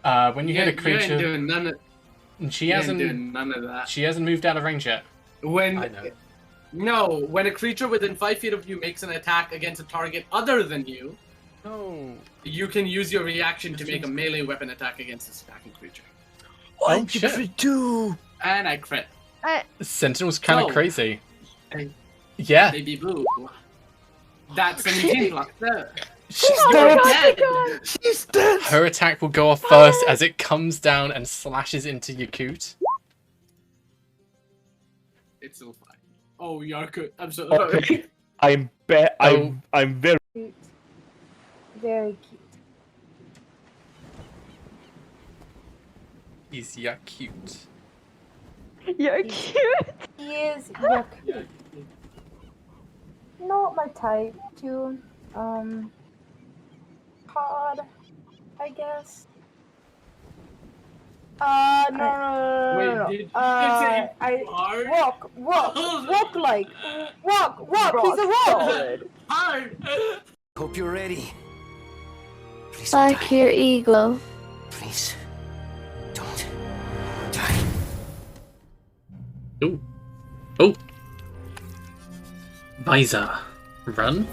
When you hit a You ain't creature, doing none of. she You ain't hasn't. doing none of that. She hasn't moved out of range yet. I When know. no, when a creature within 5 feet of you makes an attack against a target other than you, No. you can use your reaction to make a melee weapon attack against this attacking creature. Oh shit! And I crit. Sentinel's kind of So- crazy. Hey, Yeah. baby boo. That's 17 plus. She's You're dead. dead. She's dead! Her attack will go off first as it comes down and slashes into Yakut. It's still fine. Oh, Yarkut. I'm so Okay. sorry. I'm very Cute. Very cute. He's Yakut. You're cute. He is yuck. Not my type to pod, I guess. No. Wait, did you say I hard? walk. He's a walk. Solid. Hard. Hope you're ready. Please Like your ego. Please don't die. Ooh. Oh. Visor. Run.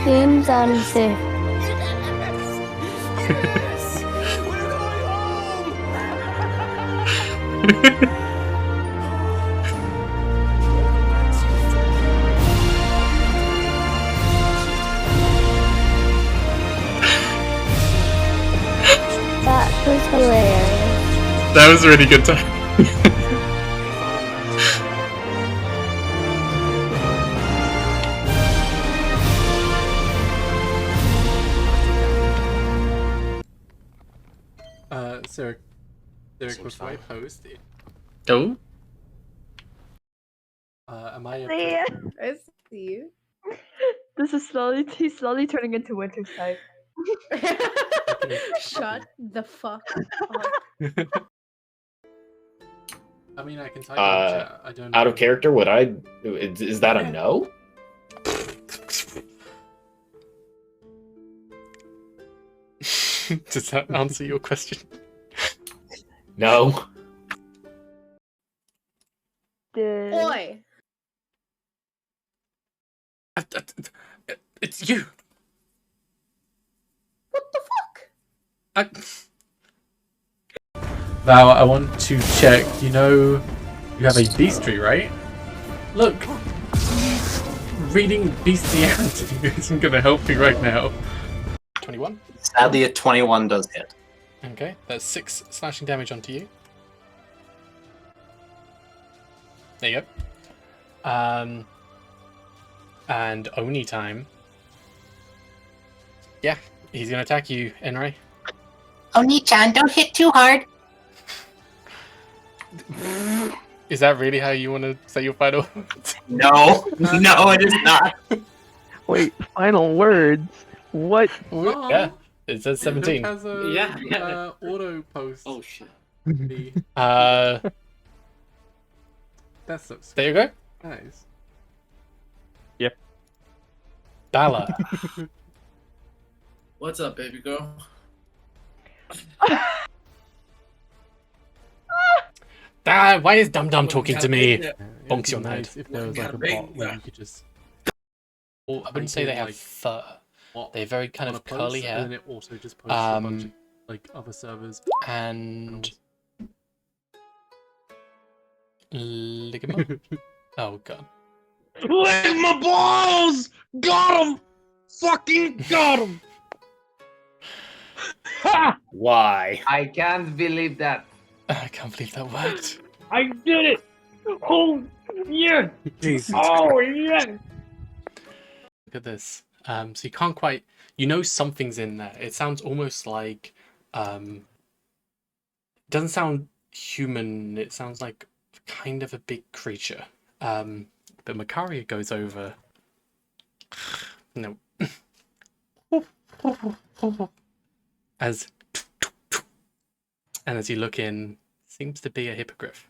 Seems unsafe. Yes! We're going home! That was hilarious. That was a really good time. Sarah was my post. Oh? Am I See? I see you. This is he's slowly turning into Winter's type. Shut the fuck up. I mean, I can type in the chat. I don't know. out of character. Would I? Is that a no? Does that answer your question? No. Boy. It's you. What the fuck? Val, I want to check. You know, you have a bestiary, right? Look, reading bestiality isn't going to help you right now. 21. Sadly, a 21 does hit. Okay, that's 6 slashing damage onto you. There you go. And Oni time. Yeah, he's gonna attack you, Enrai. Oni-chan, don't hit too hard. Is that really how you want to say your final? No, no, it is not. Wait, final words. What? Yeah, it says 17. Has a, yeah. Auto post. Oh shit. That sucks. There you go. Nice. Yep. Bala. What's up, baby girl? Why is Dum Dum talking to me? Bonks your head. If there was like a bot where you could just. Well, I wouldn't say they have fur. They're very kind of curly And hair. then it also just posts a bunch of like other servers. And ligament. Oh god. Lick my balls! Got him! Fucking got him! Why? I can't believe that. I can't believe that worked. I did it! Oh yeah! Jesus. Oh yeah! Look at this. So you can't quite. You know something's in there. It sounds almost like. It doesn't sound human. It sounds like kind of a big creature. But Makaria goes over. No. As. And as you look in, seems to be a hippogriff.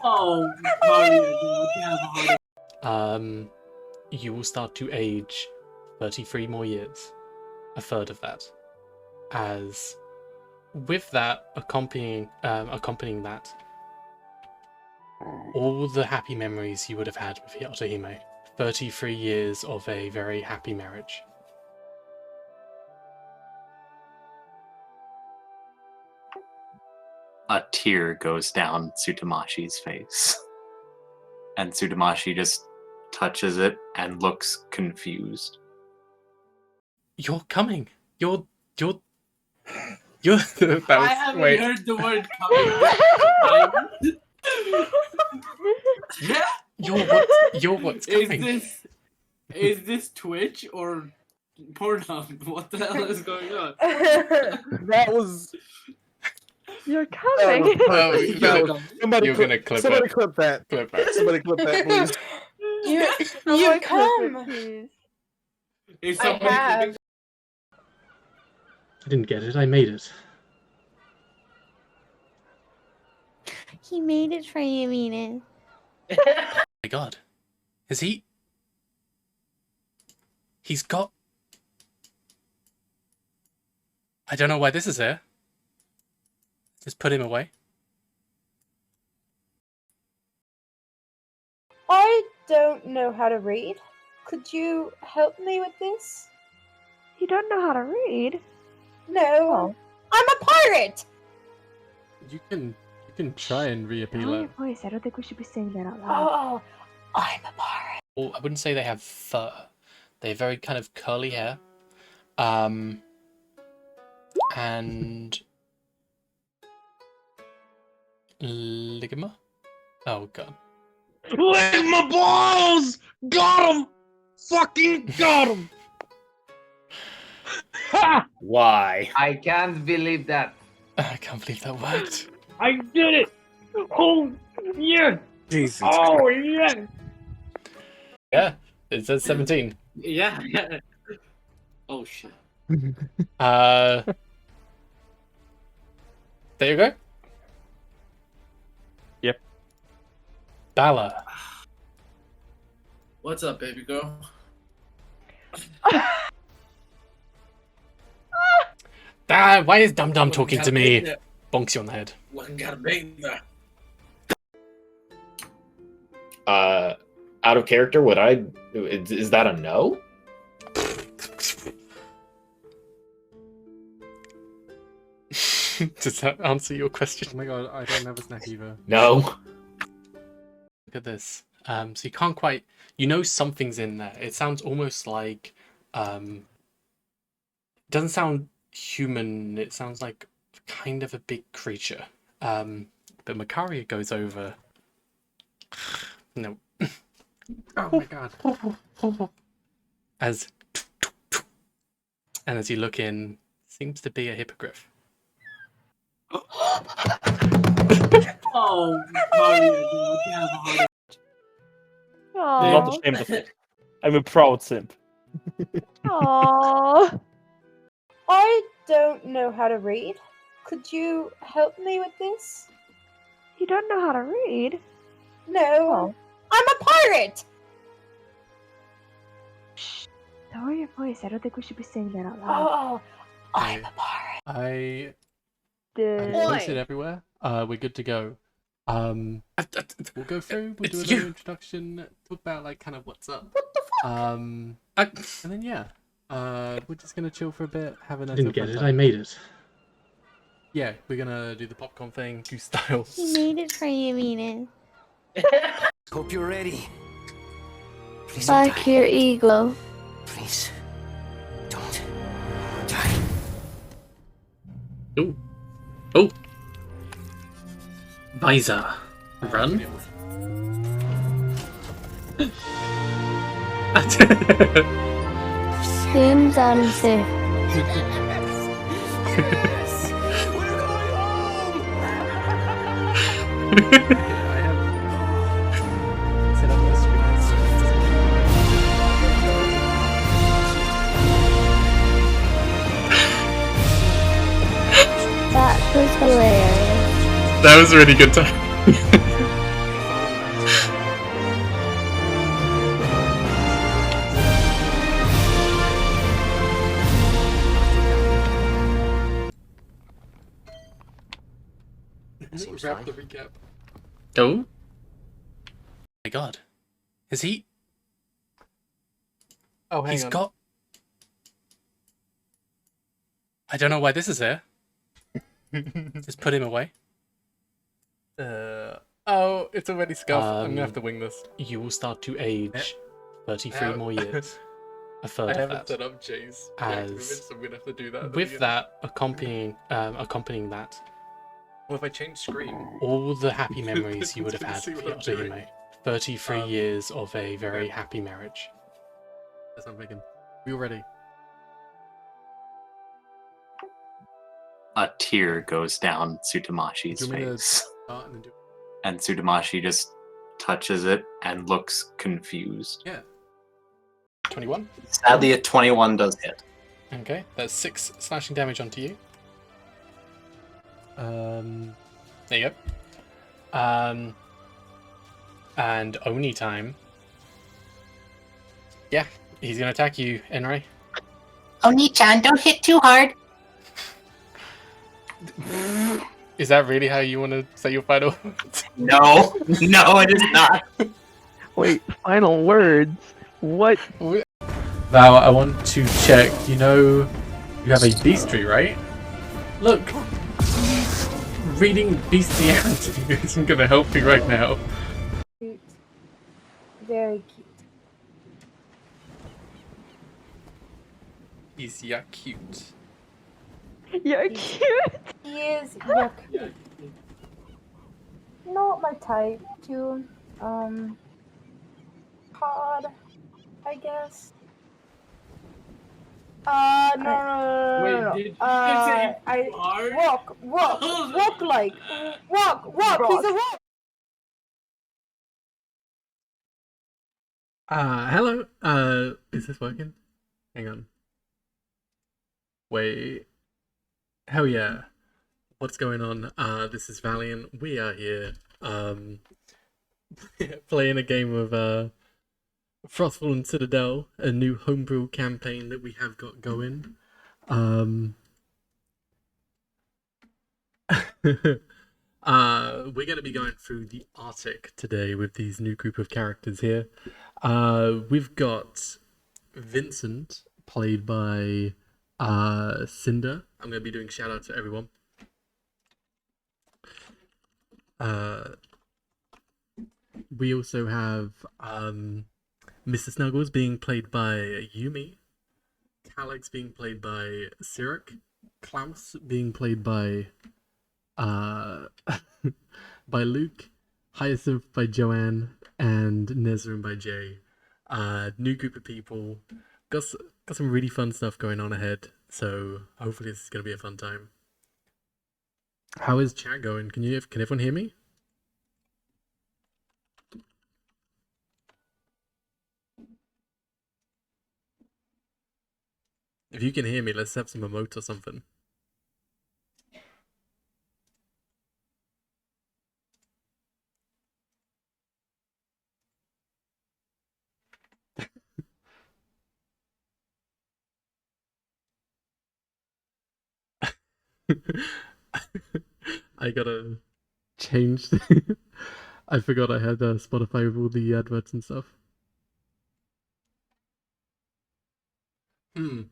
Oh, Mario, dude, you have a heart you will start to age 33 more years, a third of that. As with that accompanying that, all the happy memories you would have had with Yatohime. 33 years of a very happy marriage. A tear goes down Tsutomashi's face. And Tsutomashi just touches it and looks confused. You're coming. You're that I was, haven't wait. heard the word coming. Yeah. You're what's coming. Is this Twitch or Pornhub? What the hell is going on? That was. You're coming. Somebody You're gonna clip somebody it. clip that. Clip it. Somebody clip that, please. You come. Please. Is I somebody have. I didn't get it. I made it. He made it for you, Mina. Oh my god. Is he? He's got... I don't know why this is here. Just put him away. I don't know how to read. Could you help me with this? You don't know how to read? No. Oh. I'm a pirate! You can try and reappeal Lower it. your voice. I don't think we should be saying that out loud. Oh, I'm a pirate. Well, I wouldn't say they have fur. They have very kind of curly hair. And... ligma? Oh god. Lick my balls! Got him! Fucking got him! Ha! Why? I can't believe that. I can't believe that worked. I did it! Oh, yeah! Jesus. Oh, yeah! Yeah, it says 17. Yeah. Oh shit. There you go. Yep. Bala. What's up, baby girl? Why is Dum Dum talking to me? Bonks you on the head. One got a big there. Out of character, would I? Is that a no? Does that answer your question? Oh my god, I don't have a snack either. No. Look at this. So you can't quite... You know something's in there. It sounds almost like... It doesn't sound human. It sounds like kind of a big creature. But Makaria goes over... No. Oh my god. As... And as you look in, seems to be a hippogriff. Oh, Mario, you can have a heart. I'm not Aww. ashamed of it. I'm a proud simp. Aww. I don't know how to read. Could you help me with this? You don't know how to read? No. I'm a pirate! Lower your voice. I don't think we should be saying that out loud. Oh, I'm a pirate. I The... posted everywhere. We're good to go. We'll go through. We'll do a It's little you. introduction. Talk about like kind of what's up. What the fuck? And then yeah, we're just gonna chill for a bit. Have a I nice. didn't little get fun it. time. I made it. Yeah, we're gonna do the popcorn thing, goose style. He made it for you, Mina. Hope you're ready. Please don't Fuck die. your ego. Please don't die. Oh. Oh. Visor. Run. Seems unsafe. Yes! We're going home! I have set up the screen. That was hilarious. That was a really good time. wrap the recap. Oh my god. Is he? Oh, hang He's on. got. I don't know why this is here. Just put him away. Oh, it's already scuffed. I'm gonna have to wing this. You will start to age 33 more years. A third I of haven't that. set up Jay's As- reactive image, so I'm gonna have to do that. at the With beginning. that, accompanying that, Well, if I change screen, all the happy memories you would have Can you had see with what your I'm doing? Otahime. 33 Um, years of a very happy marriage. that's what I'm thinking. We all ready? A tear goes down Tsutomashi's Do you want me to face, start and then do? and Tsutomashi just touches it and looks confused. Yeah. 21. Sadly, a 21 does hit. Okay, that's 6 slashing damage onto you. There you go. And Oni time. Yeah, he's gonna attack you, Enrai. Oni-chan, don't hit too hard. Is that really how you want to say your final words? No, no, it is not. Wait, final words. What? Val, I want to check. You know, you have a bestiary, right? Look, reading bestiality isn't gonna help you right now. Cute. Very cute. He's yeah cute. You're cute. He is yuck. Not my type. Too hard, I guess. No. Wait, did you just say I hard? walk, walk like, walk. He's a walk. Hello. Is this working? Hang on. Wait. Hell yeah. What's going on? This is Valiant. We are here, playing a game of, Frothful and Citadel, a new homebrew campaign that we have got going. We're going to be going through the Arctic today with these new group of characters here. We've got Vincent, played by Cinder. I'm going to be doing shout out to everyone. We also have Mr. Snuggles being played by Yumi, Calix being played by Sirik, Klaus being played by by Luke, Hyacinth by Joanne, and Nezrin by Jay. New group of people. Got some really fun stuff going on ahead, so hopefully this is gonna be a fun time. How is chat going? Can everyone hear me? If you can hear me, let's have some emotes or something. I gotta change. I forgot I had Spotify with all the adverts and stuff. I'm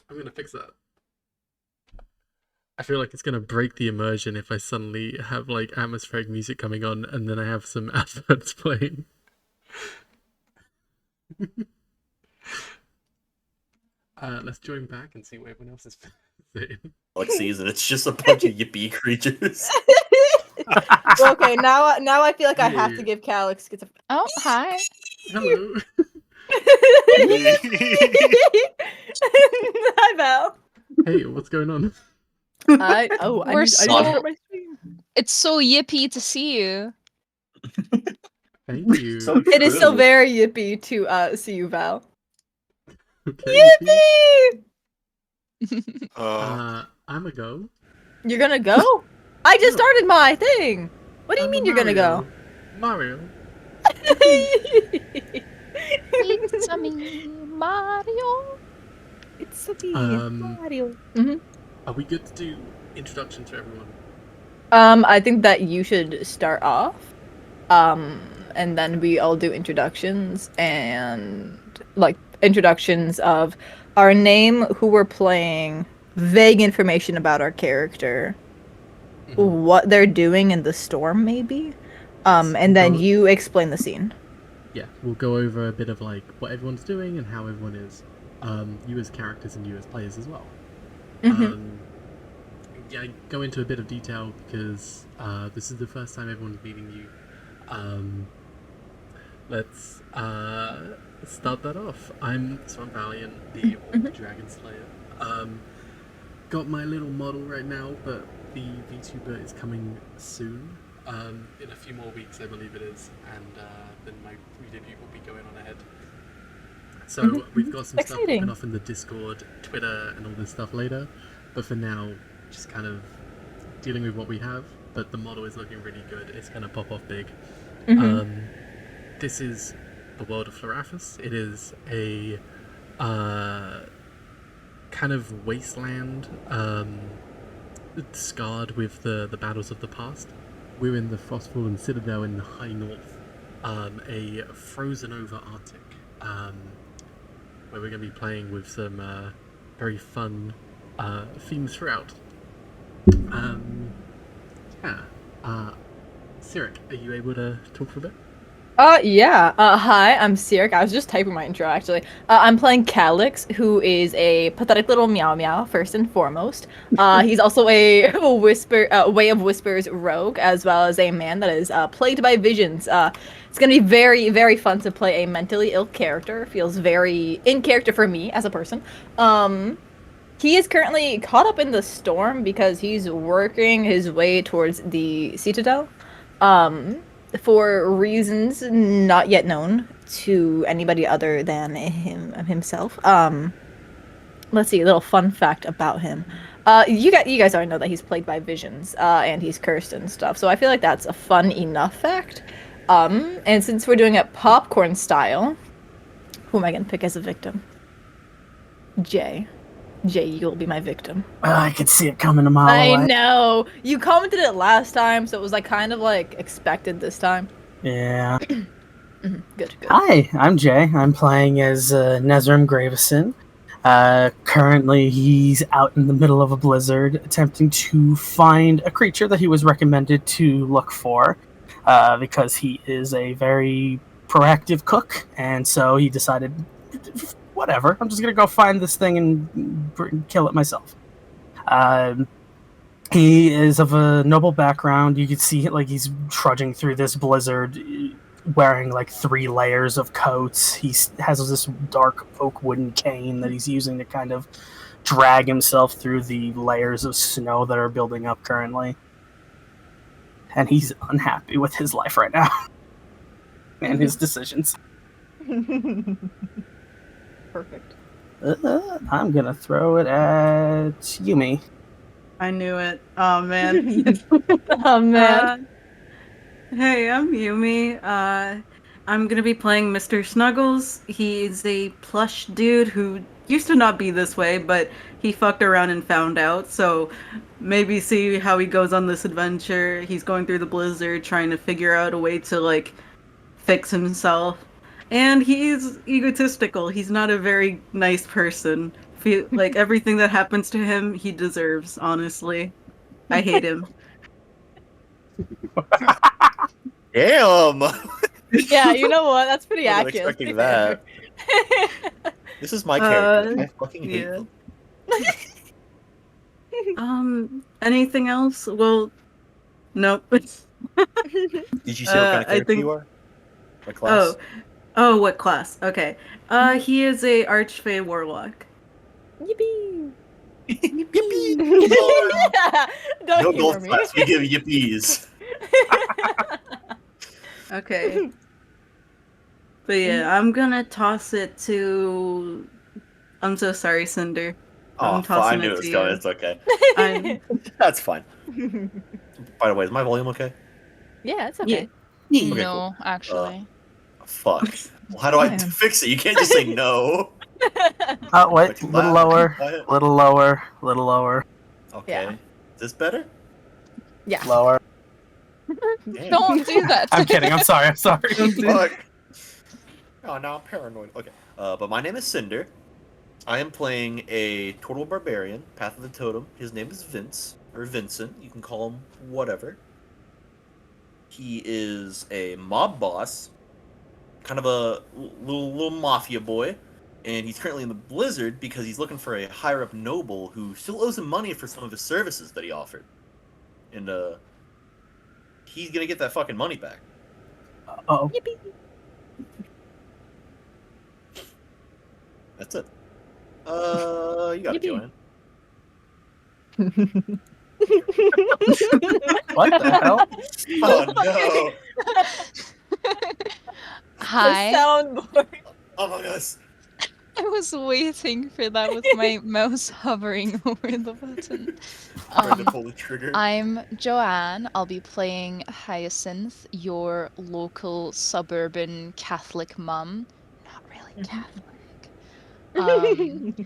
gonna fix that. I feel like it's gonna break the immersion if I suddenly have like atmospheric music coming on and then I have some adverts playing. Let's join back and see what everyone else is saying. Alex sees it. It's just a bunch of yippee creatures. Well, okay, now I feel like I have to give Calix Oh, hi. Hello. Hi, Val. Hey, what's going on? I We're need to start my stream. It's so yippee to see you. Thank you. So It is so true. very yippee to see you, Val. Okay, Yippee! I'm a go. You're gonna go? I just started my thing. What do you I'm mean you're gonna go? Mario. It's a me, Mario. It's a me, Um, Mario. Are we good to do introduction to everyone? I think that you should start off. And then we all do introductions and like introductions of our name, who we're playing, vague information about our character, what they're doing in the storm, maybe. And then you explain the scene. Yeah, we'll go over a bit of like what everyone's doing and how everyone is. You as characters and you as players as well. Yeah, go into a bit of detail because this is the first time everyone's meeting you. Let's start that off. I'm Valiant, the Dragon Slayer. Got my little model right now, but the VTuber is coming soon. In a few more weeks, I believe it is, and then my redebut will be going on ahead. So we've got some stuff popping off in the Discord, Twitter, and all this stuff later. But for now, just kind of dealing with what we have. But the model is looking really good. It's gonna pop off big. This is the world of Florathos. It is a kind of wasteland, scarred with the battles of the past. We're in the Frostfallen Citadel in the High North, a frozen over Arctic, where we're going to be playing with some very fun themes throughout. Sirik, are you able to talk for a bit? Yeah. Hi, I'm Sirik. I was just typing my intro, actually. I'm playing Calix, who is a pathetic little meow meow, first and foremost. He's also a Way of Whispers rogue, as well as a man that is plagued by visions. It's gonna be very, very fun to play a mentally ill character. Feels very in character for me as a person. He is currently caught up in the storm because he's working his way towards the Citadel. For reasons not yet known to anybody other than himself. Let's see, a little fun fact about him. You guys already know that he's plagued by visions, and he's cursed and stuff. So I feel like that's a fun enough fact. And since we're doing it popcorn style, who am I gonna pick as a victim? Jay. Jay, you'll be my victim. I could see it coming a mile away. I know. You commented it last time, so it was like kind of like expected this time. Yeah. Good. Hi, I'm Jay. I'm playing as Nezrim Gravison. Currently, he's out in the middle of a blizzard, attempting to find a creature that he was recommended to look for, because he is a very proactive cook, and so he decided, whatever, I'm just gonna go find this thing and kill it myself. He is of a noble background. You can see like he's trudging through this blizzard, wearing like 3 layers of coats. He has this dark oak wooden cane that he's using to kind of drag himself through the layers of snow that are building up currently. And he's unhappy with his life right now and his decisions. Perfect. I'm gonna throw it at Yumi. I knew it. Oh man. Oh man. Hey, I'm Yumi. I'm gonna be playing Mr. Snuggles. He's a plush dude who used to not be this way, but he fucked around and found out. So maybe see how he goes on this adventure. He's going through the blizzard, trying to figure out a way to like fix himself. And he's egotistical. He's not a very nice person. Like everything that happens to him, he deserves, honestly. I hate him. Damn! Yeah, you know what? That's pretty I wasn't accurate. expecting that. This is my character. I fucking hate them. Anything else? Well, nope. Did you say what kind of character you are? What class? Oh, what class? Okay. He is a Archfey Warlock. Yippee! Yippee! Don't No humor golf me. class. We give yippies. Okay. But yeah, I'm gonna toss it to. I'm so sorry, Cinder. Oh, I'm I tossing knew it it was to coming. you. It's okay. I'm... That's fine. By the way, is my volume okay? Yeah, it's okay. Okay, No, cool. actually. Fuck. Well, how do I fix it? You can't just say no. Oh, wait, Like, little loud, lower, quiet. little lower, little lower. Okay. Yeah. Is this better? Yeah. Lower. Don't do that. I'm kidding. I'm sorry. I'm sorry. Fuck. Oh, now I'm paranoid. Okay. But my name is Cinder. I am playing a Turtle Barbarian, Path of the Totem. His name is Vince, or Vincent. You can call him whatever. He is a mob boss, kind of a little mafia boy, and he's currently in the Blizzard because he's looking for a higher-up noble who still owes him money for some of his services that he offered. And, he's gonna get that fucking money back. Oh. Yippee. That's it. You got it, Yippee. Joanne. What the hell? Oh no! Hi. Soundboard. Among Us. I was waiting for that with my mouse hovering over the button. Trying to pull the trigger. I'm Joanne. I'll be playing Hyacinth, your local suburban Catholic mum. Not really Catholic.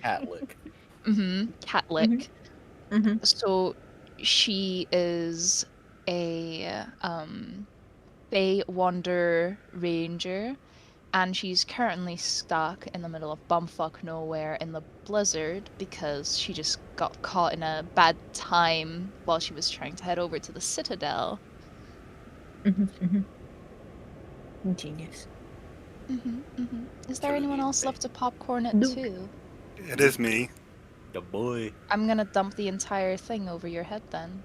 Catholic. Catholic. So she is a Bay Wander Ranger, and she's currently stuck in the middle of bumfuck nowhere in the Blizzard because she just got caught in a bad time while she was trying to head over to the Citadel. Genius. Is there anyone else left to popcorn it too? It is me. The boy. I'm gonna dump the entire thing over your head then.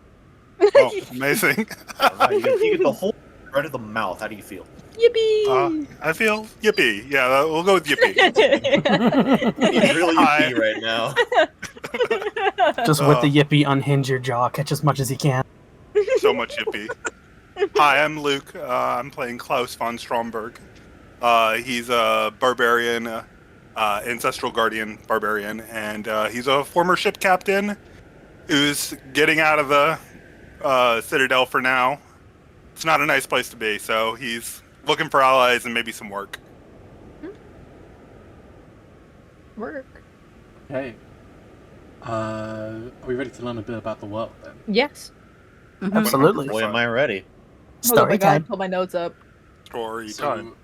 Oh, amazing. Alright, you get the whole right of the mouth. How do you feel? Yippee! I feel yippee. Yeah, we'll go with yippee. He's really yippee right now. Just with the yippee, unhinge your jaw, catch as much as you can. So much yippee. Hi, I'm Luke. I'm playing Klaus von Stromberg. He's a barbarian, ancestral guardian barbarian, and he's a former ship captain who's getting out of the Citadel for now. It's not a nice place to be, so he's looking for allies and maybe some work. Work. Okay. Are we ready to learn a bit about the world then? Yes. Absolutely. Boy, am I ready. Hold on, I Story gotta time. pull my notes up. Story So, time.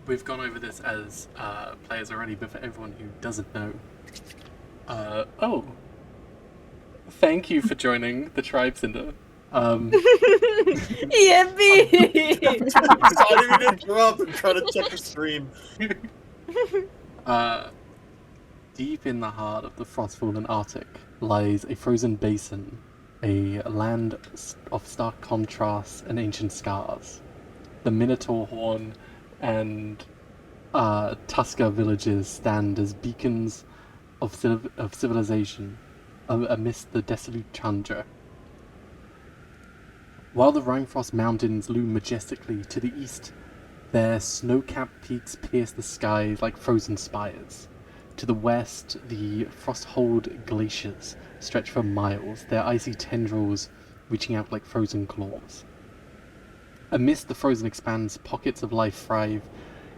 we've gone over this as players already, but for everyone who doesn't know, thank you for joining the tribe, Cinder. Yippee! Sorry to interrupt. I'm trying to check the stream. Deep in the heart of the frost-fallen Arctic lies a frozen basin, a land of stark contrasts and ancient scars. The Minotaur Horn and Tusker villages stand as beacons of civilization amidst the desolate tundra. While the Rhinefrost Mountains loom majestically to the east, their snow-capped peaks pierce the sky like frozen spires. To the west, the frost-holed glaciers stretch for miles, their icy tendrils reaching out like frozen claws. Amidst the frozen expanse, pockets of life thrive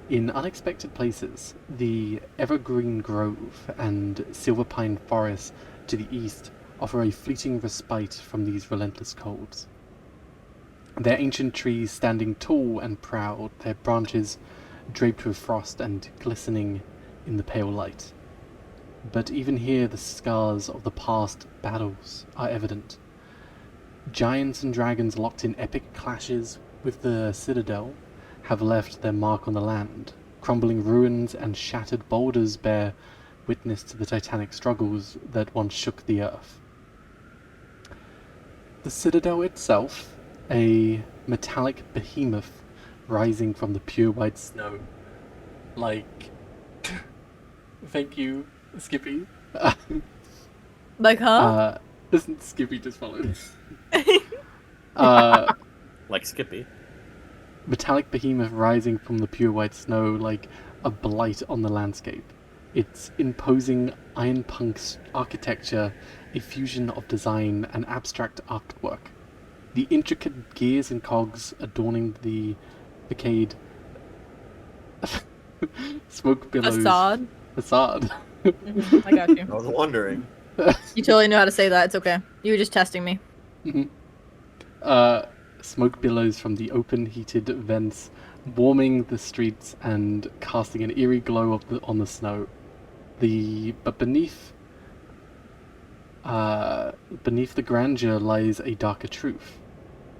in unexpected places. The evergreen grove and silver pine forest to the east offer a fleeting respite from these relentless colds. Their ancient trees standing tall and proud, their branches draped with frost and glistening in the pale light. But even here the scars of the past battles are evident. Giants and dragons locked in epic clashes with the Citadel have left their mark on the land. Crumbling ruins and shattered boulders bear witness to the titanic struggles that once shook the earth. The Citadel itself, a metallic behemoth rising from the pure white snow. Like... Thank you, Skippy. Like, huh? Skippy just followed. Like Skippy. Metallic behemoth rising from the pure white snow like a blight on the landscape. Its imposing iron punk's architecture, a fusion of design and abstract artwork. The intricate gears and cogs adorning the facade smoke billows. Facade. I got you. I was wondering. You totally know how to say that. It's okay. You were just testing me. Smoke billows from the open, heated vents, warming the streets and casting an eerie glow on the snow. But beneath the grandeur lies a darker truth.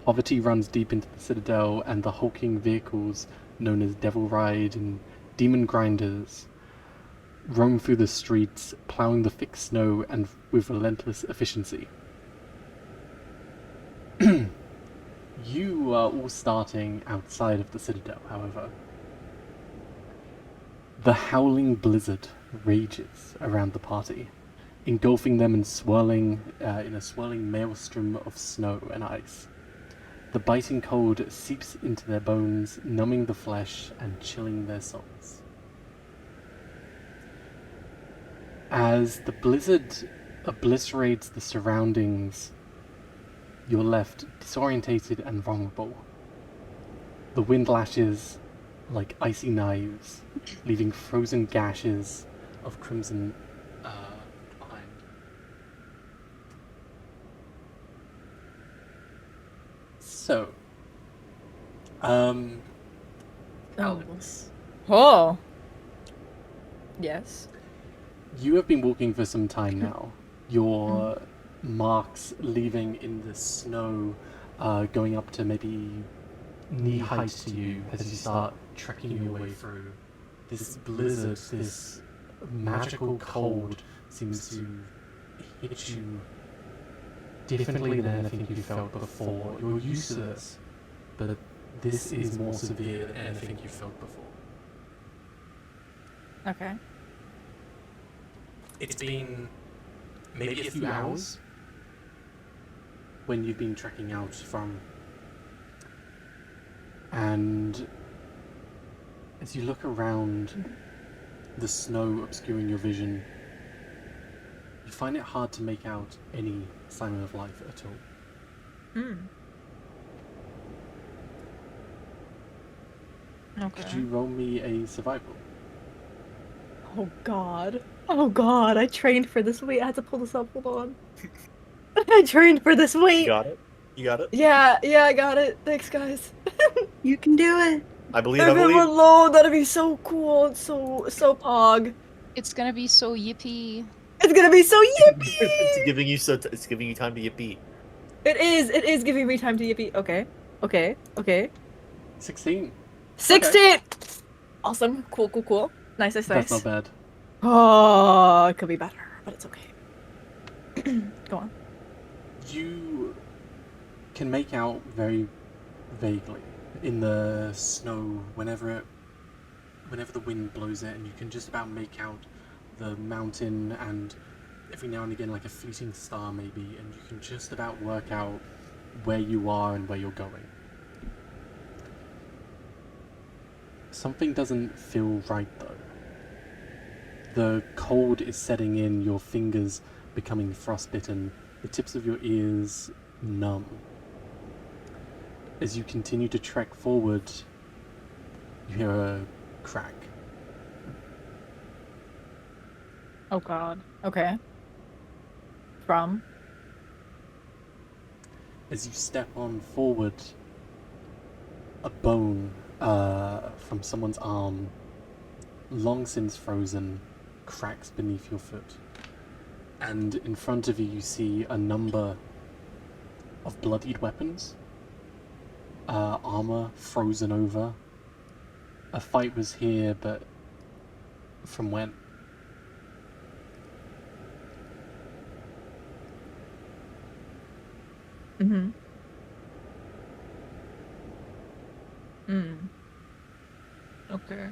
Poverty runs deep into the citadel, and the hulking vehicles known as Devil Ride and Demon Grinders roam through the streets, plowing the thick snow and with relentless efficiency. You are all starting outside of the citadel, however. The howling blizzard rages around the party, engulfing them in a swirling maelstrom of snow and ice. The biting cold seeps into their bones, numbing the flesh and chilling their souls. As the blizzard obliterates the surroundings, you're left disorientated and vulnerable. The wind lashes like icy knives, leaving frozen gashes of crimson behind. So, Alex, Oh. Yes. you have been walking for some time now. Your marks leaving in the snow, going up to maybe knee height to you as you start trekking your way through. This blizzard, this magical cold seems to hit you differently than anything you felt before. You're used to this, but this is more severe than anything you felt before. Okay. It's been maybe a few hours when you've been trekking out from, and as you look around, the snow obscuring your vision, you find it hard to make out any sign of life at all. Okay. Could you roll me a survival? Oh god. Oh god, I trained for this. Wait, I had to pull this up. Hold on. I trained for this. Wait. You got it? You got it? Yeah, I got it. Thanks, guys. You can do it. I believe, If it were low, that'd be so cool. It's so pog. It's gonna be so yippee. It's gonna be so yippee! it's giving you time to yippee. It is giving me time to yippee. Okay. 16. 16! Okay. Awesome. Cool. Nice. That's not bad. Oh, it could be better, but it's okay. Go on. You can make out very vaguely in the snow whenever the wind blows it, and you can just about make out the mountain and every now and again like a fleeting star maybe, and you can just about work out where you are and where you're going. Something doesn't feel right though. The cold is setting in, your fingers becoming frostbitten, the tips of your ears numb. As you continue to trek forward, you hear a crack. Oh god. Okay. From? As you step on forward, a bone from someone's arm, long since frozen, cracks beneath your foot. And in front of you, you see a number of bloodied weapons, armor frozen over. A fight was here, but from when? Okay.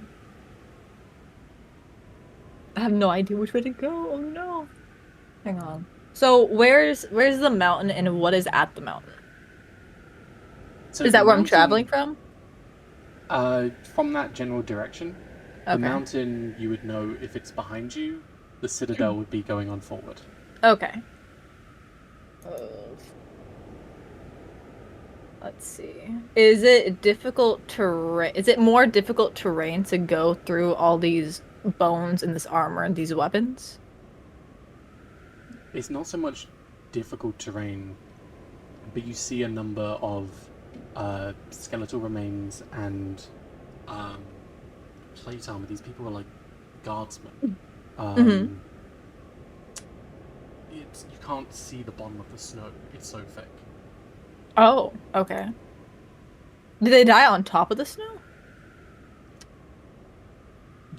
I have no idea which way to go. Oh no. Hang on. So where's the mountain and what is at the mountain? So is that the where I'm mountain- traveling from? From that general direction. The Okay. mountain, you would know if it's behind you. The citadel would be going on forward. Okay. Let's see. Is it difficult terrain? Is it more difficult terrain to go through all these bones and this armor and these weapons? It's not so much difficult terrain. but you see a number of skeletal remains and plate armor. These people are like guardsmen. You can't see the bottom of the snow. It's so thick. Oh, okay. Did they die on top of the snow?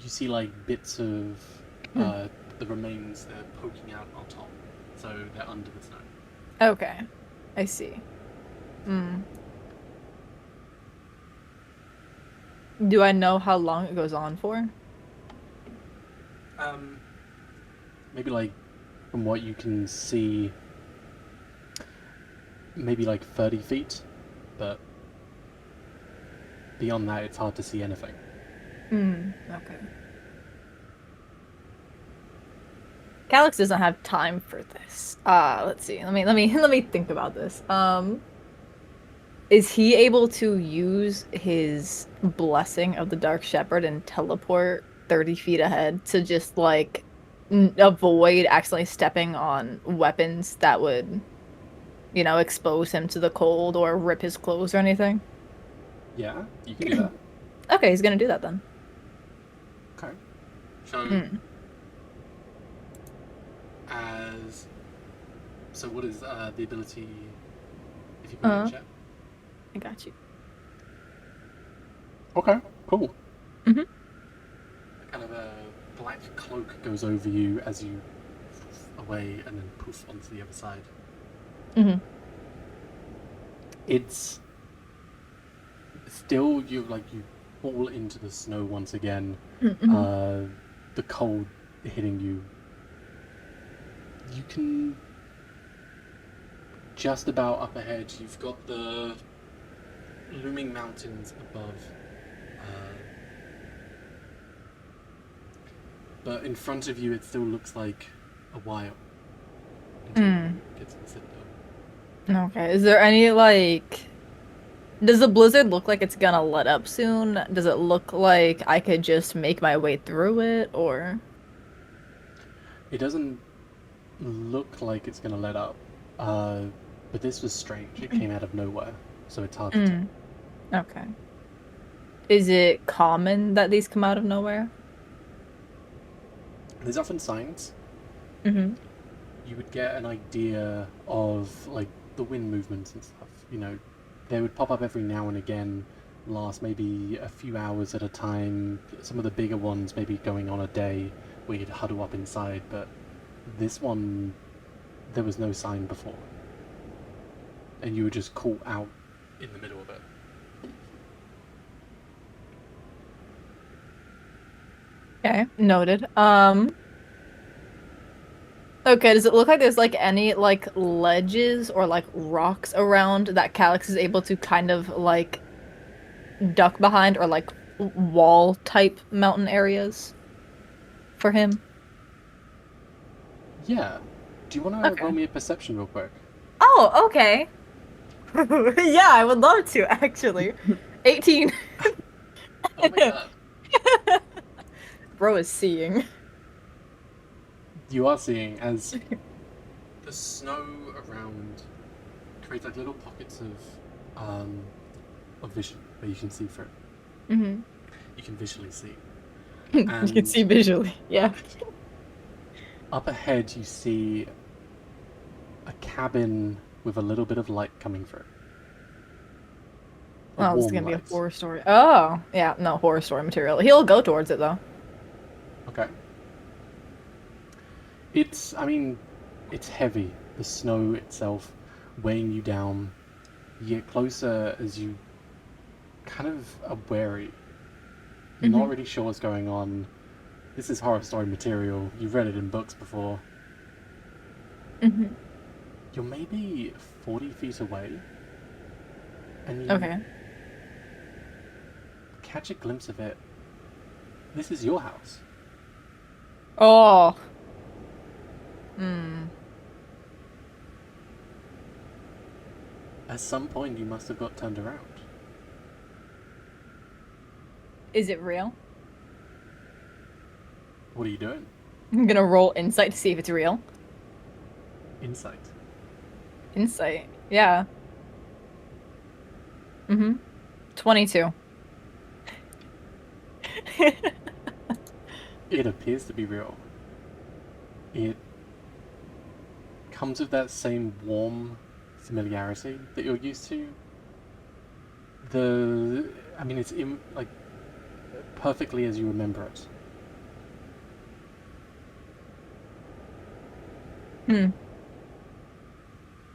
You see like bits of the remains they're poking out on top, so they're under the snow. Okay, I see. Do I know how long it goes on for? Maybe like from what you can see, maybe like 30 feet, but beyond that, it's hard to see anything. Okay. Calyx doesn't have time for this. Let's see. Let me think about this. Is he able to use his blessing of the Dark Shepherd and teleport 30 feet ahead to just like avoid accidentally stepping on weapons that would, expose him to the cold or rip his clothes or anything? Yeah, you can do that. Okay, he's gonna do that then. Okay. So what is the ability? If you put it in chat. I got you. Okay, cool. Kind of a black cloak goes over you as you poof away and then poof onto the other side. It's still you fall into the snow once again. The cold hitting you. You can just about up ahead. You've got the looming mountains above, but in front of you it still looks like a while until you get to the citadel. Okay, is there any does the blizzard look like it's gonna let up soon? Does it look like I could just make my way through it, or? It doesn't look like it's gonna let up, but this was strange. It came out of nowhere, so it's hard to tell. Okay. Is it common that these come out of nowhere? There's often signs. Mm-hmm. You would get an idea of like the wind movements and stuff. You know, they would pop up every now and again, last maybe a few hours at a time. Some of the bigger ones maybe going on a day where you'd huddle up inside, but this one, there was no sign before. And you were just caught out in the middle of it. Okay, noted. Okay, does it look like there's like any like ledges or like rocks around that Calyx is able to kind of like duck behind, or like wall type mountain areas for him? Yeah. Do you want to roll me a perception real quick? Oh, okay. Yeah, I would love to actually. 18. Oh my god. Bro is seeing. You are seeing as the snow around creates like little pockets of vision where you can see through. Mm-hmm. You can visually see. You can see visually, yeah. Up ahead, you see a cabin with a little bit of light coming through. Oh, this is gonna be a horror story. Oh, yeah, no, horror story material. He'll go towards it though. Okay. It's heavy. The snow itself weighing you down. You get closer as you kind of are wary. You're not really sure what's going on. This is horror story material. You've read it in books before. You're maybe 40 feet away. And you catch a glimpse of it. This is your house. Oh. At some point, you must have got turned around. Is it real? What are you doing? I'm gonna roll insight to see if it's real. Insight. Insight. Yeah. 22. It appears to be real. It comes with that same warm familiarity that you're used to. It's like perfectly as you remember it.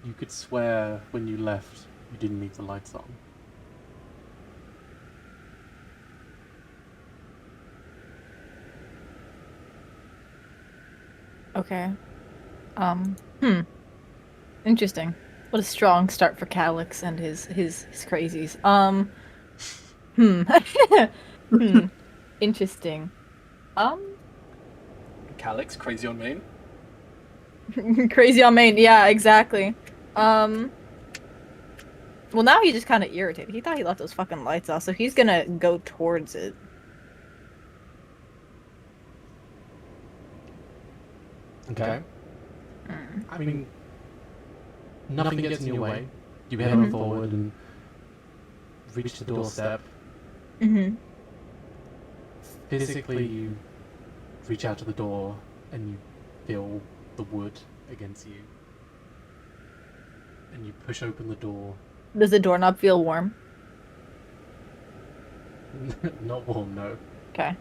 You could swear when you left you didn't leave the lights on. Okay. Interesting. What a strong start for Calix and his crazies. Interesting. Calix, crazy on main? Crazy on main, yeah, exactly. Well, now he's just kind of irritated. He thought he left those fucking lights off, so he's gonna go towards it. Okay. I mean, nothing gets in your way. You head on forward and reach the doorstep. Physically, you reach out to the door and you feel the wood against you. And you push open the door. Does the doorknob feel warm? Not warm, no. Okay.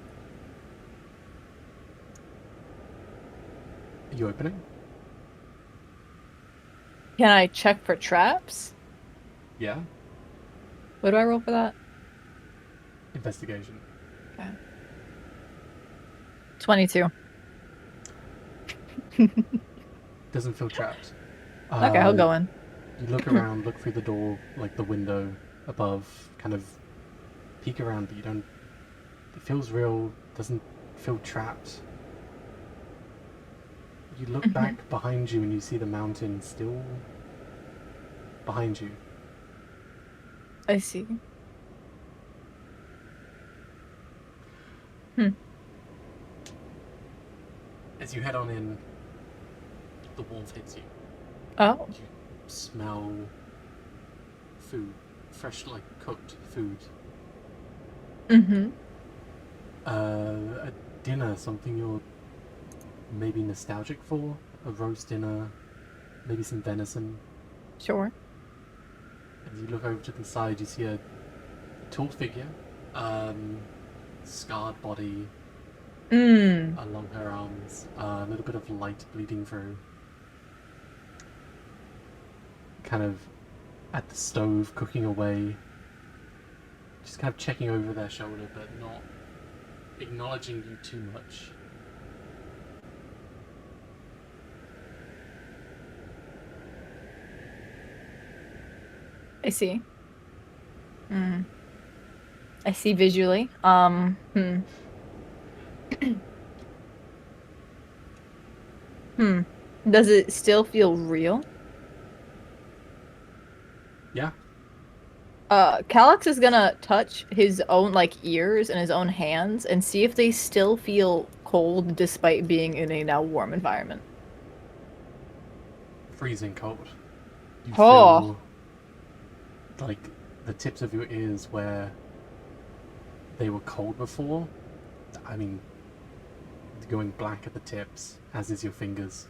Are you opening? Can I check for traps? Yeah. What do I roll for that? Investigation. Okay. 22. Doesn't feel trapped. Okay, I'll go in. You look around, look through the door, like the window above, kind of peek around, but you don't... It feels real, doesn't feel trapped. You look back behind you and you see the mountain still behind you. I see. As you head on in, the warmth hits you. Oh. You smell food, fresh, like cooked food. A dinner, something you're maybe nostalgic for. A roast dinner, maybe some venison. Sure. As you look over to the side, you see a tall figure, scarred body along her arms, a little bit of light bleeding through. Kind of at the stove, cooking away. Just kind of checking over their shoulder, but not acknowledging you too much. I see. I see visually. Does it still feel real? Yeah. Calix is gonna touch his own, ears and his own hands and see if they still feel cold despite being in a now warm environment. Freezing cold. You Oh. feel like the tips of your ears where they were cold before. I mean, going black at the tips, as is your fingers.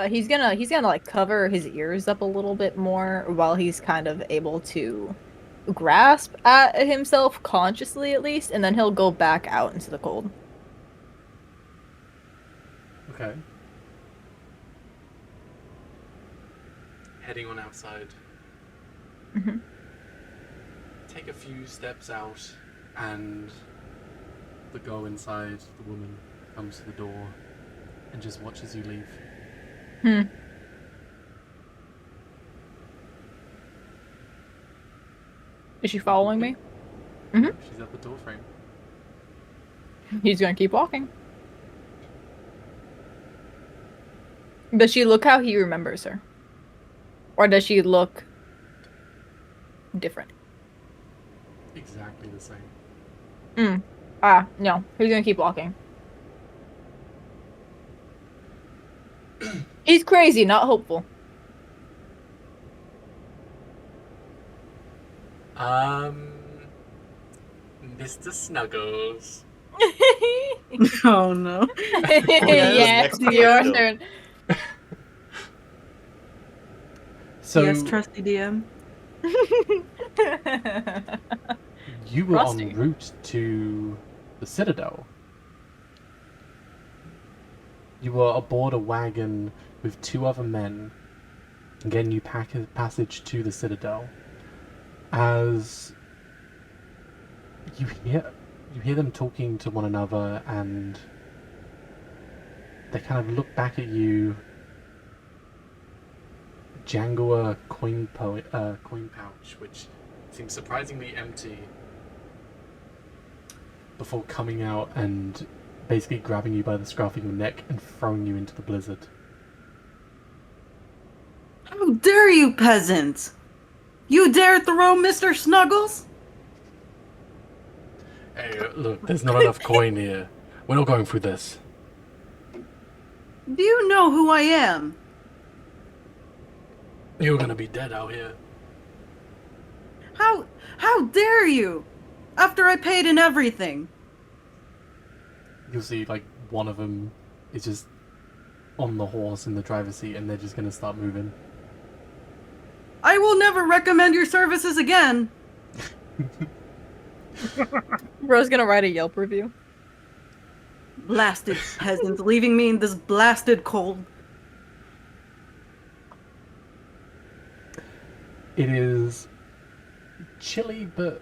He's gonna cover his ears up a little bit more while he's kind of able to grasp at himself consciously at least, and then he'll go back out into the cold. Okay. Heading on outside. Take a few steps out, and the girl inside, the woman, comes to the door and just watches you leave. Is she following me? She's at the door frame. He's gonna keep walking. Does she look how he remembers her? Or does she look different? Exactly the same. No. He's gonna keep walking. He's crazy, not hopeful. Mr. Snuggles. Oh no. Yes, your turn. So Yes, trusty DM. you were Frosty. en route to the Citadel. You were aboard a wagon with 2 other men, getting you passage to the Citadel. As you hear them talking to one another, and they kind of look back at you, jangle a coin pouch, which seems surprisingly empty, before coming out and basically grabbing you by the scruff of your neck and throwing you into the blizzard. How dare you, peasant! You dare throw Mr. Snuggles? Hey, look, there's not enough coin here. We're not going through this. Do you know who I am? You're gonna be dead out here. How dare you? After I paid in everything. You'll see, like, one of them is just on the horse in the driver's seat, and they're just gonna start moving. I will never recommend your services again. Bro's gonna write a Yelp review. Blasted peasants leaving me in this blasted cold. It is chilly, but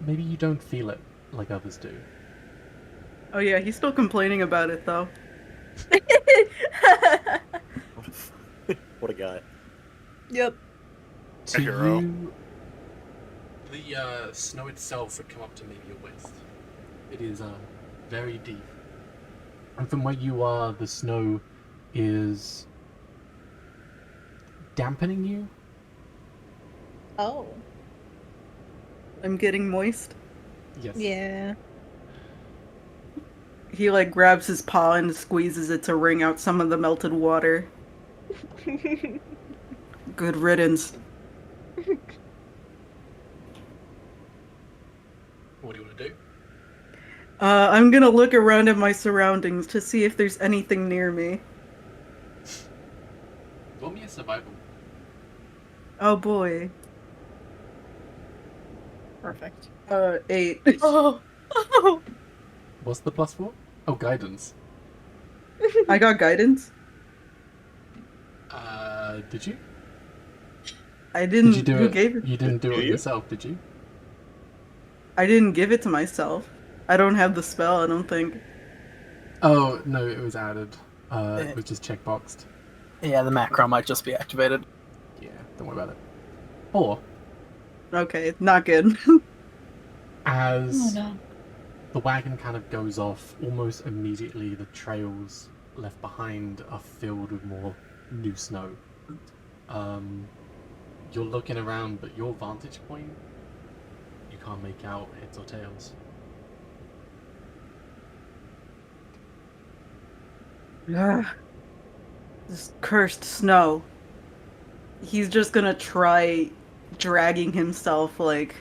maybe you don't feel it like others do. Oh yeah, he's still complaining about it though. What a guy. Yep. To hero. you, the snow itself would come up to maybe your waist. It is very deep. And from where you are, the snow is dampening you. Oh. I'm getting moist. Yes. Yeah. He like grabs his paw and squeezes it to wring out some of the melted water. Good riddance. What do you want to do? I'm gonna look around at my surroundings to see if there's anything near me. Roll me a survival. Oh boy. Perfect. 8. Oh. What's the +4? Oh, guidance. I got guidance. Did you? I didn't. Did you do Who it? gave it? You didn't do Do it you? yourself, did you? I didn't give it to myself. I don't have the spell, I don't think. Oh, no, it was added. It was just checkboxed. Yeah, the macro might just be activated. Yeah, don't worry about it. Or, Okay, not good. as the wagon kind of goes off, almost immediately the trails left behind are filled with more new snow. You're looking around, but your vantage point, you can't make out heads or tails. Ugh. This cursed snow. He's just gonna try dragging himself, like,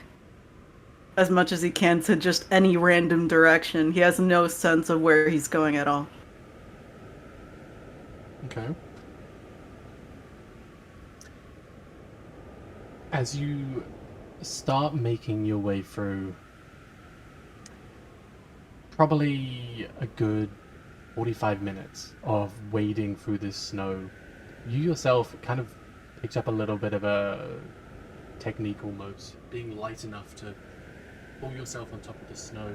as much as he can to just any random direction. He has no sense of where he's going at all. Okay. As you start making your way through, probably a good 45 minutes of wading through this snow, you yourself kind of picked up a little bit of a technique almost, being light enough to pull yourself on top of the snow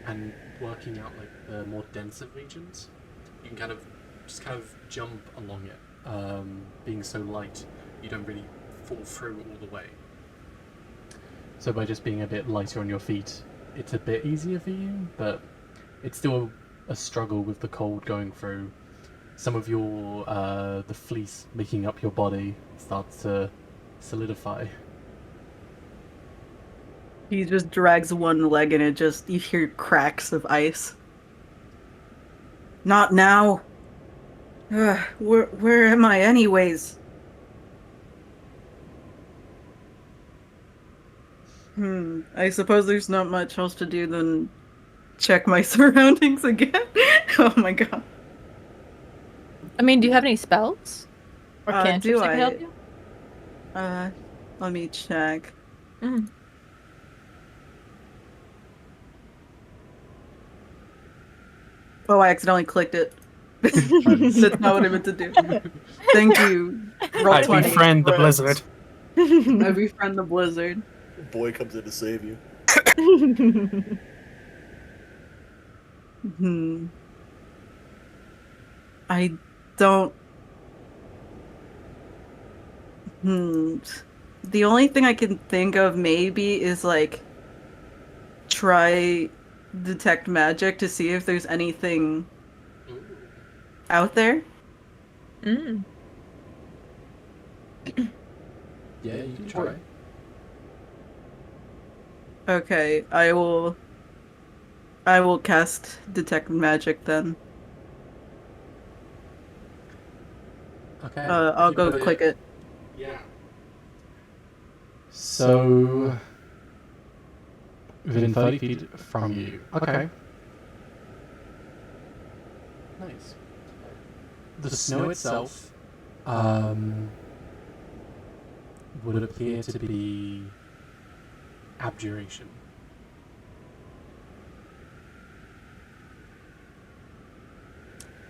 and working out like the more denser regions. You can kind of jump along it, being so light you don't really fall through all the way. So by just being a bit lighter on your feet, it's a bit easier for you, but it's still a struggle with the cold going through. Some of your the fleece making up your body starts to solidify. He just drags one leg and you hear cracks of ice. Not now. Where am I anyways? I suppose there's not much else to do than check my surroundings again. Oh my god. I mean, do you have any spells? Or cantrips Do that can help you? Let me check. Oh, I accidentally clicked it. That's not what I meant to do. Thank you. Roll I 20. befriend the blizzard. I befriend the blizzard. Boy comes in to save you. I don't. The only thing I can think of maybe is like try detect magic to see if there's anything out there. Yeah, you can try. Okay, I will cast detect magic then. Okay. I'll go click it. Yeah. So within 30 feet from you. Okay. Nice. The snow itself would appear to be abjuration.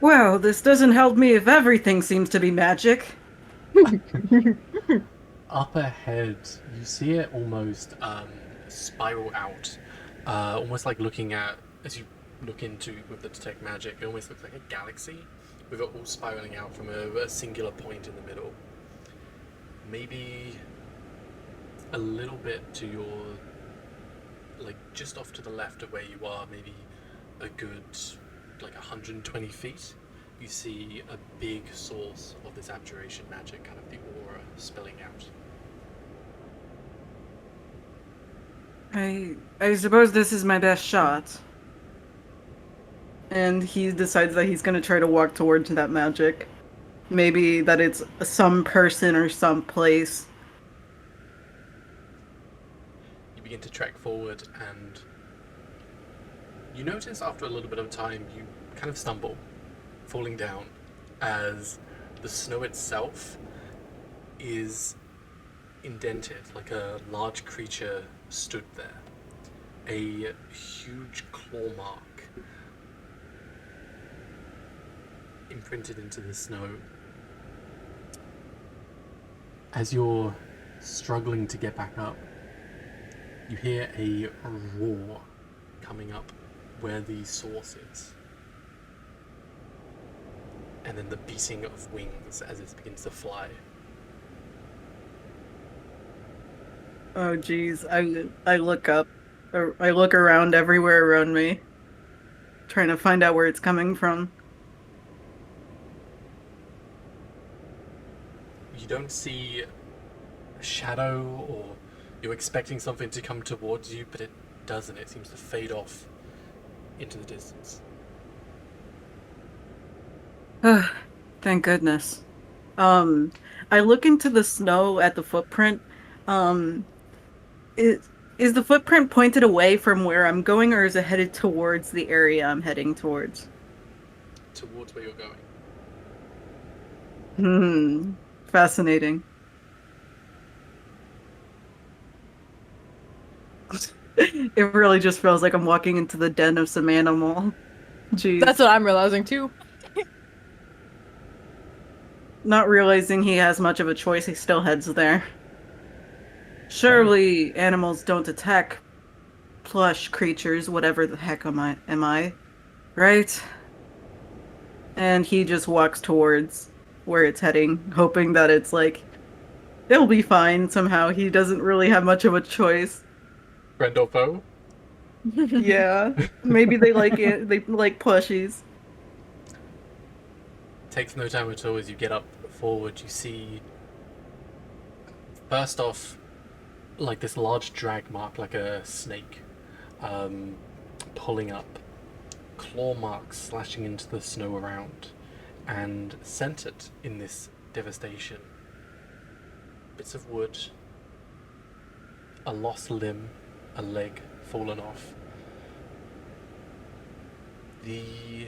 Well, this doesn't help me if everything seems to be magic. Up ahead, you see it almost spiral out, almost like looking at, as you look into with the detect magic, it almost looks like a galaxy, with it all spiraling out from a singular point in the middle. Maybe a little bit to your, like just off to the left of where you are, maybe a good like 120 feet, you see a big source of this abjuration magic, kind of the aura spilling out. I suppose this is my best shot. And he decides that he's gonna try to walk towards that magic. Maybe that it's some person or some place. You begin to trek forward, and you notice after a little bit of time you kind of stumble, falling down, as the snow itself is indented, like a large creature stood there. A huge claw mark imprinted into the snow. As you're struggling to get back up, you hear a roar coming up where the source is. And then the beating of wings as it begins to fly. Oh geez, I look up, or I look around everywhere around me, trying to find out where it's coming from. You don't see a shadow, or you're expecting something to come towards you, but it doesn't. It seems to fade off into the distance. Thank goodness. I look into the snow at the footprint. Is the footprint pointed away from where I'm going, or is it headed towards the area I'm heading towards? Towards where you're going. Fascinating. It really just feels like I'm walking into the den of some animal. Jeez. That's what I'm realizing too. Not realizing he has much of a choice, he still heads there. Surely animals don't attack plush creatures, whatever the heck am I? Right? And he just walks towards where it's heading, hoping that it's like, it'll be fine somehow. He doesn't really have much of a choice. Friend or foe? Yeah. Maybe they like it. They like plushies. Takes no time at all as you get up forward. You see, first off, like this large drag mark, like a snake, pulling up, claw marks slashing into the snow around, and centered in this devastation, bits of wood, a lost limb, a leg fallen off. The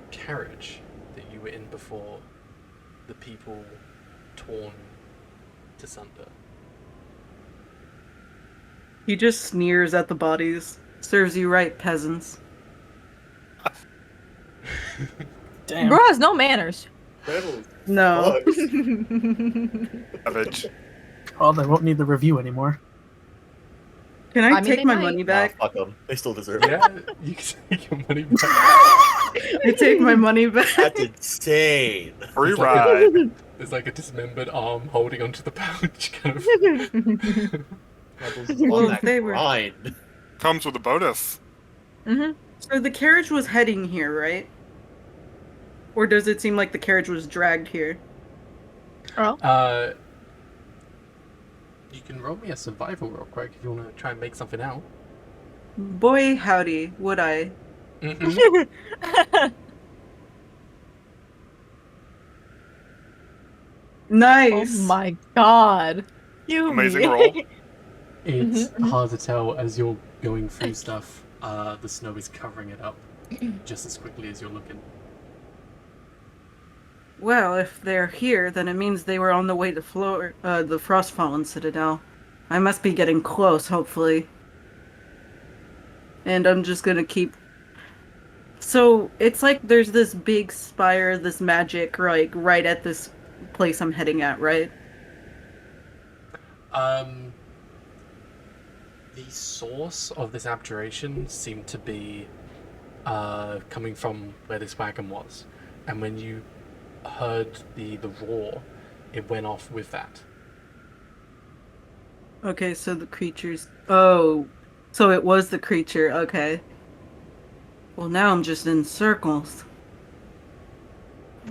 carriage that you were in before, the people torn to sunder. He just sneers at the bodies. Serves you right, peasants. Damn. Bro has no manners. No. Savage. Well, they won't need the review anymore. Can I I mean, take they my might. money back? Fuck them. They still deserve it. Yeah, you can take your money back. I take my money back. That's insane. Free It's like ride. There's like a dismembered arm holding onto the pouch, kind of. On that they were- grind. Comes with a bonus. So the carriage was heading here, right? Or does it seem like the carriage was dragged here? You can roll me a survival real quick if you want to try and make something out. Boy, howdy, would I. Nice. Oh my god. You Amazing roll. It's hard to tell as you're going through stuff. The snow is covering it up just as quickly as you're looking. Well, if they're here, then it means they were on the way to the Frostfallen Citadel. I must be getting close, hopefully. And I'm just gonna keep... So, it's like there's this big spire, this magic, like, right at this place I'm heading at, right? The source of this abjuration seemed to be coming from where this wagon was. And when you heard the roar, it went off with that. Okay, so the creatures... Oh, so it was the creature, okay. Well, now I'm just in circles.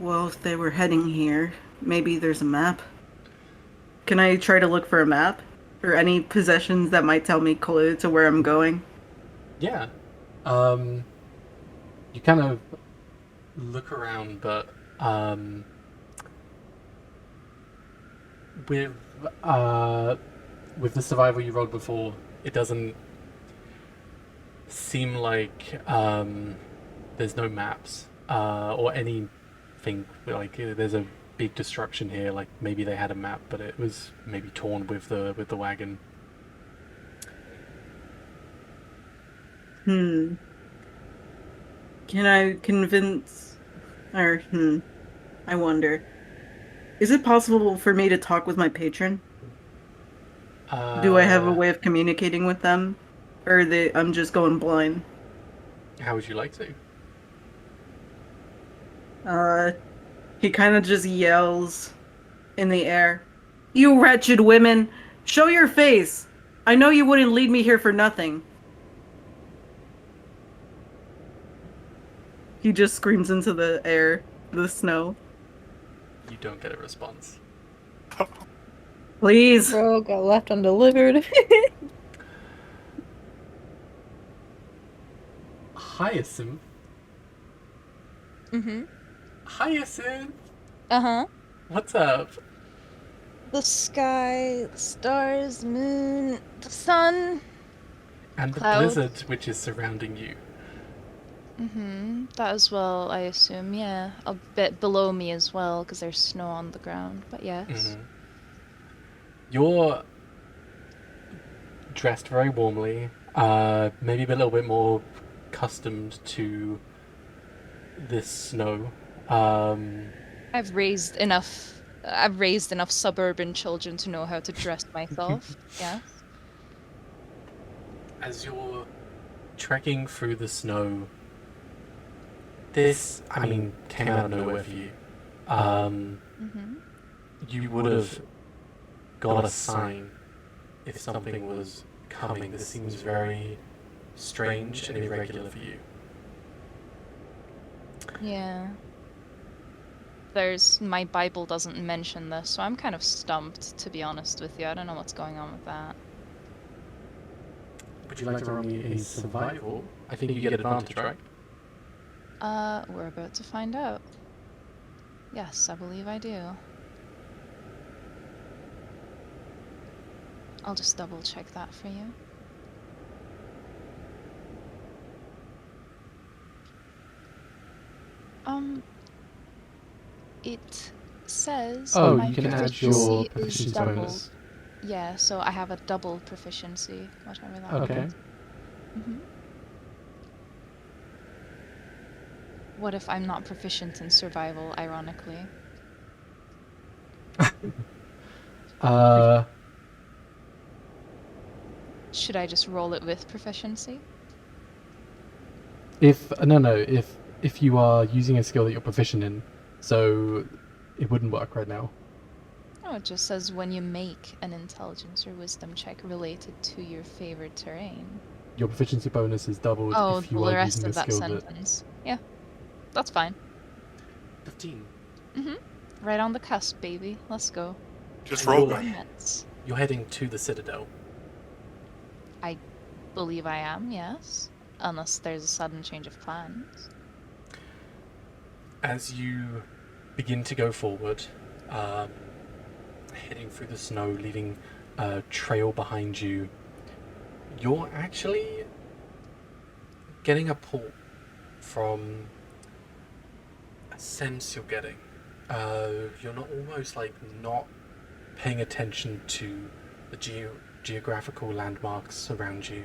Well, if they were heading here, maybe there's a map. Can I try to look for a map? Or any possessions that might tell me clue to where I'm going? Yeah. You kind of look around, but with the survival you rolled before, it doesn't seem like there's no maps or anything. Like there's a big destruction here. Like maybe they had a map, but it was maybe torn with the wagon. Can I convince... Or, I wonder. Is it possible for me to talk with my patron? Do I have a way of communicating with them? Or I'm just going blind? How would you like to? He kind of just yells in the air. You wretched women! Show your face! I know you wouldn't lead me here for nothing. He just screams into the air, the snow. You don't get a response. Please. Bro got left undelivered. Hyacinth. Hyacinth. What's up? The sky, the stars, moon, the sun. And the Clouds. blizzard which is surrounding you. That as well, I assume, yeah. A bit below me as well, because there's snow on the ground, but yes. You're dressed very warmly, maybe a little bit more accustomed to this snow. I've raised enough suburban children to know how to dress myself, yes. As you're trekking through the snow, this, I mean, came out of nowhere for you. You would have got a sign if something was coming. This seems very strange and irregular for you. Yeah. My Bible doesn't mention this, so I'm kind of stumped, to be honest with you. I don't know what's going on with that. Would you like to roll me a survival? I think you get advantage, right? We're about to find out. Yes, I believe I do. I'll just double check that for you. It says Oh, my you can add proficiency your is proficiency doubled. bonus. Yeah, so I have a double proficiency, whatever that Okay. means. What if I'm not proficient in survival, ironically? Should I just roll it with proficiency? If you are using a skill that you're proficient in, so it wouldn't work right now. No, it just says when you make an intelligence or wisdom check related to your favorite terrain. Your proficiency bonus is doubled Oh, if the you are rest using a of that skill that. sentence. Yeah, that's fine. 15. Right on the cusp, baby. Let's go. Just And roll. You're heading to the Citadel. I believe I am, yes. Unless there's a sudden change of plans. As you begin to go forward, heading through the snow, leaving a trail behind you, you're actually getting a pull from a sense you're getting. You're not almost like not paying attention to the geographical landmarks around you.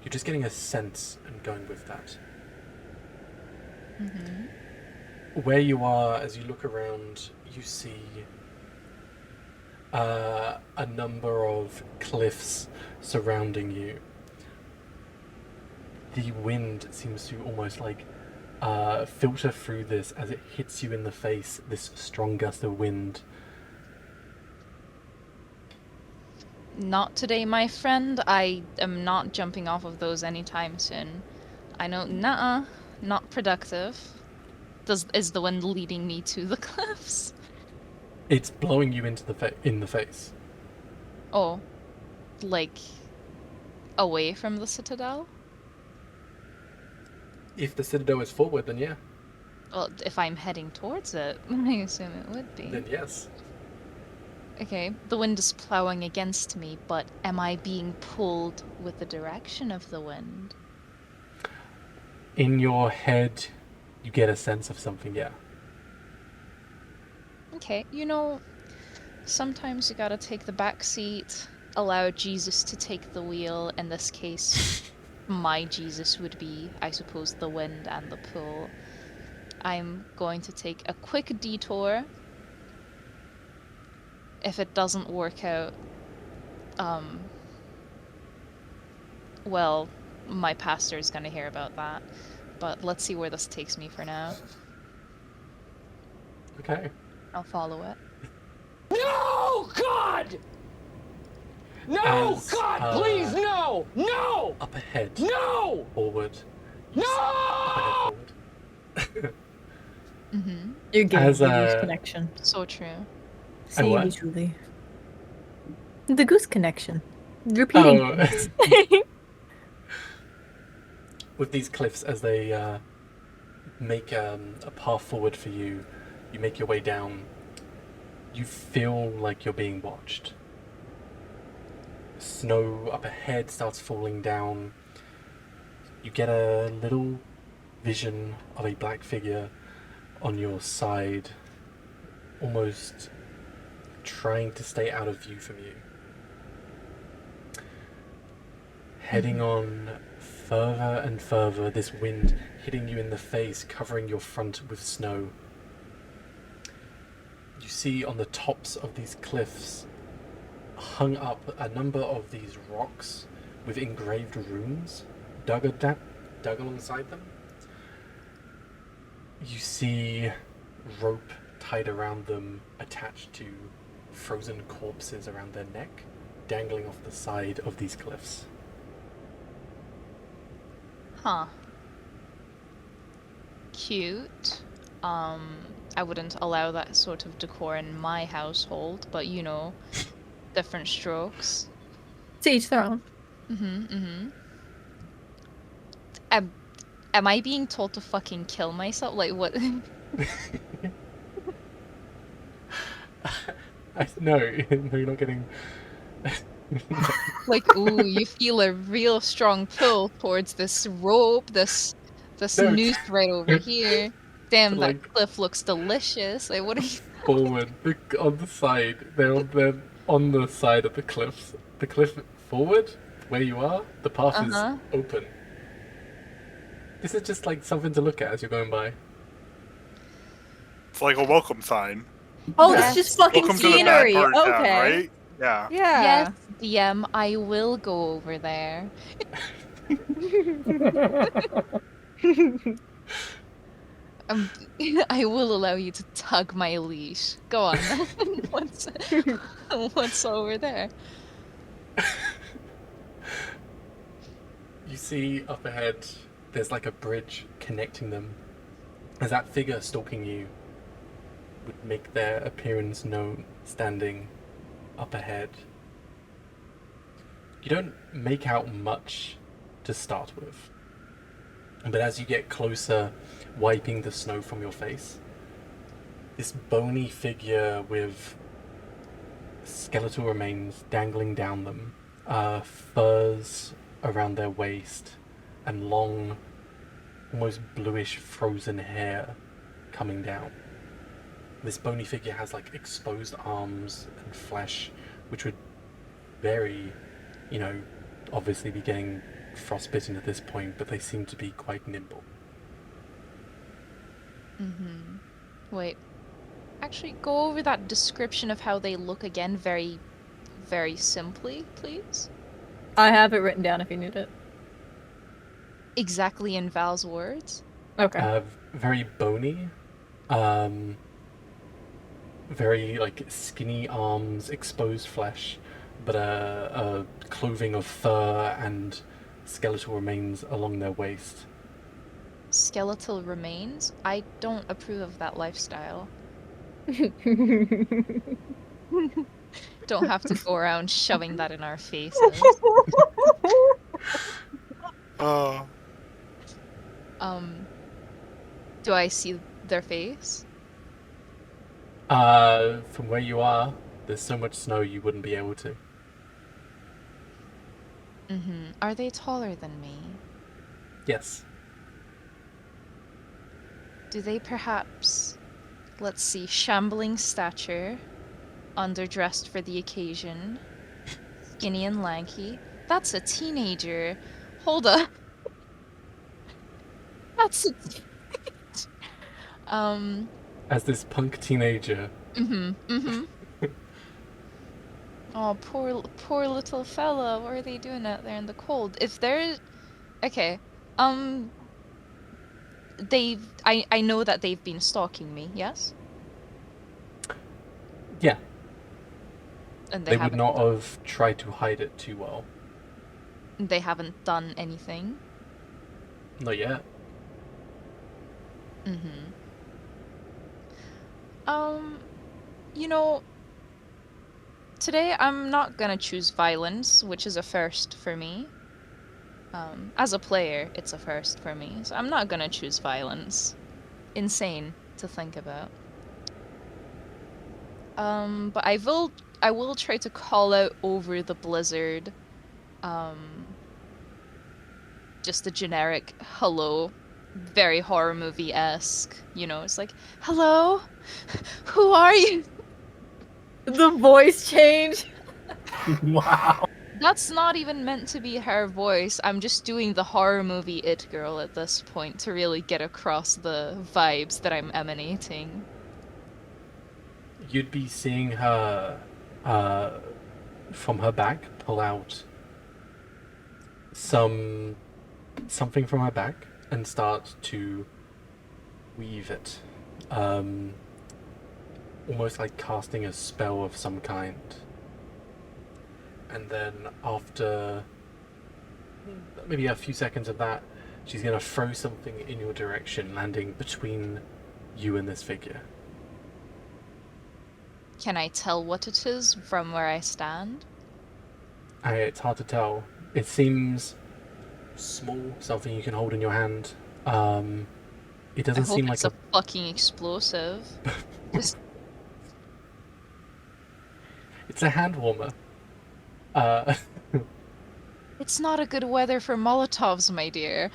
You're just getting a sense and going with that. Where you are, as you look around, you see a number of cliffs surrounding you. The wind seems to almost like filter through this as it hits you in the face, this strong gust of wind. Not today, my friend. I am not jumping off of those anytime soon. I know, not productive. Is the wind leading me to the cliffs? It's blowing you into in the face. Oh, like away from the citadel? If the Citadel is forward, then yeah. Well, if I'm heading towards it, I assume it would be. Then yes. Okay, the wind is plowing against me, but am I being pulled with the direction of the wind? In your head, you get a sense of something, yeah. Okay, you know, sometimes you gotta take the back seat, allow Jesus to take the wheel. In this case, my Jesus would be, I suppose, the wind and the pull. I'm going to take a quick detour. If it doesn't work out, well, my pastor's gonna hear about that. But let's see where this takes me for now. Okay. I'll follow it. No, God! No, God, please, no! No! Up ahead. No! Forward. No! Up ahead, forward. You're getting As, the goose connection. So true. See, what? visually. The goose connection. Repeating. Oh. With these cliffs, as they make a path forward for you, you make your way down. You feel like you're being watched. Snow up ahead starts falling down. You get a little vision of a black figure on your side, almost trying to stay out of view from you. Heading on further and further, this wind hitting you in the face, covering your front with snow. You see on the tops of these cliffs, hung up, a number of these rocks with engraved runes dug alongside them. You see rope tied around them, attached to frozen corpses around their neck, dangling off the side of these cliffs. Huh. Cute. I wouldn't allow that sort of decor in my household, but you know, different strokes. To each their own. Am Am I being told to fucking kill myself? Like, what? No, no, you're not getting. Like, ooh, you feel a real strong pull towards this rope, this No, noose right over here. Damn, that like- cliff looks delicious. Like, what are you? Forward, on the side. They're on the side of the cliffs. The cliff forward, where you are, the path is open. This is just like something to look at as you're going by. It's like a welcome sign. Oh, it's just fucking Welcome to the bad scenery. part of town, Okay. right? Yeah. Yes, DM, I will go over there. I will allow you to tug my leash. Go on. What's over there? You see up ahead, there's like a bridge connecting them. As that figure stalking you would make their appearance known, standing up ahead. You don't make out much to start with, but as you get closer, wiping the snow from your face, this bony figure with skeletal remains dangling down them, furs around their waist, and long, almost bluish frozen hair coming down. This bony figure has like exposed arms and flesh, which would very, obviously be getting frostbitten at this point, but they seem to be quite nimble. Wait. Actually, go over that description of how they look again very, very simply, please. I have it written down if you need it. Exactly in Val's words? Okay. Very bony. Very like skinny arms, exposed flesh, but a clothing of fur and skeletal remains along their waist. Skeletal remains? I don't approve of that lifestyle. Don't have to go around shoving that in our faces. Do I see their face? From where you are, there's so much snow you wouldn't be able to. Are they taller than me? Yes. Do they perhaps, let's see, shambling stature, underdressed for the occasion, skinny and lanky? That's a teenager. Hold up. That's a As this punk teenager. Oh, poor little fella. What are they doing out there in the cold? If they're... Okay. I know that they've been stalking me, yes? Yeah. And They would not have tried to hide it too well. They haven't done anything? Not yet. Today I'm not gonna choose violence, which is a first for me. As a player, it's a first for me, so I'm not gonna choose violence. Insane to think about. But I will try to call out over the blizzard, just a generic hello, very horror movie-esque, it's like, hello? Who are you? The voice change. Wow. That's not even meant to be her voice. I'm just doing the horror movie It Girl at this point to really get across the vibes that I'm emanating. You'd be seeing her, from her back, pull out something from her back and start to weave it. Almost like casting a spell of some kind. And then after maybe a few seconds of that, she's going to throw something in your direction, landing between you and this figure. Can I tell what it is from where I stand? It's hard to tell. It seems small, something you can hold in your hand. It I doesn't hope seem it's like a fucking explosive. Just It's a hand warmer. It's not a good weather for Molotovs, my dear.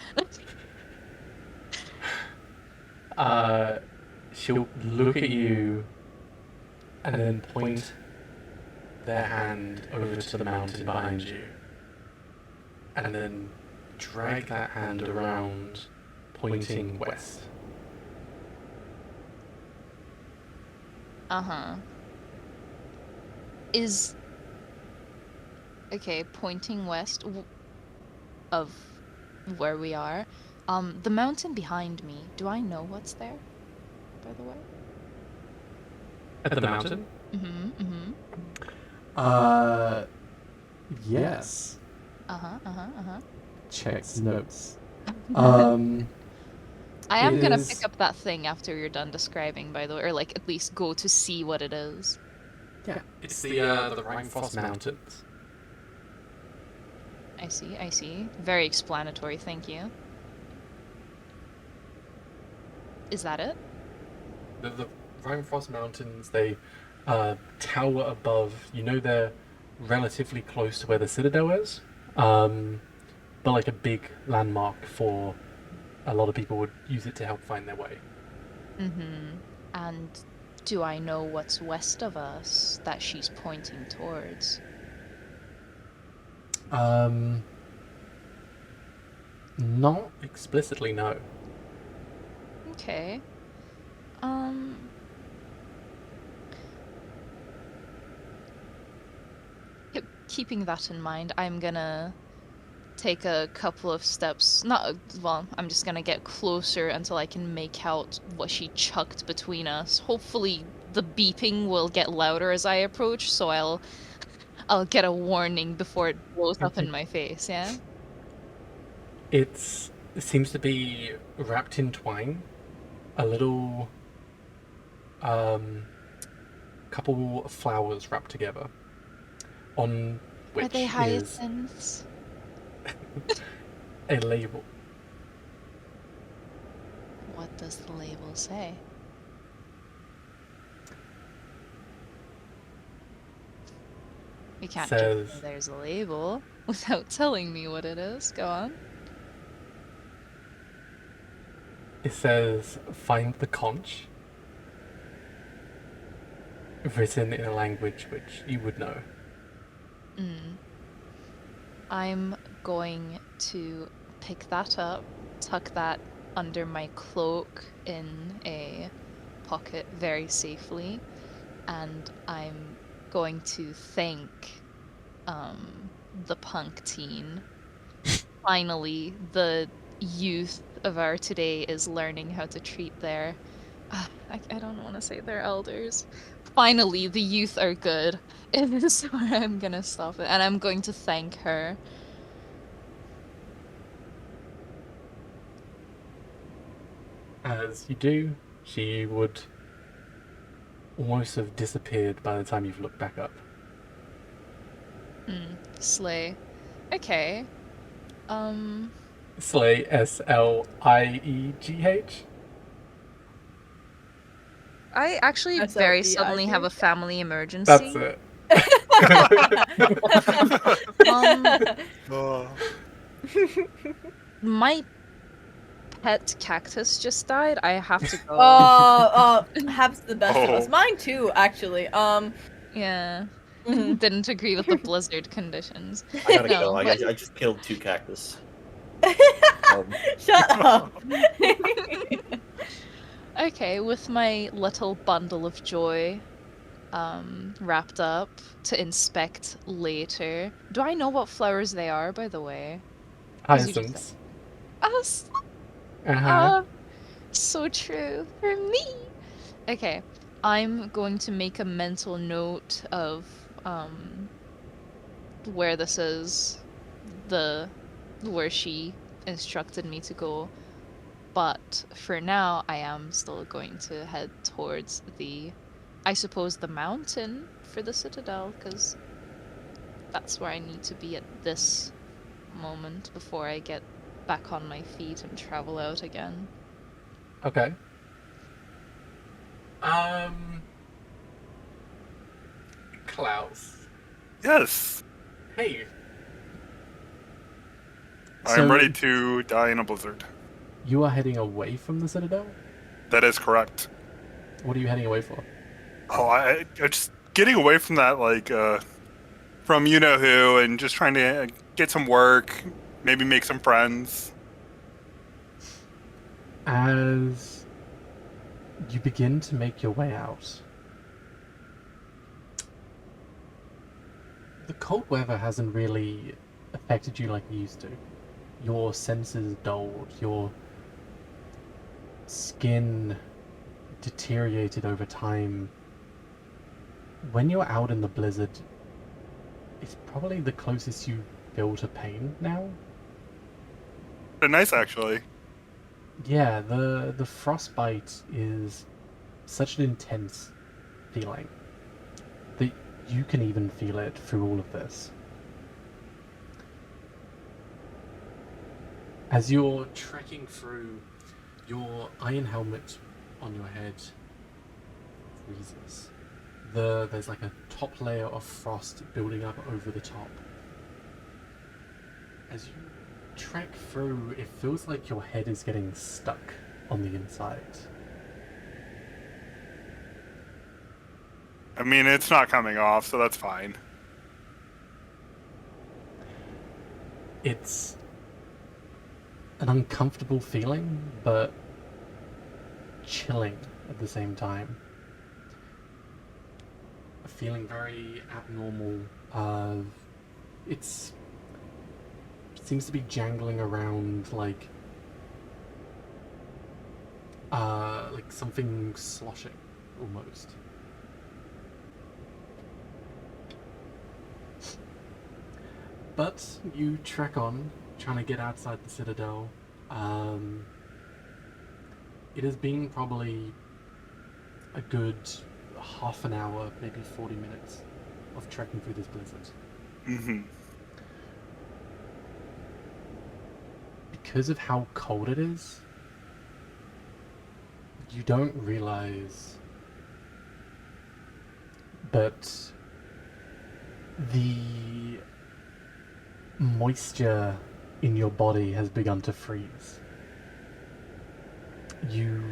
She'll look at you and then point their hand over to the mountain behind you, and then drag that hand around, pointing west. Uh-huh. Is... Okay, pointing west of where we are. The mountain behind me, do I know what's there, by the way? At the mountain? Mm-hmm. Yes. Uh-huh. Checks notes. I am gonna is- pick up that thing after you're done describing, by the way, or like at least go to see what it is. Yeah, it's the Rhine-Frost Mountains. I see. Very explanatory, thank you. Is that it? The Rhine-Frost Mountains, they tower above. You know, they're relatively close to where the Citadel is, but like a big landmark for a lot of people would use it to help find their way. Mm-hmm. And do I know what's west of us that she's pointing towards? Not explicitly, no. Okay. Keeping that in mind, I'm gonna take a couple of steps. I'm just gonna get closer until I can make out what she chucked between us. Hopefully the beeping will get louder as I approach, so I'll get a warning before it blows up in my face, yeah? It seems to be wrapped in twine. A little couple of flowers wrapped together. On which Are they is hyacinths? a label. What does the label say? You can't Says- just say there's a label without telling me what it is. Go on. It says, "Find the conch." Written in a language which you would know. I'm going to pick that up, tuck that under my cloak in a pocket very safely, and I'm going to thank the punk teen. Finally, the youth of our today is learning how to treat their... I don't want to say their elders. Finally, the youth are good. It is where I'm gonna stop it, and I'm going to thank her. As you do, she would almost have disappeared by the time you've looked back up. Slay. Okay. Slay, S-L-I-E-G-H. I actually very suddenly have a family emergency. That's it. My pet cactus just died. I have to go. Hab's the best of us. Mine too, actually. Yeah. Didn't agree with the blizzard conditions. I gotta No, go. but- I just killed 2 cactus. Shut up. Okay, with my little bundle of joy wrapped up to inspect later. Do I know what flowers they are, by the way? Hyacinths. So true for me. Okay, I'm going to make a mental note of where this is, where she instructed me to go. But for now, I am still going to head towards I suppose the mountain for the Citadel, because that's where I need to be at this moment before I get back on my feet and travel out again. Okay. Klaus. Yes. Hey. I am ready to die in a blizzard. You are heading away from the Citadel? That is correct. What are you heading away for? Oh, I just getting away from that, like, from you know who, and just trying to get some work, maybe make some friends. As you begin to make your way out, the cold weather hasn't really affected you like it used to. Your senses dulled, your skin deteriorated over time. When you're out in the blizzard, it's probably the closest you feel to pain now. Nice, actually. Yeah, the frostbite is such an intense feeling that you can even feel it through all of this. As you're trekking through, your iron helmet on your head freezes. There's like a top layer of frost building up over the top. As you trek through, it feels like your head is getting stuck on the inside. I mean, it's not coming off, so that's fine. It's an uncomfortable feeling, but chilling at the same time. A feeling very abnormal. It seems to be jangling around like something sloshing, almost. But you trek on, trying to get outside the Citadel. It has been probably a good half an hour, maybe 40 minutes of trekking through this blizzard. Mm-hmm. Because of how cold it is, you don't realize that the moisture in your body has begun to freeze. You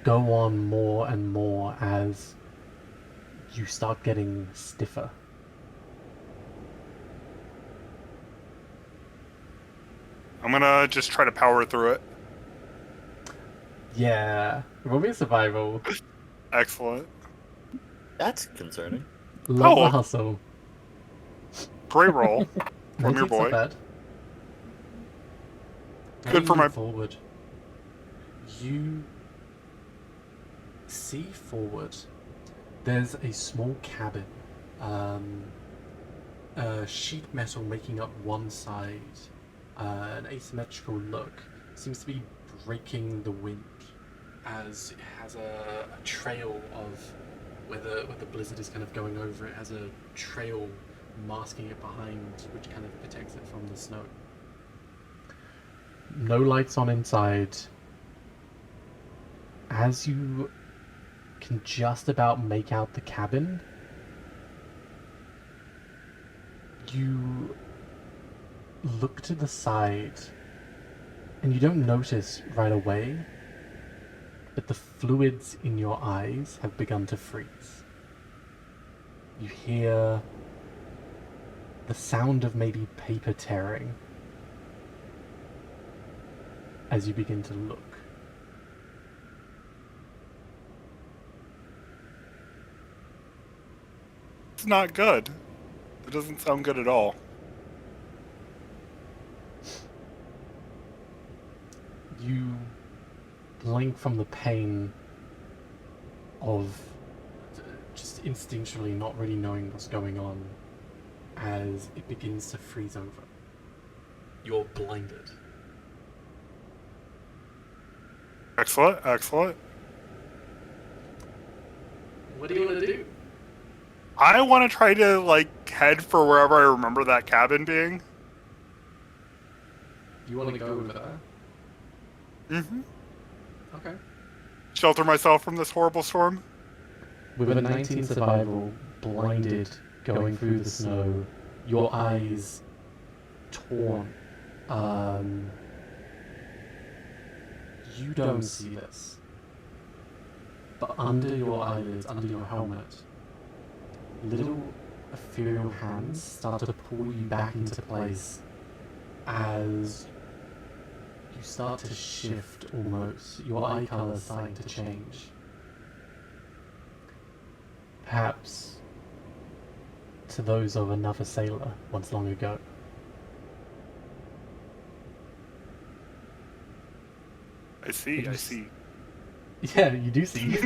go on more and more as you start getting stiffer. I'm gonna just try to power through it. Yeah, roll me a survival. Excellent. That's concerning. Love the Oh. hustle. Great roll from Don't your take so boy. bad. Good for Moving my- forward. You see forward. There's a small cabin. Sheet metal making up one side. An asymmetrical look. Seems to be breaking the wind as it has a trail of where the blizzard is kind of going over. It has a trail masking it behind, which kind of protects it from the snow. No lights on inside. As you can just about make out the cabin, you look to the side and you don't notice right away, but the fluids in your eyes have begun to freeze. You hear the sound of maybe paper tearing as you begin to look. It's not good. It doesn't sound good at all. You blink from the pain of just instinctually not really knowing what's going on as it begins to freeze over. You're blinded. Excellent, excellent. What do you want to do? I want to try to, like, head for wherever I remember that cabin being. you want to go over there? Mm-hmm. Okay. Shelter myself from this horrible storm. With a 19 survival, blinded, going through the snow, your eyes torn. You don't see this. But under your eyelids, under your helmet, little ethereal hands start to pull you back into place as you start to shift almost. Your eye color is starting to change. Perhaps to those of another sailor once long ago. I see. Yeah, you do see.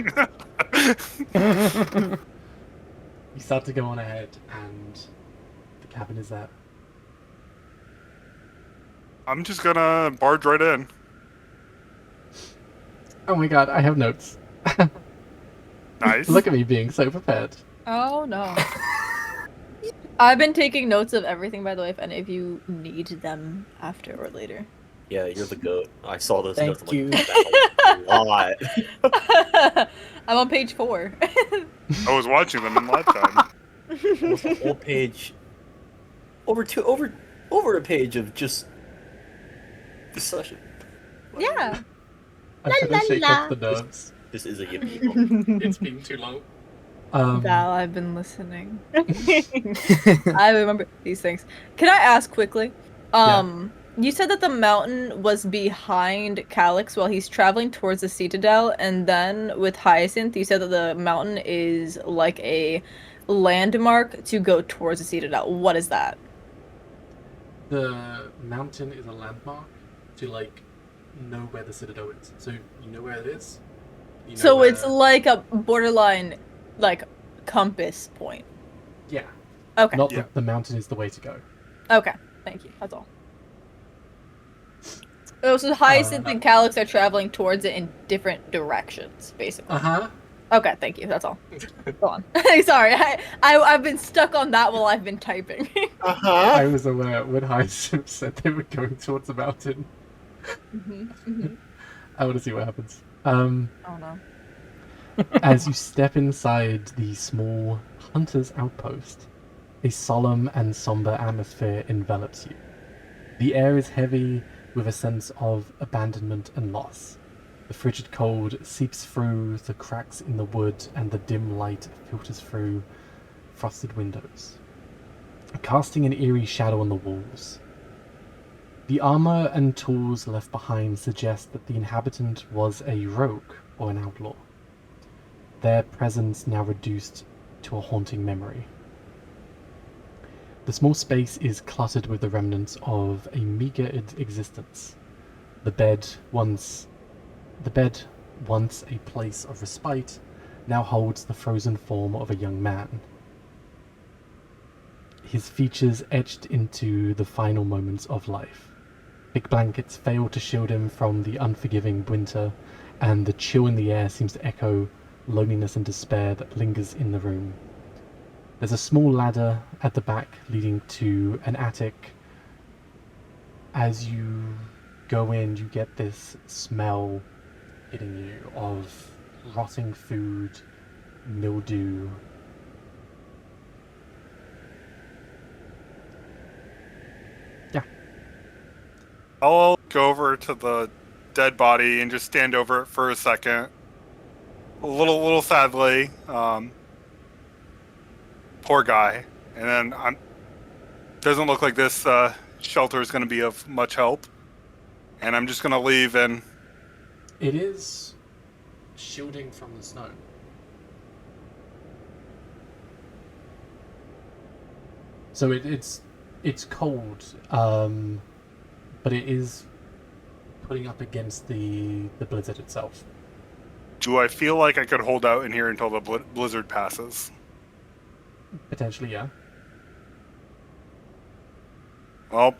You start to go on ahead, and the cabin is there. I'm just gonna barge right in. Oh my god, I have notes. Nice. Look at me being so prepared. Oh no. I've been taking notes of everything, by the way, if any of you need them after or later. Yeah, you're the goat. I saw those Thank notes. I'm you. like, that was a lot. I'm on page 4. I was watching them in live time. Almost a whole page. Over a page of just discussion. Yeah. I'm gonna shake up the nerves. This is a yippee moment. It's been too long. Val, I've been listening. I remember these things. Can I ask quickly? You said that the mountain was behind Calyx while he's traveling towards the Citadel, and then with Hyacinth, you said that the mountain is like a landmark to go towards the Citadel. What is that? The mountain is a landmark to, like, know where the Citadel is. So, you know where it is? You know So where... it's like a borderline, like, compass point. Yeah. Okay. Not that the mountain is the way to go. Okay, thank you. That's all. Oh, so Hyacinth and Calyx are traveling towards it in different directions, basically. Uh-huh. Okay, thank you. That's all. Go on. Sorry, I've been stuck on that while I've been typing. I was aware when Hyacinth said they were going towards the mountain. I want to see what happens. Oh no. As you step inside the small hunter's outpost, a solemn and somber atmosphere envelops you. The air is heavy with a sense of abandonment and loss. The frigid cold seeps through the cracks in the wood, and the dim light filters through frosted windows, casting an eerie shadow on the walls. The armor and tools left behind suggest that the inhabitant was a rogue or an outlaw, their presence now reduced to a haunting memory. The small space is cluttered with the remnants of a meager existence. The bed, once a place of respite, now holds the frozen form of a young man. His features etched into the final moments of life. Thick blankets fail to shield him from the unforgiving winter, and the chill in the air seems to echo loneliness and despair that lingers in the room. There's a small ladder at the back leading to an attic. As you go in, you get this smell hitting you of rotting food, mildew. Yeah. I'll go over to the dead body and just stand over it for a second. A little sadly. Poor guy. And then doesn't look like this shelter is going to be of much help. And I'm just going to leave and... It is shielding from the snow. So it's cold, but it is putting up against the blizzard itself. Do I feel like I could hold out in here until the blizzard passes? Potentially, yeah. Well,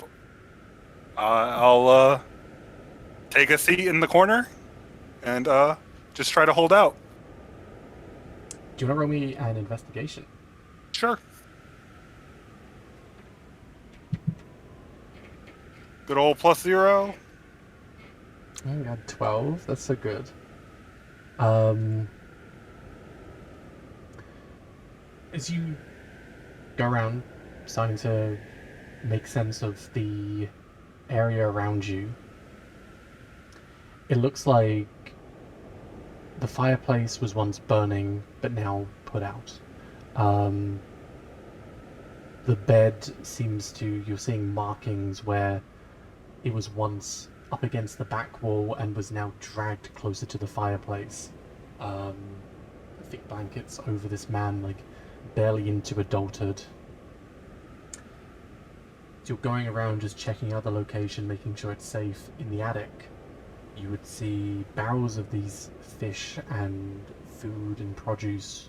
I'll take a seat in the corner and just try to hold out. Do you want to roll me an investigation? Sure. Good old +0. Oh, you got 12. That's so good. As you go around, starting to make sense of the area around you, it looks like the fireplace was once burning, but now put out. The bed seems to, you're seeing markings where it was once up against the back wall and was now dragged closer to the fireplace. Thick blankets over this man, like barely into adulthood. You're going around just checking out the location, making sure it's safe. In the attic, you would see barrels of these fish and food and produce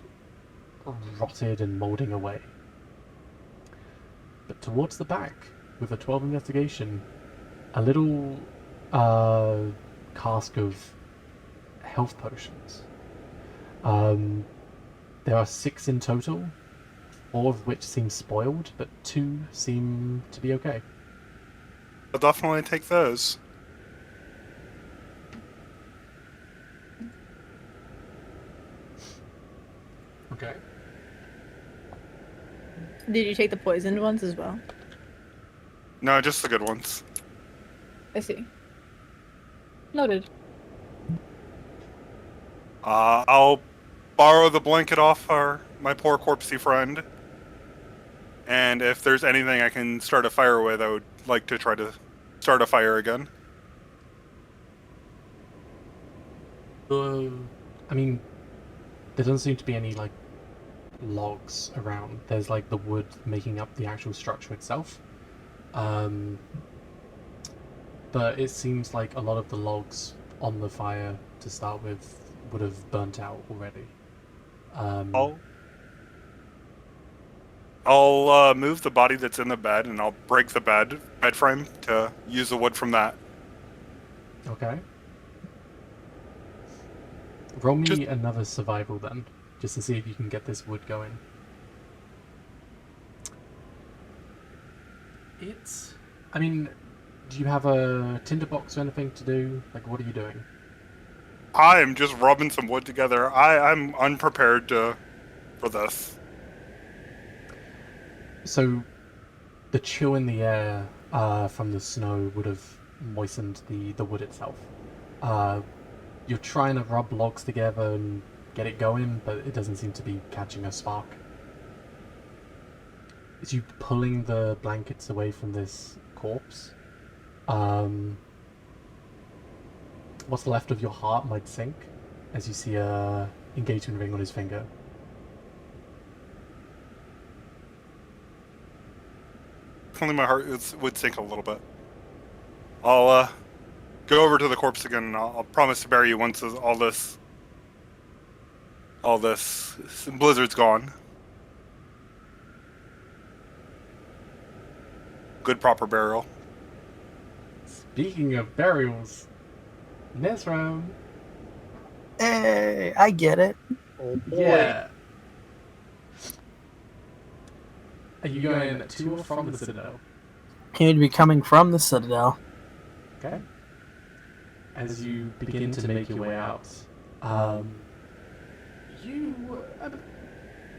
rotted and molding away. But towards the back, with a 12 investigation, a little cask of health potions. There are 6 in total, 4 of which seem spoiled, but 2 seem to be okay. I'll definitely take those. Okay. Did you take the poisoned ones as well? No, just the good ones. I see. Noted. I'll borrow the blanket off my poor corpsey friend. And if there's anything I can start a fire with, I would like to try to start a fire again. I mean, there doesn't seem to be any, like, logs around. There's, like, the wood making up the actual structure itself. But it seems like a lot of the logs on the fire, to start with, would have burnt out already. I'll move the body that's in the bed, and I'll break the bed frame to use the wood from that. Okay. Roll me another survival then, just to see if you can get this wood going. I mean, do you have a tinderbox or anything to do? Like, what are you doing? I am just rubbing some wood together. I'm unprepared for this. So, the chill in the air from the snow would have moistened the wood itself. You're trying to rub logs together and get it going, but it doesn't seem to be catching a spark. As you pulling the blankets away from this corpse, what's left of your heart might sink as you see a engagement ring on his finger. Only my heart would sink a little bit. I'll go over to the corpse again, and I'll promise to bury you once all this blizzard's gone. Good proper burial. Speaking of burials, Nesram. Hey, I get it. Oh boy. Yeah. Are you going to or from the Citadel? He would be coming from the Citadel. Okay. As you begin to make your way out, you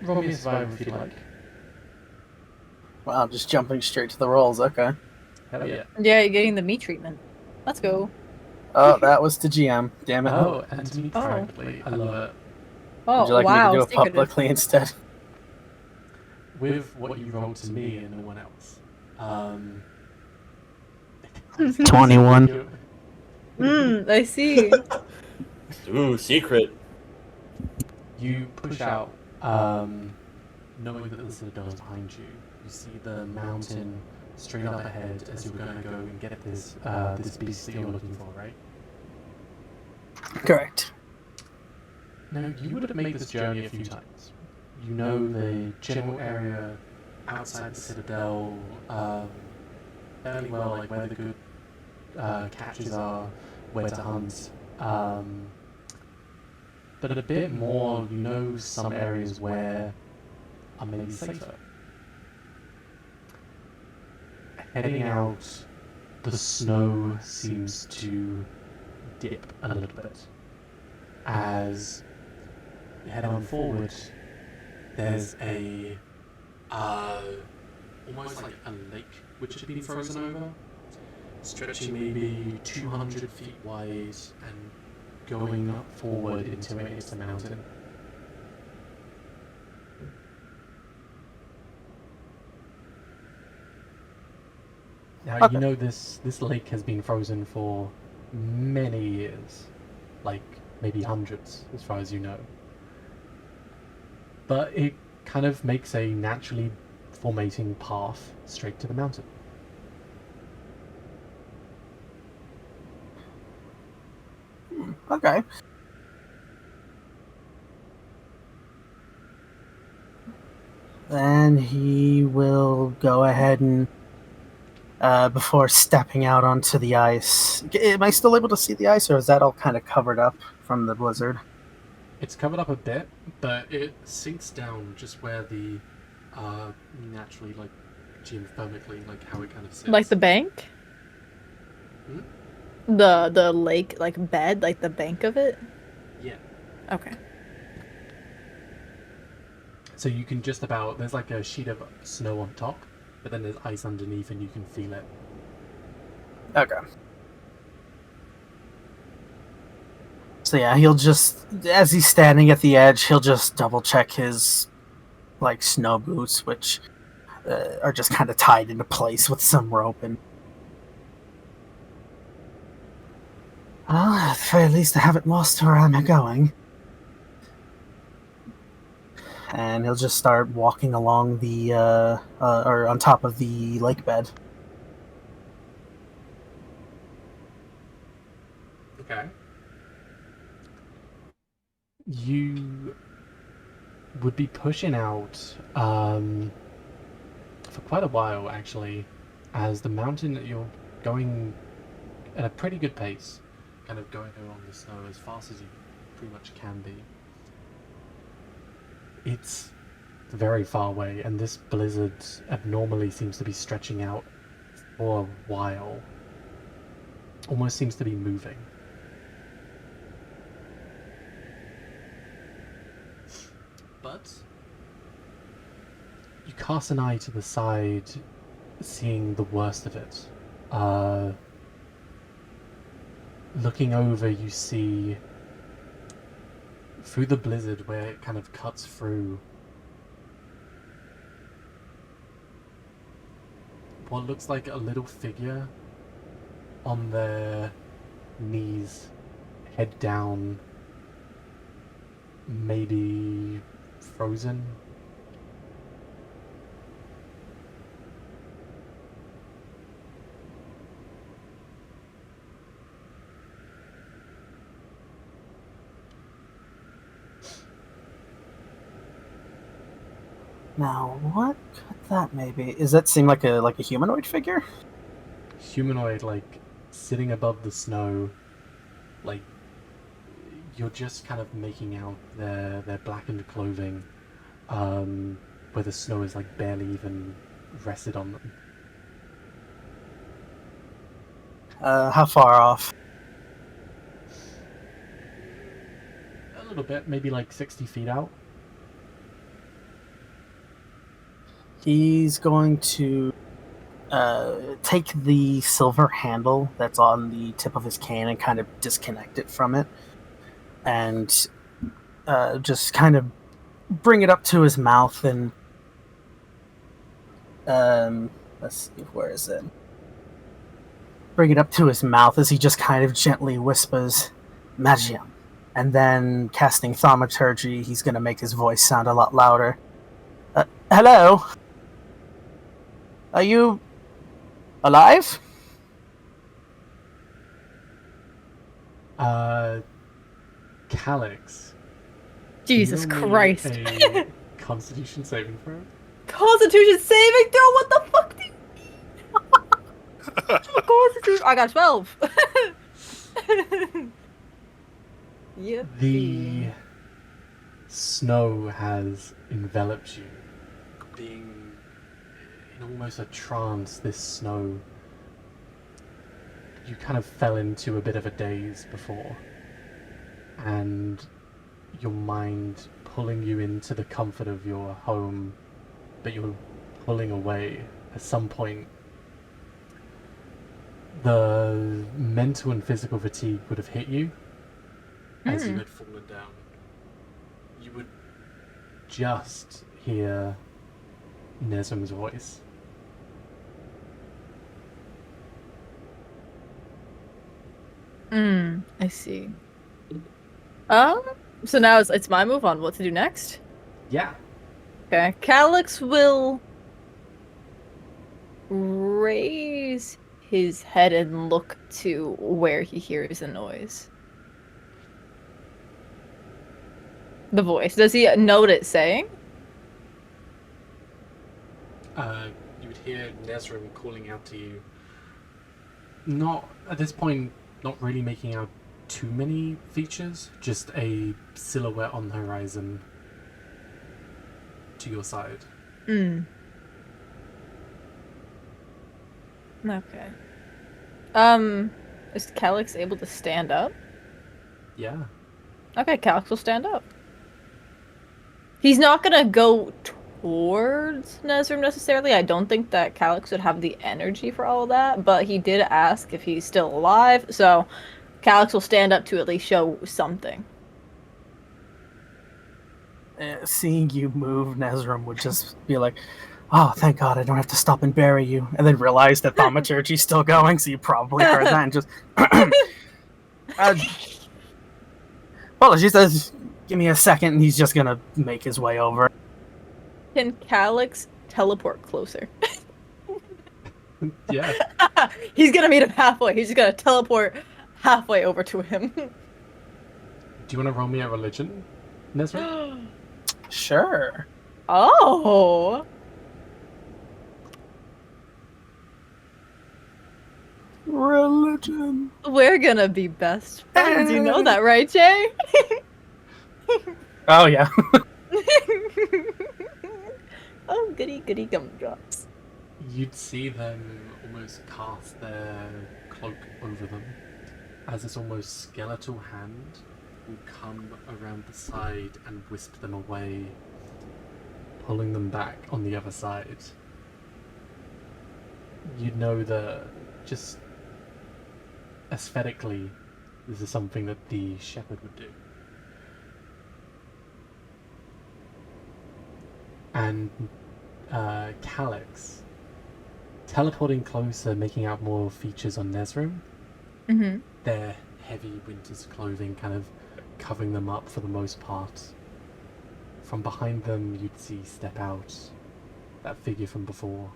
roll me a survival if you'd like. Wow, just jumping straight to the rolls. Okay. Hell yeah. Yeah, you're getting the meat treatment. Let's go. Oh, that was to GM. Damn it. Oh, and to me privately. I love it. Oh, Would you like wow. me to do it publicly instead? With what you rolled to me and no one else. 21. I see. Ooh, secret. You push out, knowing that the Citadel is behind you. You see the mountain straight up ahead as you're going to go and get this this beast that you're looking for, right? Correct. Now, you would have made this journey a few times. You know the general area outside the Citadel fairly well, like where the good catches are, where to hunt. But a bit more, you know some areas where are maybe safer. Heading out the snow seems to dip a little bit. As you head on forward, there's a almost like a lake which has been frozen over, stretching maybe 200 feet wide and going up forward into it. It's a mountain. Now, you know this lake has been frozen for many years, like maybe hundreds, as far as you know. But it kind of makes a naturally formating path straight to the mountain. Okay. Then he will go ahead and, before stepping out onto the ice... Am I still able to see the ice, or is that all kind of covered up from the blizzard? It's covered up a bit, but it sinks down just where the naturally, like, geothermically, like how it kind of sits. Like the bank? Hmm? The lake, like bed, like the bank of it? Yeah. Okay. So you can just about... There's like a sheet of snow on top, but then there's ice underneath and you can feel it. Okay. So yeah, he'll just... As he's standing at the edge, he'll just double check his, like, snow boots, which are just kind of tied into place with some rope. And well, at the very least, I haven't lost where I'm going. And he'll just start walking along the, or on top of the lake bed. Okay. You would be pushing out for quite a while, actually, as the mountain that you're going at a pretty good pace, kind of going along the snow as fast as you pretty much can be. It's very far away, and this blizzard abnormally seems to be stretching out for a while. Almost seems to be moving. But you cast an eye to the side, seeing the worst of it. Looking over, you see through the blizzard where it kind of cuts through what looks like a little figure on their knees, head down, maybe frozen. Now, what could that maybe? Does that seem like a humanoid figure? Humanoid, like sitting above the snow, like you're just kind of making out their blackened clothing, where the snow is like barely even rested on them. How far off? A little bit, maybe like 60 feet out. He's going to take the silver handle that's on the tip of his cane and kind of disconnect it from it, and just kind of bring it up to his mouth and let's see, where is it? Bring it up to his mouth as he just kind of gently whispers, "Magium," and then casting thaumaturgy, he's going to make his voice sound a lot louder. Hello? Are you alive? Calyx. Jesus Christ. A Constitution saving throw? Constitution saving throw? What the fuck do you Constitution. I got 12. Yep. The snow has enveloped you, being in almost a trance. This snow you kind of fell into a bit of a daze before, and your mind pulling you into the comfort of your home, but you're pulling away. At some point, the mental and physical fatigue would have hit you as you had fallen down. You would just hear Nesrim's voice. I see. So now it's my move on what to do next. Yeah. Okay, Calyx will raise his head and look to where he hears the noise. The voice. Does he know what it's saying? You would hear Nesrim calling out to you. Not at this point, not really making out too many features, just a silhouette on the horizon to your side. Okay. Is Calyx able to stand up? Yeah. Okay, Calyx will stand up. He's not gonna go towards Nesrim necessarily. I don't think that Calyx would have the energy for all of that, but he did ask if he's still alive, so Calyx will stand up to at least show something. Seeing you move, Nesrim would just be like, "Oh, thank God, I don't have to stop and bury you," and then realize that thaumaturgy's still going, so you probably heard that, and just... well, she says, "Give me a second," and he's just gonna make his way over. Can Calyx teleport closer? Yeah. He's gonna meet him halfway. He's just gonna teleport halfway over to him. Do you want to roll me a religion, Nesrim? Sure. Oh. Religion. We're gonna be best friends. You know that, right, Jay? Oh, yeah. Oh, goody goody gumdrops. You'd see them almost cast their cloak over them, as this almost skeletal hand will come around the side and wisp them away, pulling them back on the other side. You'd know that just aesthetically, this is something that the shepherd would do. And Calyx, teleporting closer, making out more features on Nesrim. Their heavy winter's clothing kind of covering them up for the most part. From behind them, you'd see step out that figure from before.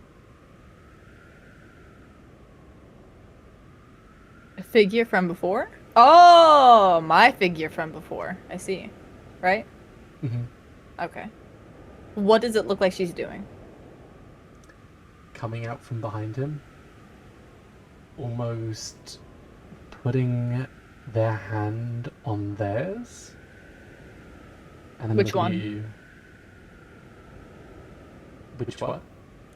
A figure from before? Oh, my figure from before. I see. Right? Okay. What does it look like she's doing? Coming out from behind him, almost putting their hand on theirs. And then Which one? Which what?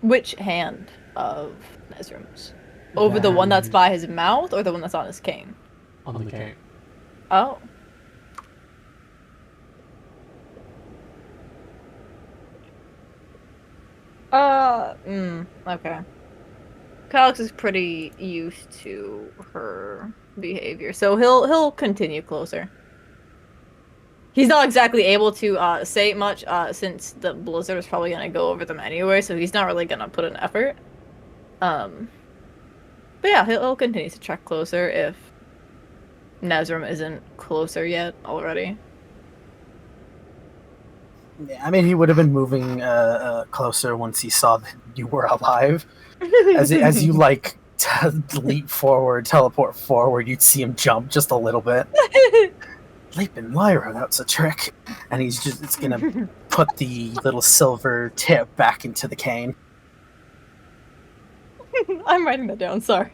Which hand of Nesrim's? Over the one that's by his mouth or the one that's on his cane? On the cane. Oh. Okay. Calyx is pretty used to her behavior, so he'll continue closer. He's not exactly able to say much since the blizzard is probably gonna go over them anyway, so he's not really gonna put an effort. But yeah, he'll continue to trek closer if Nesrim isn't closer yet already. Yeah, I mean, he would have been moving closer once he saw that you were alive. As you like leap forward, teleport forward, you'd see him jump just a little bit. Leaping Lyra, that's a trick. And it's gonna put the little silver tip back into the cane. I'm writing that down, sorry.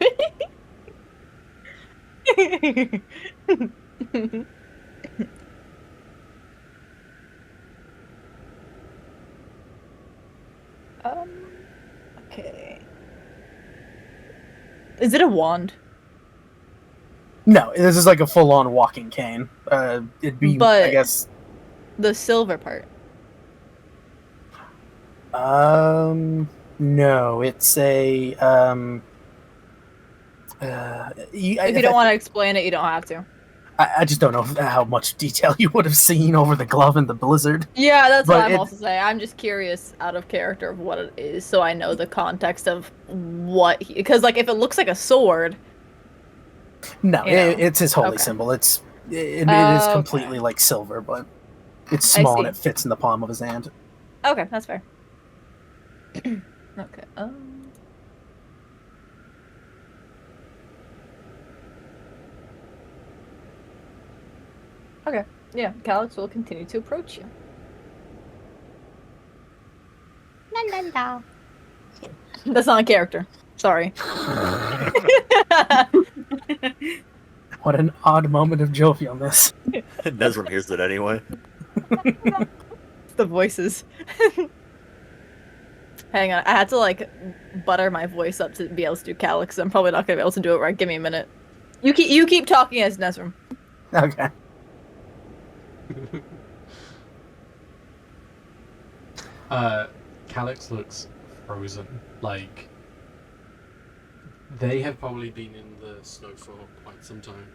Okay. Is it a wand? No, this is like a full-on walking cane. It'd be, But I guess. the silver part. No, it's a If you don't want to explain it, you don't have to. I just don't know how much detail you would have seen over the glove and the blizzard. Yeah, that's But what I'm also saying. I'm just curious out of character of what it is, so I know the context of what because like if it looks like a sword. No, You know. it's his holy Okay. symbol. It is Okay. completely like silver, but it's I small and see. it fits in the palm of his hand. Okay, that's fair. Okay. Okay. Yeah, Calyx will continue to approach you. La la la. That's not a character. Sorry. What an odd moment of jovialness. Nezrim hears it anyway. The voices. Hang on, I had to like butter my voice up to be able to do Calyx. I'm probably not gonna be able to do it right. Give me a minute. You keep talking as Nezrim. Okay. Calyx looks frozen. Like they have probably been in the snow for quite some time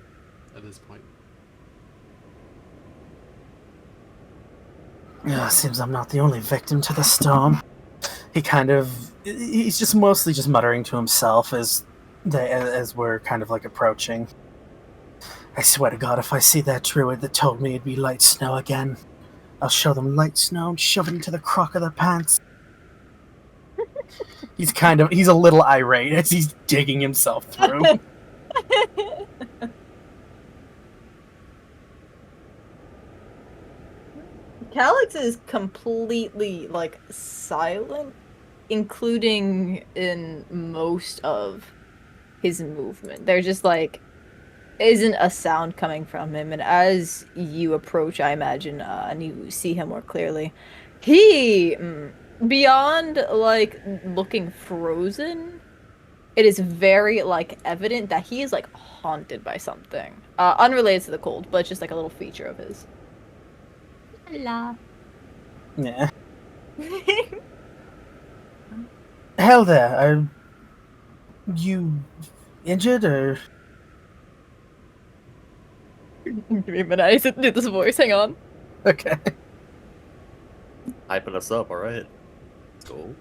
at this point. Seems I'm not the only victim to the storm. He's just mostly just muttering to himself as we're kind of like approaching. I swear to God, if I see that druid that told me it'd be light snow again, I'll show them light snow and shove it into the crock of their pants. He's a little irate as he's digging himself through. Calyx is completely like silent, including in most of his movement. There just like isn't a sound coming from him, and as you approach, I imagine, and you see him more clearly, he beyond like looking frozen, it is very like evident that he is like haunted by something, unrelated to the cold, but just like a little feature of his. La. Yeah. Hell there, are you injured or? Give me a minute, I need to do this voice, hang on. Okay. Hyping us up, alright. Let's go.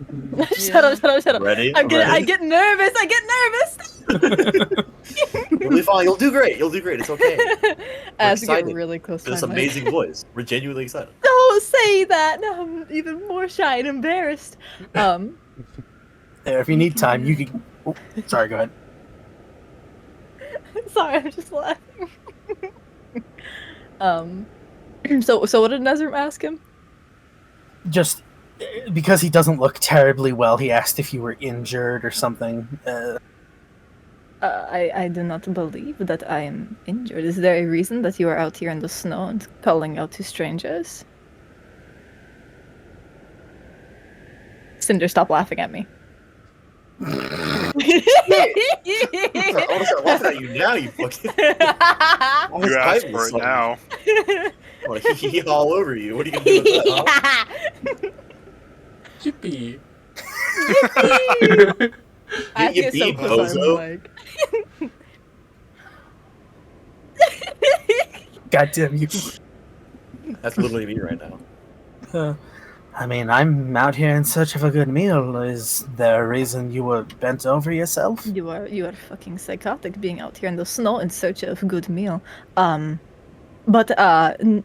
Shut up. Ready? I get nervous. You'll be fine. You'll do great. It's okay. I have to get excited really close to for this my mic. amazing voice. We're genuinely excited. Don't say that. Now I'm even more shy and embarrassed. There, if you need time, you can. Oh, sorry, go ahead. Sorry, I'm just laughing. So what did Nezrim ask him? Just because he doesn't look terribly well, he asked if you were injured or something. I do not believe that I am injured. Is there a reason that you are out here in the snow and calling out to strangers? Cinder, stop laughing at me. I want to start laughing at you now, you fucking. You asked for it now. I want to hee all over you. What are you gonna do with that? Huh? Yippee! I feel so close on the mic. Goddamn you. That's literally me right now. I mean, I'm out here in search of a good meal. Is there a reason you were bent over yourself? You are fucking psychotic being out here in the snow in search of a good meal. But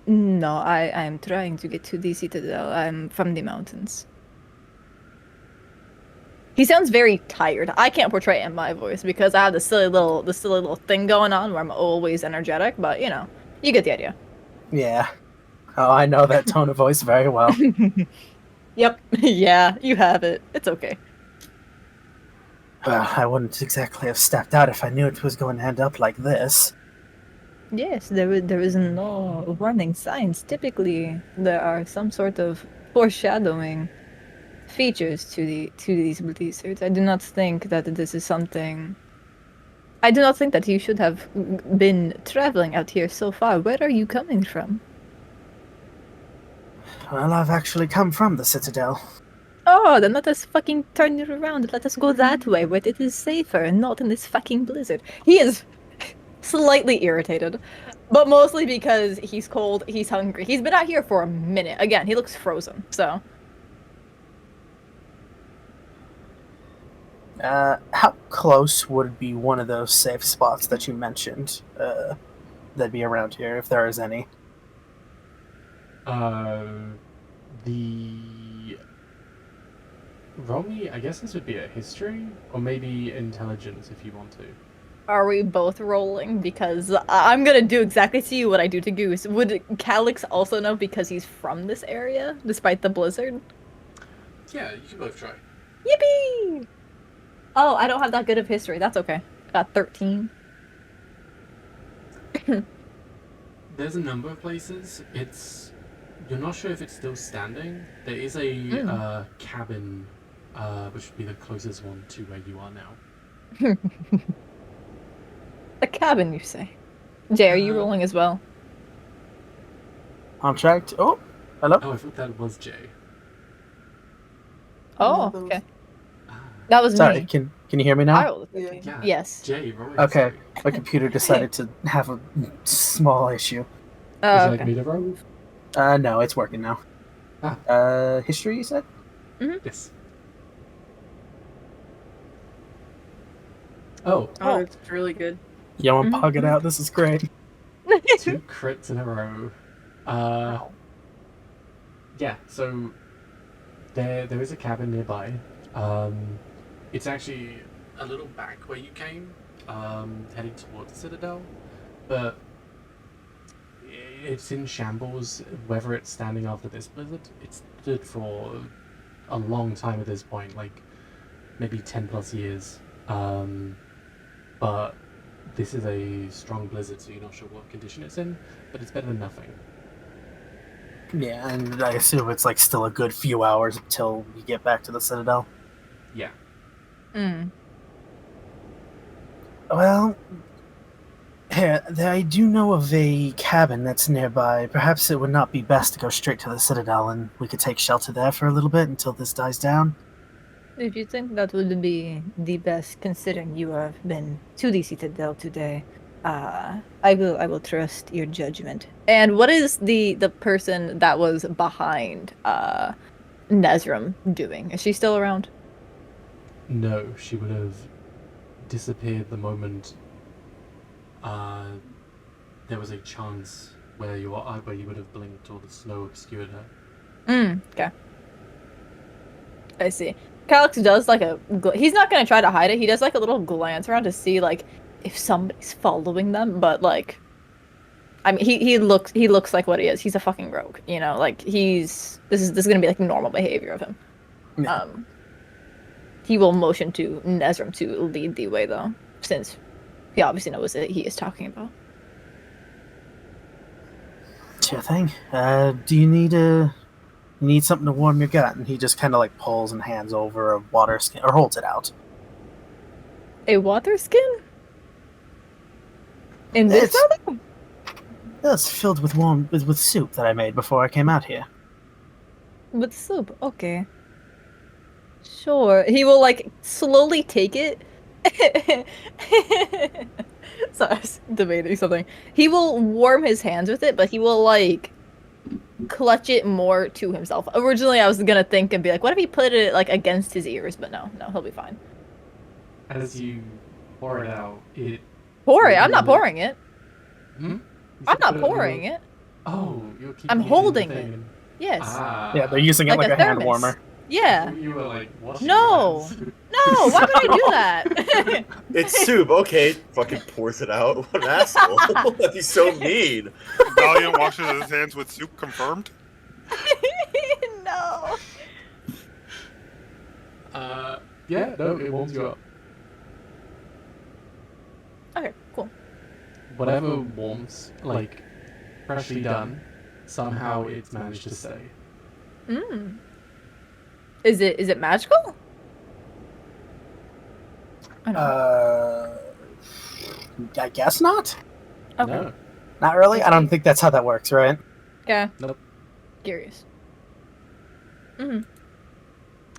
no, I am trying to get to the citadel. I'm from the mountains. He sounds very tired. I can't portray it in my voice because I have this silly little thing going on where I'm always energetic, but you know, you get the idea. Yeah. Oh, I know that tone of voice very well. Yep. Yeah, you have it. It's okay. Well, I wouldn't exactly have stepped out if I knew it was going to end up like this. Yes, there is no warning signs. Typically, there are some sort of foreshadowing features to these blizzards. I do not think that this is something I do not think that you should have been traveling out here so far. Where are you coming from? Well, I've actually come from the Citadel. Oh, then let us fucking turn you around. Let us go that way, where it is safer and not in this fucking blizzard. He is slightly irritated, but mostly because he's cold, he's hungry. He's been out here for a minute. Again, he looks frozen, so. How close would be one of those safe spots that you mentioned that'd be around here, if there is any? Roll me, I guess this would be a history, or maybe intelligence if you want to. Are we both rolling? Because I'm gonna do exactly to you what I do to Goose. Would Calix also know because he's from this area, despite the blizzard? Yeah, you can both try. Yippee! Oh, I don't have that good of history. That's okay. Got 13. There's a number of places. You're not sure if it's still standing. There is a cabin, which would be the closest one to where you are now. A cabin, you say? Jay, are you rolling as well? Contract. Oh, hello. Oh, I thought that was Jay. Oh, okay. That was Sorry, me. can you hear me now? I rolled a 13. Yeah. Yes. Jay, roll it. Okay, my computer decided to have a small issue. Oh, Would you okay. like me to roll? No, it's working now. History, you said? Yes. Oh. Oh, it's really good. Yo, I'm pug it out. This is great. 2 crits in a row. Yeah, so there is a cabin nearby. It's actually a little back where you came, heading towards the Citadel, but it's in shambles. Whether it's standing after this blizzard, it's stood for a long time at this point, like maybe 10 plus years. But this is a strong blizzard, so you're not sure what condition it's in, but it's better than nothing. Yeah, and I assume it's like still a good few hours until you get back to the Citadel. Yeah. Well, I do know of a cabin that's nearby. Perhaps it would not be best to go straight to the Citadel, and we could take shelter there for a little bit until this dies down. If you think that would be the best, considering you have been to the Citadel today, I will trust your judgment. And what is the person that was behind Nezram doing? Is she still around? No, she would have disappeared the moment there was a chance where you would have blinked or the snow obscured her. Okay. I see. Calix does like he's not gonna try to hide it. He does like a little glance around to see like if somebody's following them, but like, I mean, he looks like what he is. He's a fucking rogue, you know. Like this is gonna be like normal behavior of him. Yeah. He will motion to Nezram to lead the way though, since he obviously knows what he is talking about. Sure thing. Do you need something to warm your gut? And he just kind of like pulls and hands over a water skin, or holds it out. A water skin? In this building? It's filled with with soup that I made before I came out here. With soup, okay. Sure. He will like slowly take it. Sorry, I was debating something. He will warm his hands with it, but he will like clutch it more to himself. Originally, I was gonna think and be like, what if he put it like against his ears? But no, he'll be fine. As you pour it out, Pour it? I'm not pouring it. Hmm? I'm not pouring it. Oh, you're I'm using holding the it. thing. Yes. Yeah, they're using it like a hand thermos. warmer. Yeah. You were like, what? No. No, why would I do that? It's soup, okay. Fucking pours it out. What an asshole. That'd be so mean. Valiant washes his hands with soup, confirmed? No. Yeah, no, it warms you up. Okay, cool. Whatever warms, like, freshly done, somehow it's managed to stay. Is it magical? I don't know. I guess not. Okay. No. Not really. I don't think that's how that works, right? Yeah. Nope. Curious. Mm-hmm.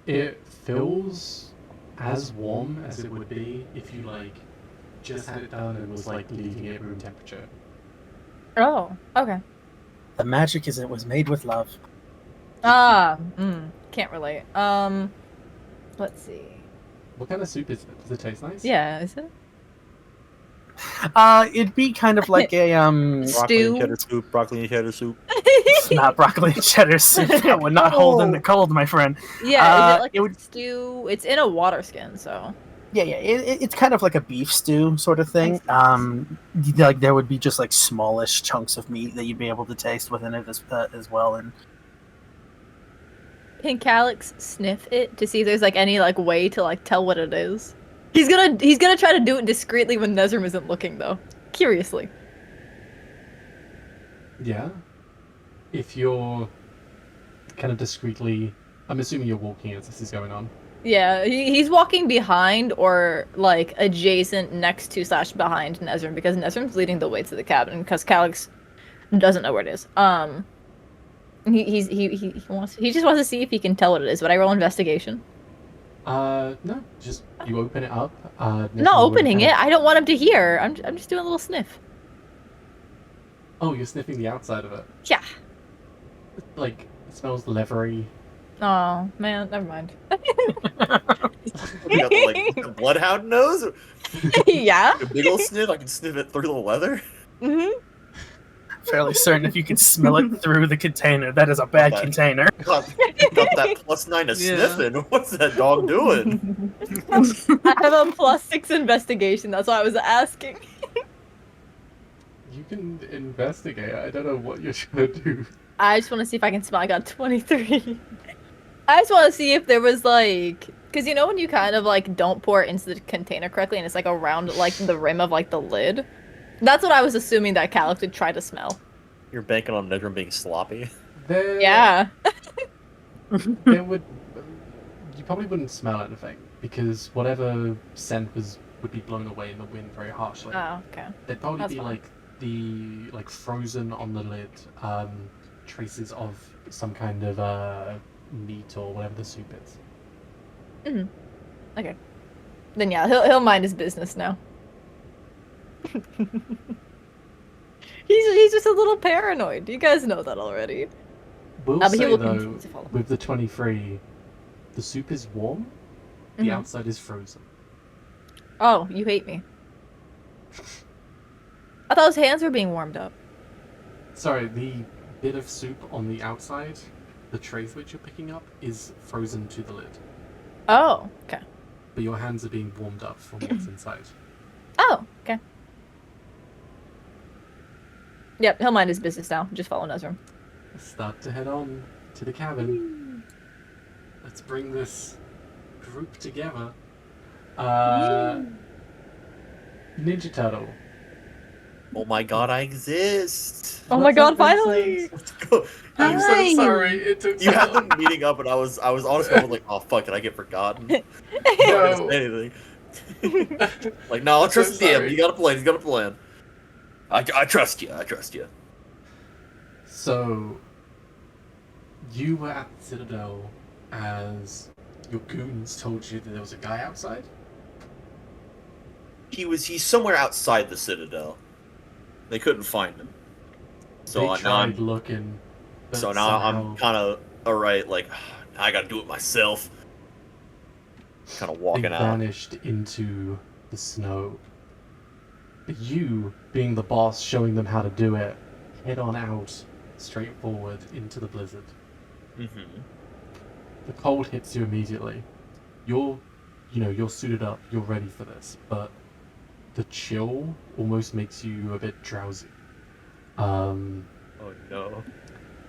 It feels as warm as it would be if you like just had it done and was like leaving it room temperature. Oh, okay. The magic is it was made with love. Can't relate. Let's see. What kind of soup is it? Does it taste nice? Yeah, is it? It'd be kind of like a broccoli and cheddar soup. Broccoli and cheddar soup. Not broccoli and cheddar soup. That would not hold in the cold, my friend. Yeah, is it like it a would. stew? It's in a water skin, so. Yeah, it's kind of like a beef stew sort of thing. Like there would be just like smallish chunks of meat that you'd be able to taste within it as well. And Can Calix sniff it to see if there's like any like way to like tell what it is? He's gonna try to do it discreetly when Nezrim isn't looking though. Curiously. Yeah. If you're kind of discreetly, I'm assuming you're walking as this is going on. Yeah, he's walking behind or like adjacent next to / behind Nezrim because Nezrim's leading the way to the cabin because Calix doesn't know where it is. He just wants to see if he can tell what it is. But I roll investigation. No, just you open it up. Not opening it. I don't want him to hear. I'm just doing a little sniff. Oh, you're sniffing the outside of it. Yeah. Like it smells leathery. Oh man, never mind. You got the bloodhound nose? Yeah. A big ol' sniff. I can sniff it through the leather. Mm-hmm. fairly certain if you can smell it through the container, that is a bad container. Got that +9 to sniffing. What's that dog doing? I have a +6 investigation. That's why I was asking. You can investigate. I don't know what you're trying to do. I just want to see if I can smell. I got 23. I just want to see if there was like, because you know when you kind of like don't pour it into the container correctly and it's like around like the rim of like the lid. That's what I was assuming that Calix would try to smell. You're banking on Nedrum being sloppy. Yeah. There would. You probably wouldn't smell anything because whatever scent would be blown away in the wind very harshly. Oh, okay. There'd probably That's be fine. like the frozen on the lid traces of some kind of meat or whatever the soup is. Mhm. Okay. Then yeah, he'll mind his business now. He's just a little paranoid. You guys know that already. We'll But he say will though, continue to follow. with the 23, the soup is warm, the Mhm. outside is frozen. Oh, you hate me. I thought his hands were being warmed up. Sorry, the bit of soup on the outside, the trace which you're picking up, is frozen to the lid. Oh, okay. But your hands are being warmed up from what's inside. Oh, okay. Yep, he'll mind his business now. Just follow Nezrim. Start to head on to the cabin. Let's bring this group together. Ninja Turtle. Oh my god, I exist! Oh my god, finally! I'm so sorry. It took You so had long. them meeting up, and I was honestly like, oh fuck, did I get forgotten? I No. didn't say anything. Like, no, I'll trust so DM. sorry. You got a plan. You got a plan. I trust you. I trust you. So, you were at the Citadel as your goons told you that there was a guy outside? He's somewhere outside the Citadel. They couldn't find him. So They now tried I'm looking. But so now I'm somehow kind of alright. Like, I gotta do it myself. Kind of they walking out. vanished into the snow. But you, being the boss, showing them how to do it, head on out, straight forward into the blizzard. Mm-hmm. The cold hits you immediately. You're suited up, you're ready for this, but the chill almost makes you a bit drowsy. Oh no.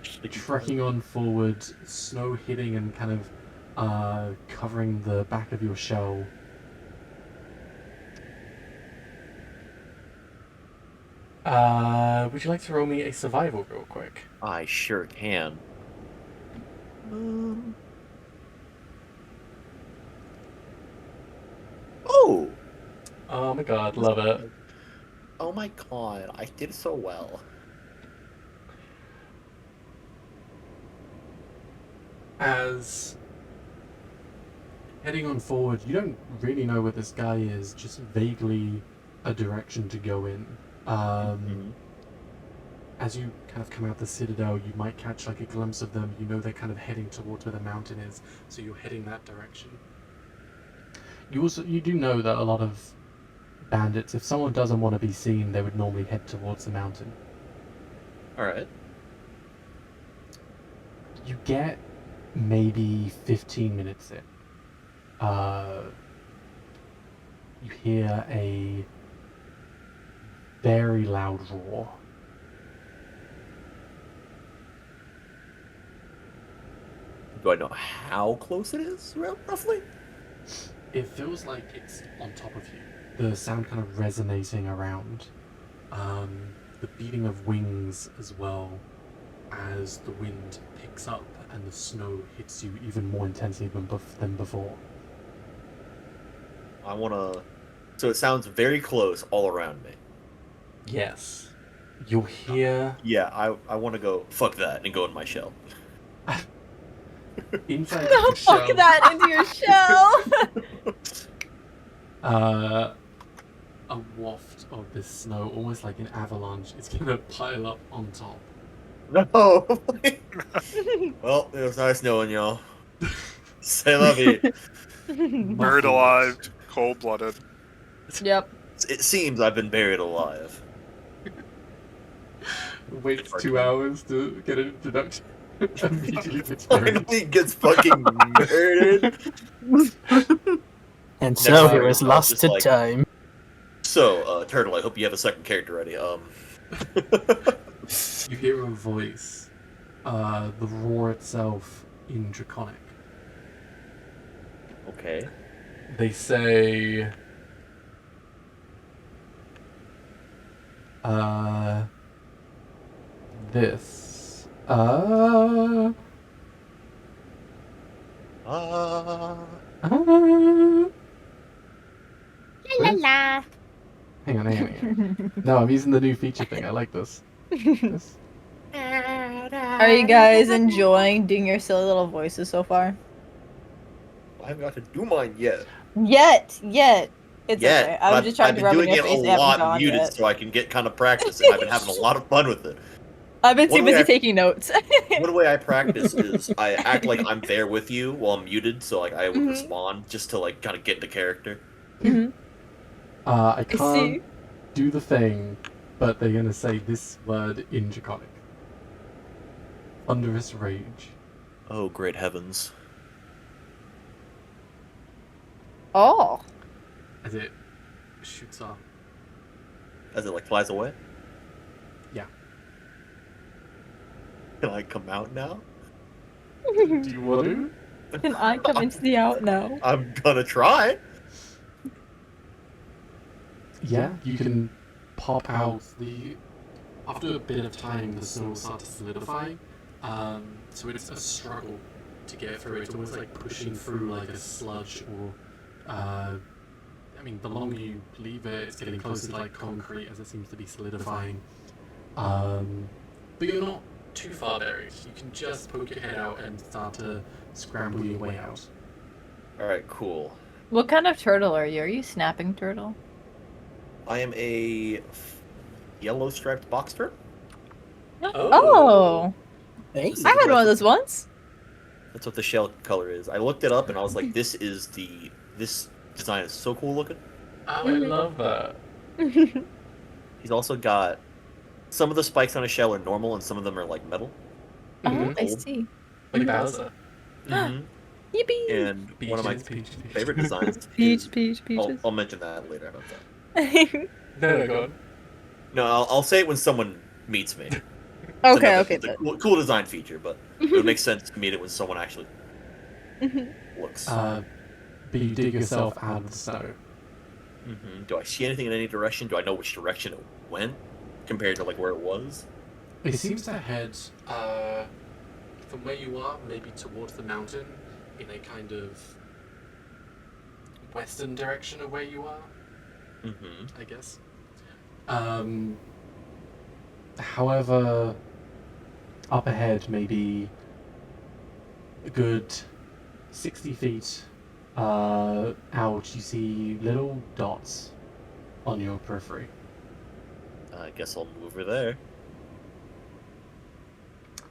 Trekking on forward, snow hitting and kind of covering the back of your shell. Would you like to roll me a survival real quick? I sure can. Oh! Oh my god, love it. Oh my god, I did so well. As heading on forward, you don't really know where this guy is, just vaguely a direction to go in. As you kind of come out the citadel, you might catch like a glimpse of them. You know they're kind of heading towards where the mountain is, so you're heading that direction. You do know that a lot of bandits, if someone doesn't want to be seen, they would normally head towards the mountain. Alright. You get maybe 15 minutes in. You hear a very loud roar. Do I know how close it is, roughly? It feels like it's on top of you. The sound kind of resonating around. The beating of wings as well, as the wind picks up and the snow hits you even more intensely than before. I wanna... So it sounds very close all around me. Yes. You'll hear... Yeah, I want to go, fuck that, and go in my shell. Inside No, the fuck shell, that into your shell! a waft of this snow, almost like an avalanche, is gonna pile up on top. No! Well, it was nice knowing y'all. Say love you. Buried alive, cold-blooded. Yep. It seems I've been buried alive. Waits 2 hours to get an introduction. Immediately gets Finally gets fucking murdered. And so here is lost to like, time. So, Turtle, I hope you have a second character ready. You hear a voice. The roar itself in Draconic. Okay. They say... This. La la la. Hang on. No, I'm using the new feature thing. I like this. Are you guys enjoying doing your silly little voices so far? I haven't got to do mine yet. Yet. It's okay. I was just trying I've to been rub it doing in your it face. a They haven't lot gone muted yet. so I can get kind of practice, and I've been having a lot of fun with it. I've been too One way busy I- taking notes. One way I practice is I act like I'm there with you while I'm muted, so like I would respond just to like kind of get into character. I can't see. do the thing, but they're gonna say this word in Draconic. Thunderous rage. Oh, great heavens. Oh. As it shoots up. As it like flies away? Yeah. Can I come out now? Do you want to? Can I come into the out now? I'm gonna try. Yeah, you can pop out the... After a bit of time, the snow will start to solidify. So it's a struggle to get through. It's almost like pushing through like a sludge or... I mean, the longer you leave it, it's getting closer to like concrete as it seems to be solidifying. But you're not too far buried. You can just poke your head out and start to scramble your way out. Alright, cool. What kind of turtle are you? Are you snapping turtle? I am a yellow striped box turtle. Oh. Hey. I had one of those once. That's what the shell color is. I looked it up and I was like, this design is so cool looking. Oh, I love that. He's also got some of the spikes on his shell are normal and some of them are like metal. Oh, I see. Like Bowser. Yippee! And one of my favorite designs. Peaches. I'll mention that later. How about that? No, go on. No, I'll say it when someone meets me. Okay. It's a cool design feature, but it would make sense to meet it when someone actually looks. But you dig yourself out of the snow. Do I see anything in any direction? Do I know which direction it went compared to like where it was? It seems to head from where you are, maybe towards the mountain, in a kind of western direction of where you are. I guess. However, up ahead, maybe a good 60 feet out, you see little dots on your periphery. I guess I'll move over there.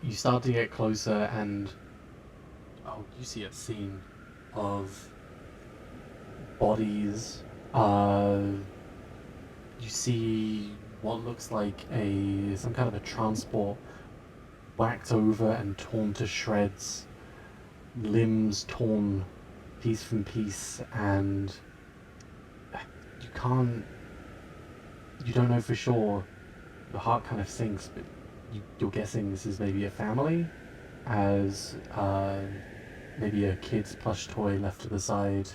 You start to get closer, and you see a scene of bodies. You see what looks like some kind of a transport whacked over and torn to shreds, limbs torn piece from piece, and you don't know for sure. Your heart kind of sinks, but you're guessing this is maybe a family, as maybe a kid's plush toy left to the side.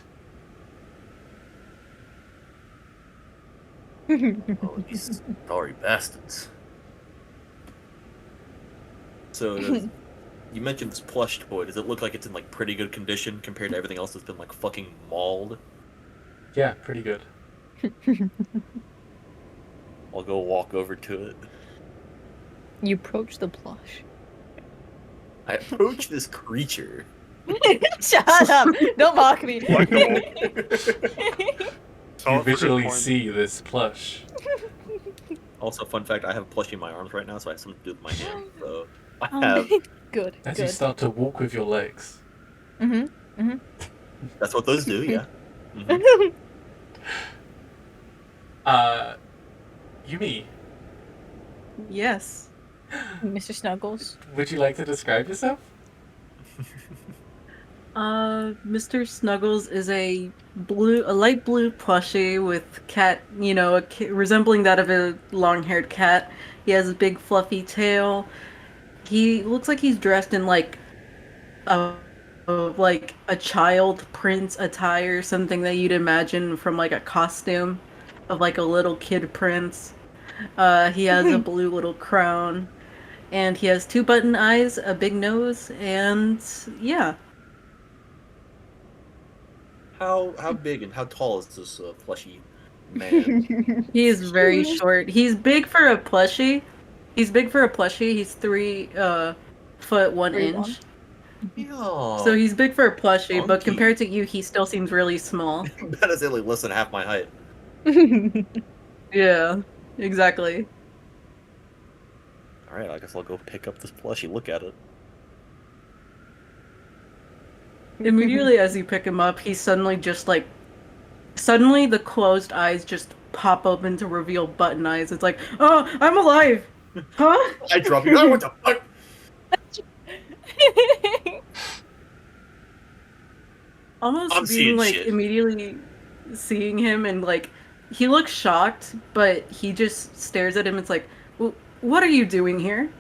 Oh, these sorry bastards. So, you mentioned this plush toy. Does it look like it's in like pretty good condition compared to everything else that's been like fucking mauled? Yeah, pretty good. I'll go walk over to it. You approach the plush. I approach this creature. Shut up! Don't mock me. You visually see this plush. Also, fun fact, I have a plushie in my arms right now, so I have something to do with my hand. So I Oh, have. Good. As good. you start to walk with your legs. That's what those do, yeah. Yumi, Yes. Mr. Snuggles. would you like to describe yourself? Mr. Snuggles is a light blue plushie with cat, resembling that of a long-haired cat. He has a big fluffy tail. He looks like he's dressed in like a child prince attire, something that you'd imagine from like a costume of like a little kid prince. He has a blue little crown, and he has 2 button eyes, a big nose, and yeah. How big and how tall is this plushie man? He is very short. He's big for a plushie. He's 3 foot 1 inch. So he's big for a plushie, but compared to you, he still seems really small. That is like less than half my height. Yeah, exactly. Alright, I guess I'll go pick up this plushie, look at it. Immediately as you pick him up, he suddenly the closed eyes just pop open to reveal button eyes. It's like, oh, I'm alive! Huh? I drop you. Oh, what the fuck? Almost I'm being seeing like shit. immediately seeing him and like he looks shocked, but he just stares at him. It's like, what are you doing here?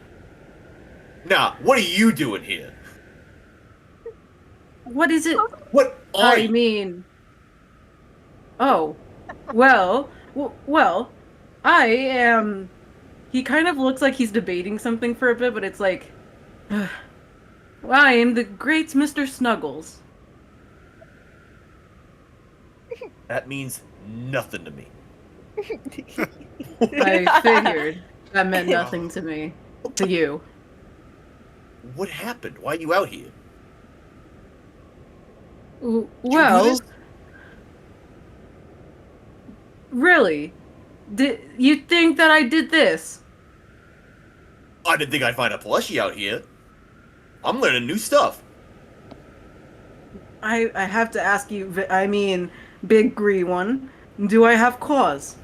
Nah, what are you doing here? What is it? What are I mean, oh, well, I am. He kind of looks like he's debating something for a bit, but it's like, I am the great Mr. Snuggles. That means nothing to me. I figured that meant nothing to me. To you. What happened? Why are you out here? Well, really? Did you think that I did this? I didn't think I'd find a plushie out here. I'm learning new stuff. I have to ask you, I mean, big green one, do I have claws?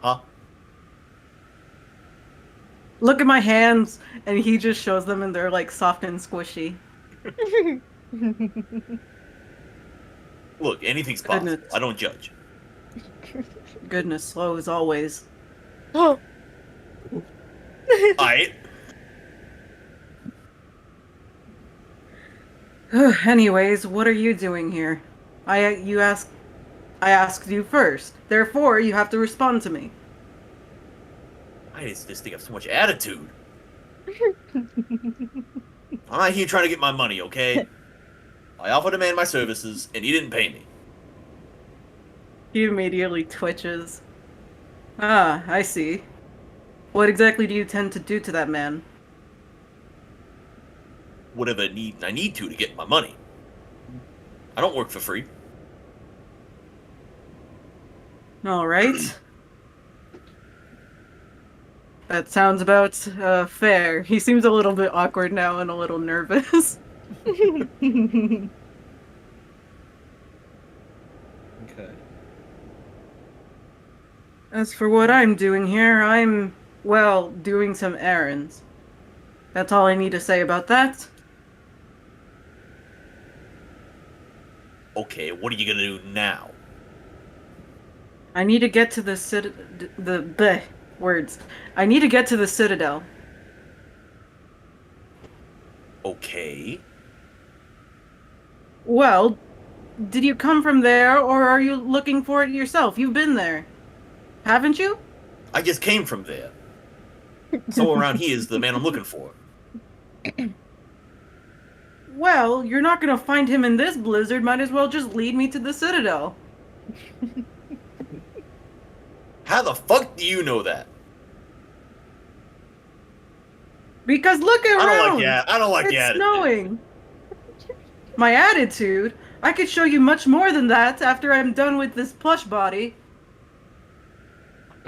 Huh? Look at my hands, and he just shows them and they're like soft and squishy. Look, anything's possible. Goodness. I don't judge. Goodness, slow as always. Oh. Alright. Anyways, what are you doing here? I asked you first. Therefore, you have to respond to me. I just think I have so much attitude. I'm not here trying to get my money, okay? I offered a man my services, and he didn't pay me. He immediately twitches. Ah, I see. What exactly do you tend to do to that man? Whatever I need to get my money. I don't work for free. All right. That sounds about fair. He seems a little bit awkward now and a little nervous. Okay. As for what I'm doing here, I'm, well, doing some errands. That's all I need to say about that. Okay, what are you gonna do now? I need to get to the words. I need to get to the Citadel. Okay. Well, did you come from there, or are you looking for it yourself? You've been there, haven't you? I just came from there. Someone around here is the man I'm looking for. Well, you're not gonna find him in this blizzard. Might as well just lead me to the Citadel. How the fuck do you know that? Because look around. I don't like it's the attitude. snowing. My attitude? I could show you much more than that after I'm done with this plush body.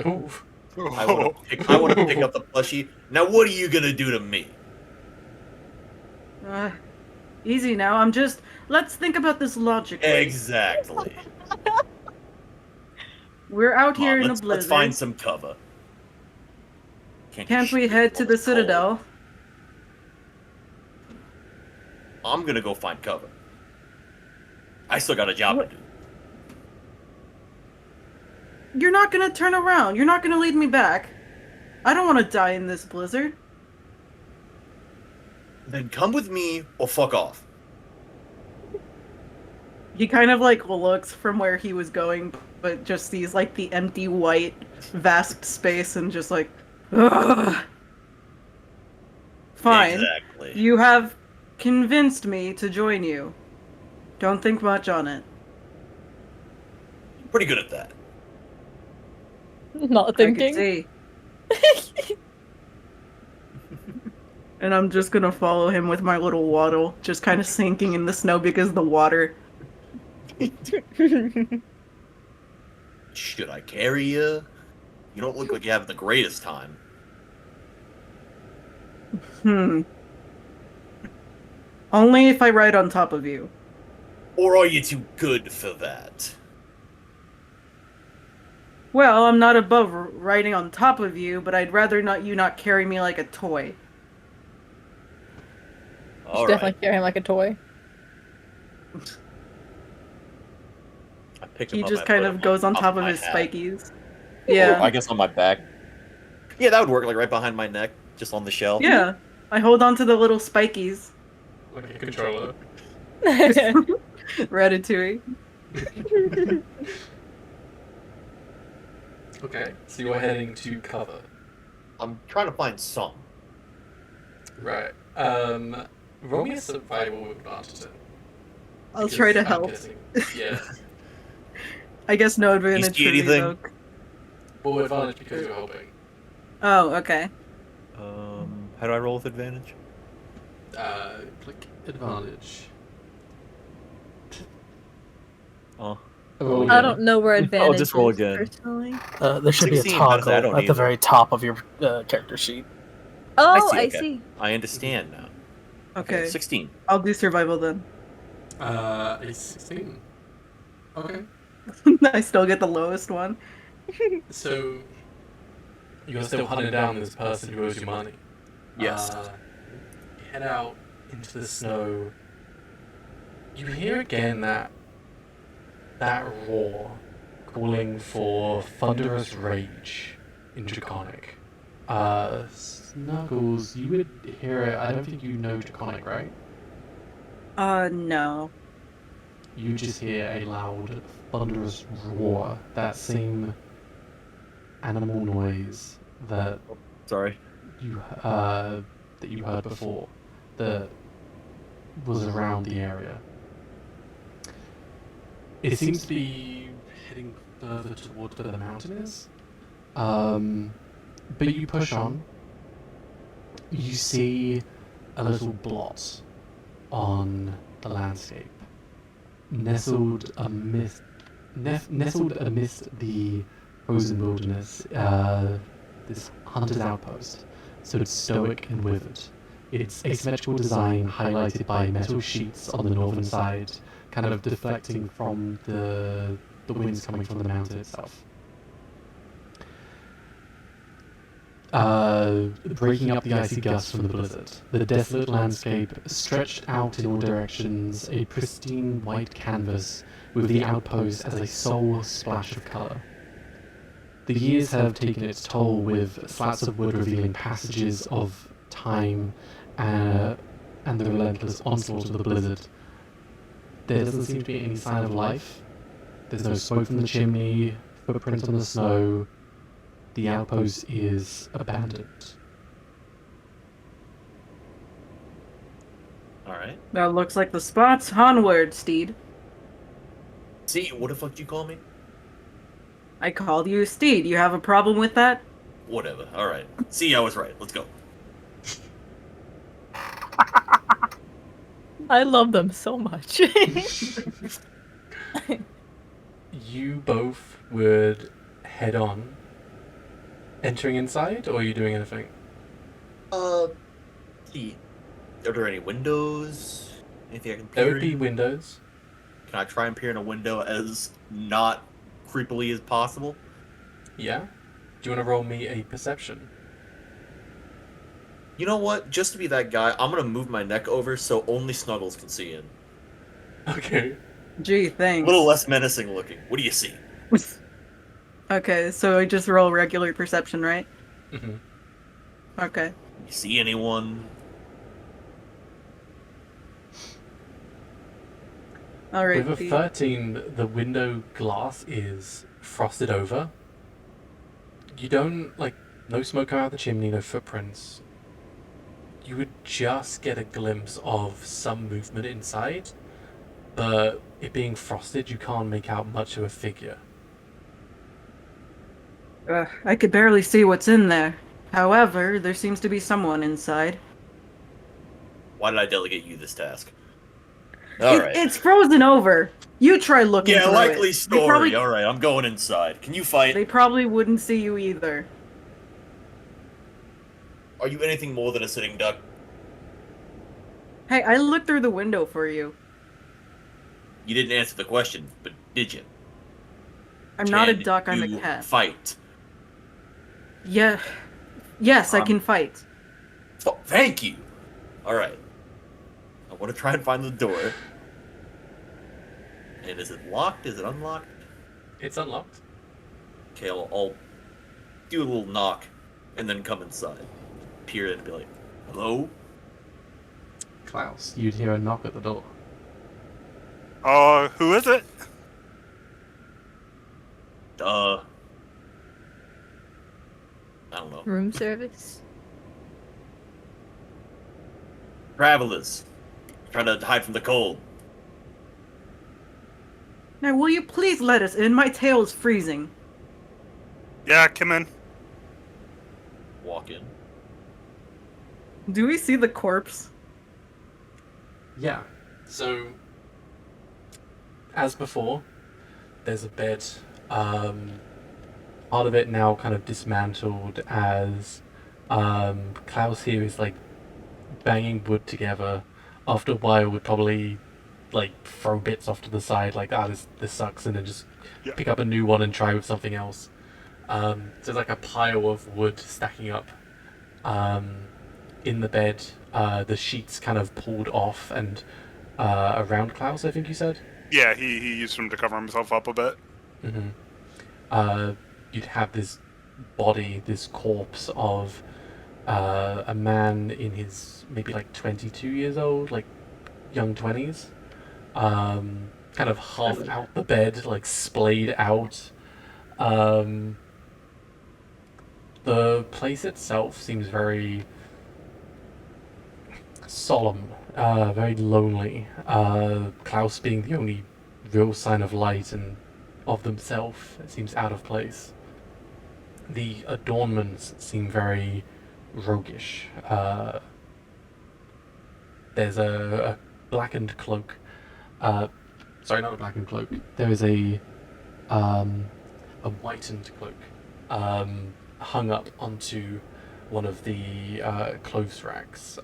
Ooh. I want to pick up the plushie. Now, what are you gonna do to me? Easy now. Let's think about this logically. Exactly. We're out Come here on, in a let's blizzard. find some cover. Can't we head to the Citadel? I'm gonna go find cover. I still got a job to do. You're not gonna turn around. You're not gonna lead me back. I don't want to die in this blizzard. Then come with me or fuck off. He kind of like looks from where he was going, but just sees like the empty white vast space and just like, ugh. Fine. Exactly. You have convinced me to join you. Don't think much on it. Pretty good at that. Not thinking. I can see. And I'm just gonna follow him with my little waddle, just kind of sinking in the snow because the water. Should I carry you? You don't look like you have the greatest time. Only if I ride on top of you. Or are you too good for that? Well, I'm not above riding on top of you, but I'd rather you not carry me like a toy. All Definitely right. carry him like a toy. I picked He him up just and kind put of him goes on top of my his hat. spikies. Or Yeah. I guess on my back. Yeah, that would work, like right behind my neck, just on the shelf. Yeah. I hold on to the little spikies. Like a controller. Ratatouille. Okay, so you're heading to cover. I'm trying to find some. Right. Roll me a survival with advantage then. I'll Because try to I'm help. guessing- Yeah. I guess no advantage see for me, anything? though. Well, advantage because you're helping. Oh, okay. How do I roll with advantage? Click advantage. Oh. Roll I again. don't know where advantage just roll is, again. personally. There should be a 16, how does that? I toggle don't at the either. very top of your character sheet. Oh, I okay. see. I understand now. Okay. 16. I'll do survival then. It's 16. Okay. I still get the lowest one. So, you're still hunting down this person who owes you money. Yes. You head out into the snow. You hear again that roar calling for thunderous rage in Draconic. Snuggles, you would hear it. I don't think you know Draconic, right? No. You just hear a loud, thunderous roar. That same animal noise that Sorry. you heard before, that was around the area. It seems to be heading further towards where the mountain is. But you push on. You see a little blot on the landscape, nestled amidst the frozen wilderness. This hunter's outpost stood stoic and withered. Its asymmetrical design highlighted by metal sheets on the northern side, kind of deflecting from the winds coming from the mountain itself. Breaking up the icy gusts from the blizzard. The desolate landscape stretched out in all directions, a pristine white canvas with the outpost as a sole splash of colour. The years have taken its toll, with slats of wood revealing passages of time and the relentless onslaught of the blizzard. There doesn't seem to be any sign of life. There's no smoke from the chimney, footprints on the snow. The outpost is abandoned. Alright. That looks like the spots. Onward, Steed. See, what the fuck did you call me? I called you Steed. You have a problem with that? Whatever. Alright. See, I was right. Let's go. I love them so much. You both would head on. Entering inside, or are you doing anything? See, are there any windows? Anything I can peer There would be in? windows. Can I try and peer in a window as not creepily as possible? Yeah? Do you want to roll me a perception? You know what? Just to be that guy, I'm gonna move my neck over so only Snuggles can see in. Okay. Gee, A thanks. little less menacing looking. What do you see? Okay, so I just roll regular perception, right? Mm-hmm. Okay. You see anyone? Alright. With a 13, the window glass is frosted over. You don't, no smoke coming out the chimney, no footprints. You would just get a glimpse of some movement inside, but it being frosted, you can't make out much of a figure. I could barely see what's in there. However, there seems to be someone inside. Why did I delegate you this task? Alright. It's frozen over. You try looking Yeah, through likely it. story. Alright, I'm going inside. Can you fight? They probably wouldn't see you either. Are you anything more than a sitting duck? Hey, I looked through the window for you. You didn't answer the question, but did you? I'm not a Can duck, I'm a you cat. Fight. Yeah. Yes, I can fight. Oh, thank you. Alright. I want to try and find the door. And is it locked? Is it unlocked? It's unlocked. Okay, I'll do a little knock and then come inside. Peer in and be like, hello? Klaus, you'd hear a knock at the door. Who is it? I don't know. Room service? Travelers. Trying to hide from the cold. Now, will you please let us in? My tail is freezing. Yeah, come in. Walk in. Do we see the corpse? Yeah. So, as before, there's a bed. Part of it now kind of dismantled as Klaus here is banging wood together. After a while, would probably throw bits off to the side, this sucks, and then just pick up a new one and try with something else. So there's a pile of wood stacking up in the bed. The sheets kind of pulled off and around Klaus, I think you said? Yeah, he used them to cover himself up a bit. Mm-hmm. You'd have this body, this corpse of a man in his maybe 22 years old, young 20s, kind of half out the bed, splayed out. The place itself seems very solemn, very lonely. Klaus being the only real sign of light and of themselves, it seems out of place. the adornments seem very roguish. There's a blackened cloak. Sorry, not a blackened cloak. There is a whitened cloak hung up onto one of the clothes racks.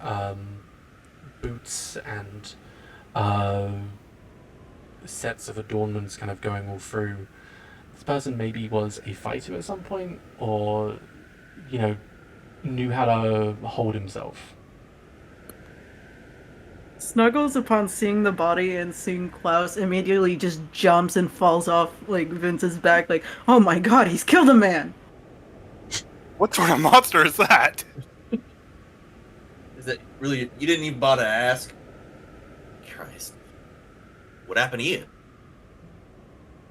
Boots and sets of adornments kind of going all through. This person maybe was a fighter at some point, or, you know, knew how to hold himself. Snuggles, upon seeing the body and seeing Klaus, immediately just jumps and falls off like Vince's back, like, oh my god, he's killed a man! What sort of monster is that? Is that really? You didn't even bother to ask? Christ. What happened to you?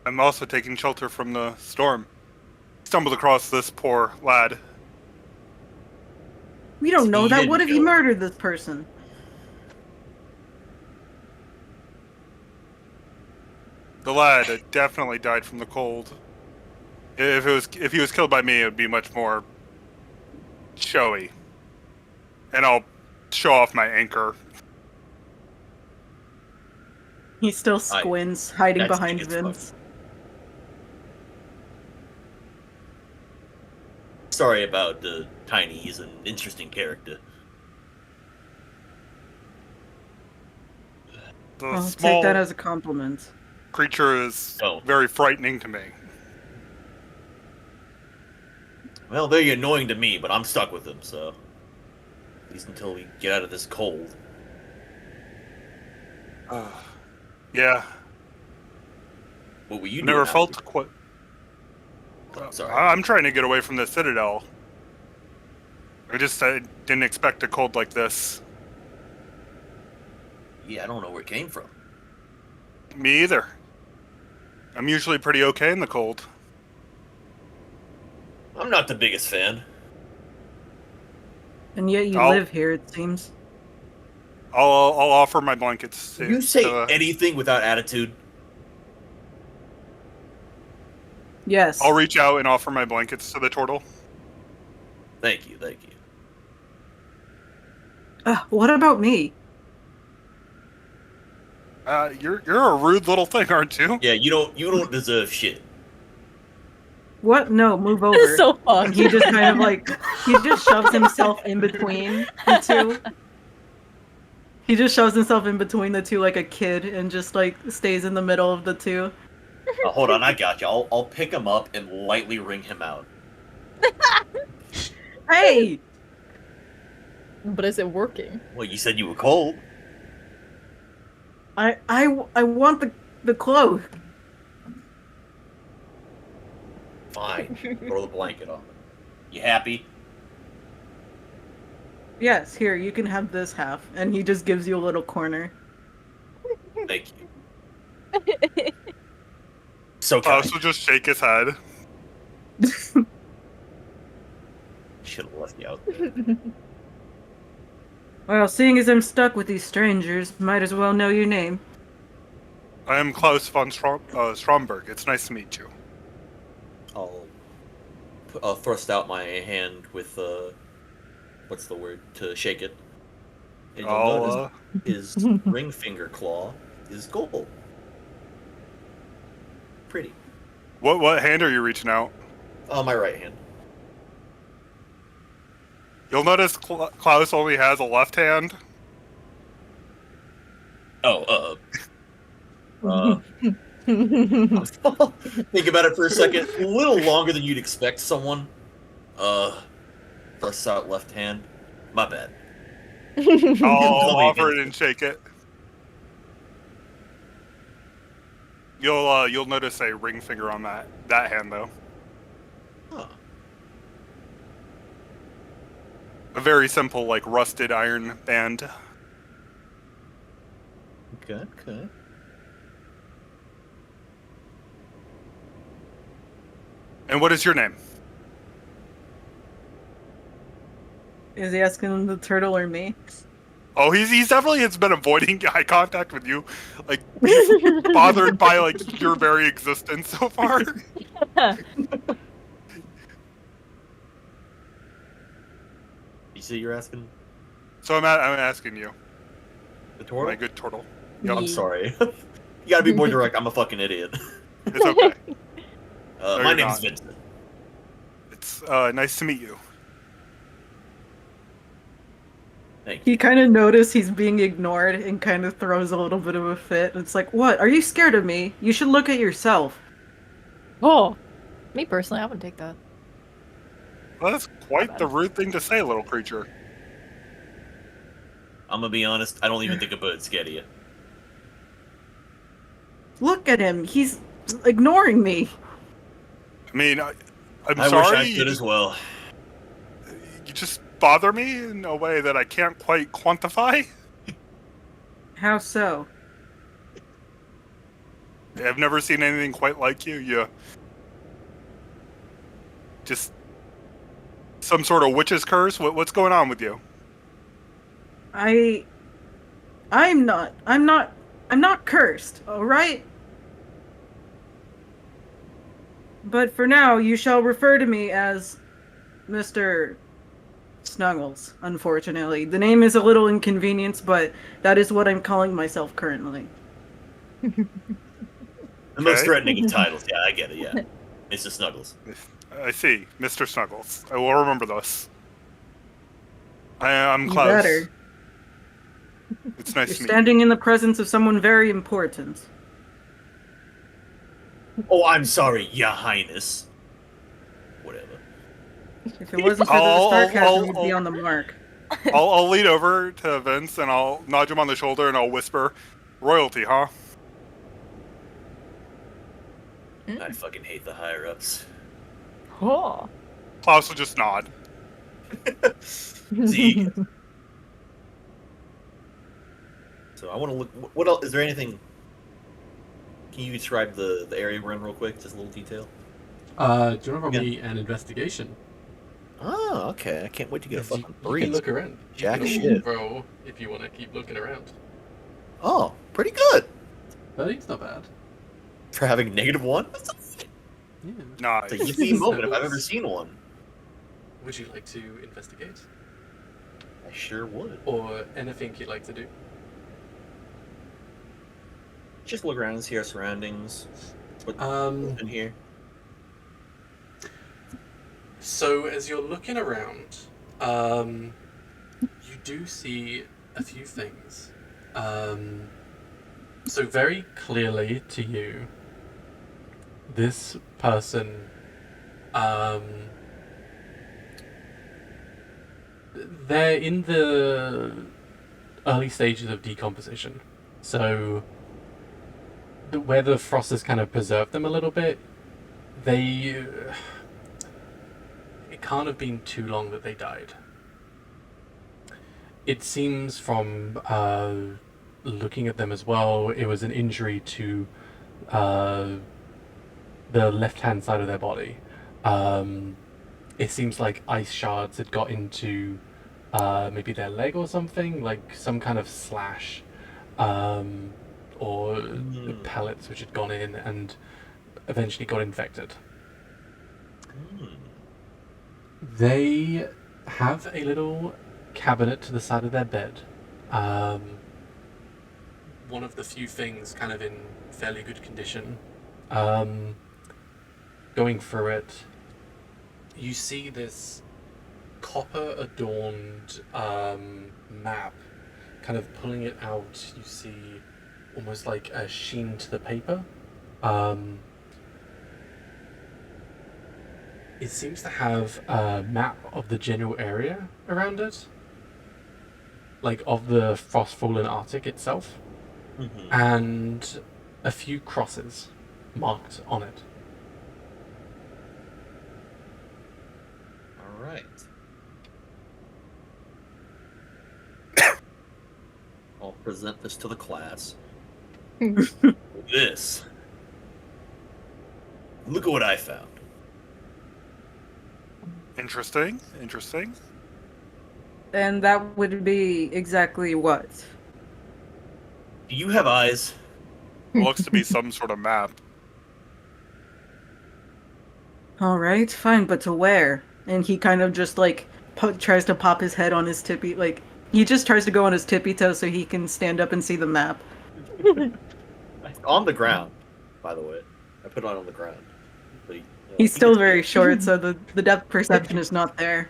I'm also taking shelter from the storm. Stumbled across this poor lad. We don't know You that. didn't What if he kill him. murdered this person? The lad definitely died from the cold. If he was killed by me, it would be much more showy. And I'll show off my anchor. He still squints, hiding that's behind big as fuck. Vince. Sorry about Tiny. He's an interesting character. The I'll small take that as a compliment. creature is very frightening to me. Well, they're annoying to me, but I'm stuck with them, so... At least until we get out of this cold. Yeah. What were you doing? Never felt after? quite... Sorry. I'm trying to get away from the Citadel. I didn't expect a cold like this. Yeah, I don't know where it came from. Me either. I'm usually pretty okay in the cold. I'm not the biggest fan. And yet you I'll- live here, it seems. I'll offer my blankets. You say to- anything without attitude? Yes. I'll reach out and offer my blankets to the turtle. Thank you, thank you. What about me? You're a rude little thing, aren't you? Yeah, you don't deserve shit. What? No, move over. is so And he just kind of like, he just shoves himself in between the two. He just shoves himself in between the two like a kid and just like stays in the middle of the two. Hold on, I got you. I'll pick him up and lightly wring him out. Hey! But is it working? Well, you said you were cold. I want the cloak. Fine. Throw the blanket on. You happy? Yes, here, you can have this half. And he just gives you a little corner. Thank you. So Klaus will just shake his head. Should have left you out there. Well, seeing as I'm stuck with these strangers, might as well know your name. I am Klaus von Stromberg. It's nice to meet you. I'll thrust out my hand with what's the word to shake it. And you'll notice his ring finger claw is gold. Pretty. What hand are you reaching out? My right hand. You'll notice Klaus only has a left hand. Think about it for a second. A little longer than you'd expect someone. Thrusts out left hand. My bad. I'll offer it and shake it. You'll notice a ring finger on that hand though. Huh. A very simple, like rusted iron band. Okay. And what is your name? Is he asking the turtle or me? Oh, he's definitely has been avoiding eye contact with you. Like, he's bothered by like your very existence so far. say you're asking? So I'm asking you. The turtle? My good turtle. I'm sorry. You gotta be more direct. I'm a fucking idiot. It's okay. No, my you're name's not. Vincent. It's nice to meet you. He kind of noticed he's being ignored and kind of throws a little bit of a fit. It's like, what? Are you scared of me? You should look at yourself. Oh, me personally, I wouldn't take that. Well, that's quite the rude thing to say, little creature. I'm gonna be honest. I don't even think a bird's scared of you. Look at him. He's ignoring me. I mean, I'm I sorry. wish I could as well. You just bother me in a way that I can't quite quantify. How so? I've never seen anything quite like you. You just some sort of witch's curse. What's going on with you? I'm not cursed, alright? But for now, you shall refer to me as Mr. Snuggles, unfortunately. The name is a little inconvenient, but that is what I'm calling myself currently. The most threatening of titles. Yeah, I get it. Yeah, Mr. Snuggles. I see, Mr. Snuggles. I will remember this. I'm You close. better. It's nice You're to meet standing in the presence of someone very important. Oh, I'm sorry, Your Highness. Whatever. If it wasn't for the sarcasm, you'd be on the mark. I'll lean over to Vince and I'll nudge him on the shoulder and I'll whisper, "Royalty, huh?" I fucking hate the higher ups. Oh. Klaus will just nod. Zeke. So I want to look. What else? Is there anything? Can you describe the area we're in real quick? Just a little detail. Do you want to roll me an investigation? Oh, okay. I can't wait to get a Yes, you- fucking you breeze. can look around. Jack You can shit. roll if you want to keep looking around. Oh, pretty good. 30's not bad. For having -1? That's Yeah. Nice. a yippee moment if I've ever seen one. Would you like to investigate? I sure would. Or anything you'd like to do? Just look around and see our surroundings. What's in here? So as you're looking around, you do see a few things. So very clearly to you, this person, they're in the early stages of decomposition. So where the frost has kind of preserved them a little bit, it can't have been too long that they died. It seems from looking at them as well, it was an injury to the left-hand side of their body. It seems like ice shards had got into maybe their leg or something, like some kind of slash, or pellets which had gone in and eventually got infected. They have a little cabinet to the side of their bed. One of the few things kind of in fairly good condition. Going through it, you see this copper-adorned map. Kind of pulling it out, you see almost like a sheen to the paper. It seems to have a map of the general area around it, like of the frost-fallen Arctic itself, and a few crosses marked on it. All right. I'll present this to the class. This. Look at what I found. Interesting. Interesting. And that would be exactly what? Do you have eyes? It looks to be some sort of map. Alright, fine, but to where? And he kind of just, like, tries to pop his head on his tippy, like he just tries to go on his tippy toes so he can stand up and see the map. On the ground, by the way. I put it on the ground. But He's still very short, so the depth perception is not there.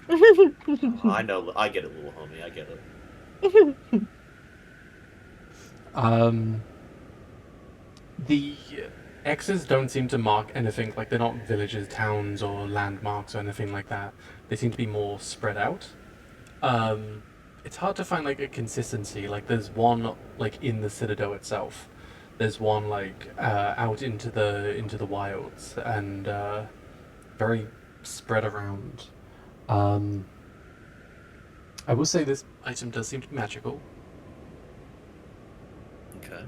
I know. I get it, little homie. I get it. The X's don't seem to mark anything, like they're not villages, towns, or landmarks or anything like that. They seem to be more spread out. It's hard to find like a consistency. Like there's one like in the citadel itself. There's one like out into the wilds and very spread around. I will say this item does seem to be magical. Okay.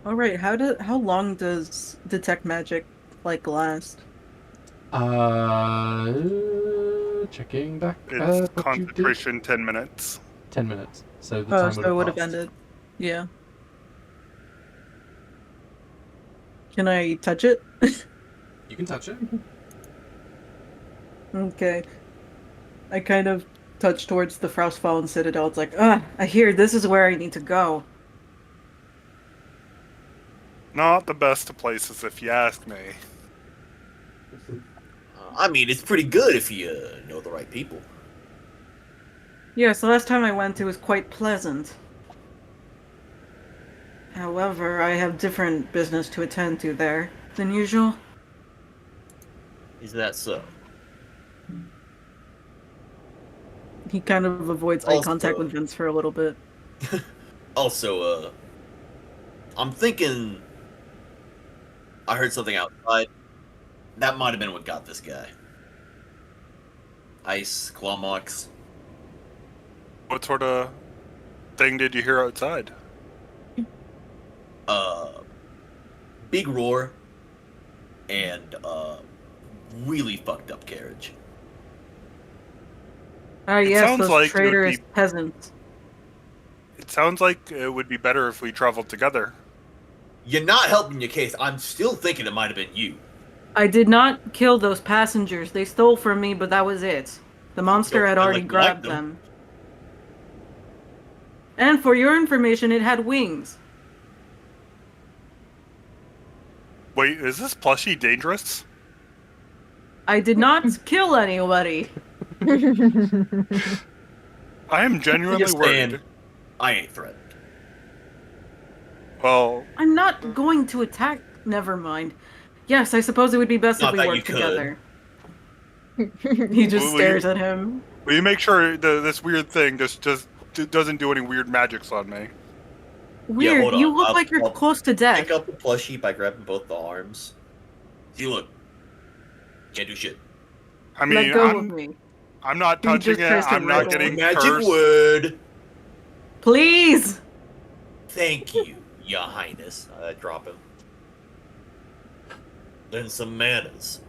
All right, how long does detect magic like last? Checking back. It's concentration 10 minutes. 10 minutes. So the time So it would have passed. ended. Yeah. Can I touch it? You can touch it. Okay. I kind of touch towards the Frostfallen Citadel. It's like, I hear this is where I need to go. Not the best of places, if you ask me. I mean, it's pretty good if you know the right people. Yes, the last time I went, it was quite pleasant. However, I have different business to attend to there than usual. Is that so? He kind of avoids eye contact with Vince for a little bit. Also, I'm thinking I heard something outside. That might have been what got this guy. Ice, claw marks. What sort of thing did you hear outside? Big roar and really fucked up carriage. Yes, sounds those like it would traitorous be- peasants. It sounds like it would be better if we traveled together. You're not helping your case. I'm still thinking it might have been you. I did not kill those passengers. They stole from me, but that was it. The monster had already grabbed them. And for your information, it had wings. Wait, is this plushie dangerous? I did not kill anybody. I am genuinely Just saying, worried. I ain't threatened. Well, I'm not going to attack. Never mind. Yes, I suppose it would be best Not if that we you worked could. together. He just Will stares you- at him. Will you make sure this weird thing just doesn't do any weird magics on me? Weird. hold You on. look like you're close to death. Pick up the plushie by grabbing both the arms. See, look. Can't do shit. I mean, Let go of me. I'm not He touching just it. tries to I'm not wriggle. getting Magic cursed. word. Please. Thank you, Your Highness. Drop him. Then some manners.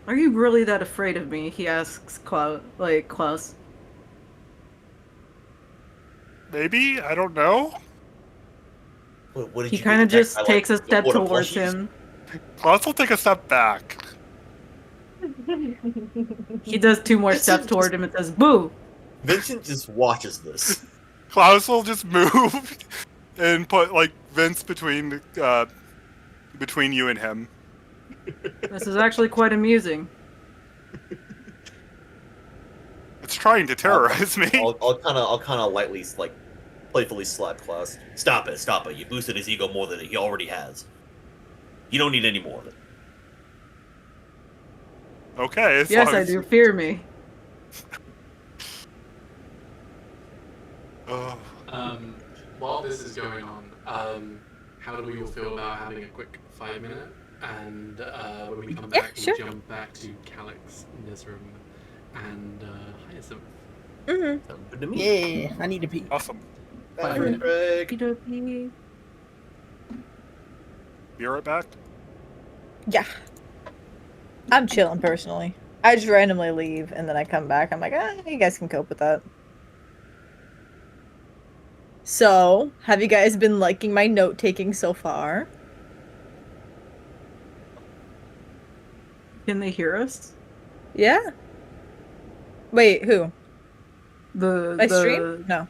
Are you really that afraid of me? He asks Klaus. Maybe? I don't know. What did He you kind of detect? just I, like, takes a step order towards plushies? him. Klaus will take a step back. He does 2 more It's steps just- toward him and says, "Boo!" Vincent just watches this. Klaus will just move and put like Vince between you and him. This is actually quite amusing. It's trying to terrorize me. I'll kind of lightly, like, playfully slap Klaus. Stop it! You boosted his ego more than he already has. You don't need any more of it. Okay. as Yes, long I as- do. Fear me. Oh. While this is going on, how do we all feel about having a quick 5-minute? And when we come back, sure. we jump back to Calyx, Nizrum, and Hyacinth. Mm-hmm. Sounds good to me. Yeah, I need to pee. Awesome. Bathroom break. Okey-dokey. Be right back. Yeah. I'm chilling personally. I just randomly leave and then I come back. I'm like, you guys can cope with that. So, have you guys been liking my note taking so far? Can they hear us? Yeah. Wait, who? My The stream? No.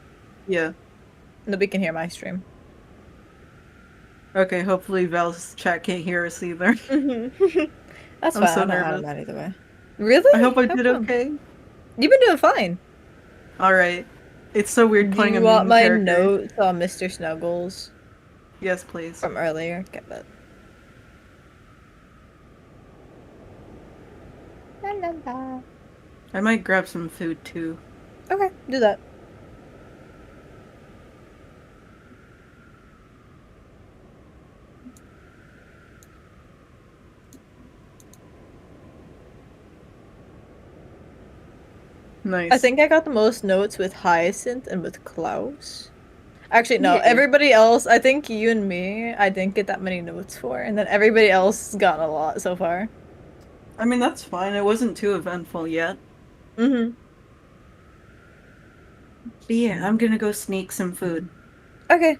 Yeah. Nobody can hear my stream. Okay, hopefully Val's chat can't hear us either. That's I'm fine. so I know how to nervous. mad either way. Really? I hope I How did come? okay. You've been doing fine. Alright. It's so weird Do playing you a want meme my character. notes on Mr. Snuggles Yes, please. from earlier? Get that. La, la, la. I might grab some food too. Okay, do that. Nice. I think I got the most notes with Hyacinth and with Klaus. Actually, no. Yeah. Everybody else, I think you and me, I didn't get that many notes for, and then everybody else got a lot so far. I mean, that's fine. It wasn't too eventful yet. Mm-hmm. But yeah, I'm gonna go sneak some food. Okay.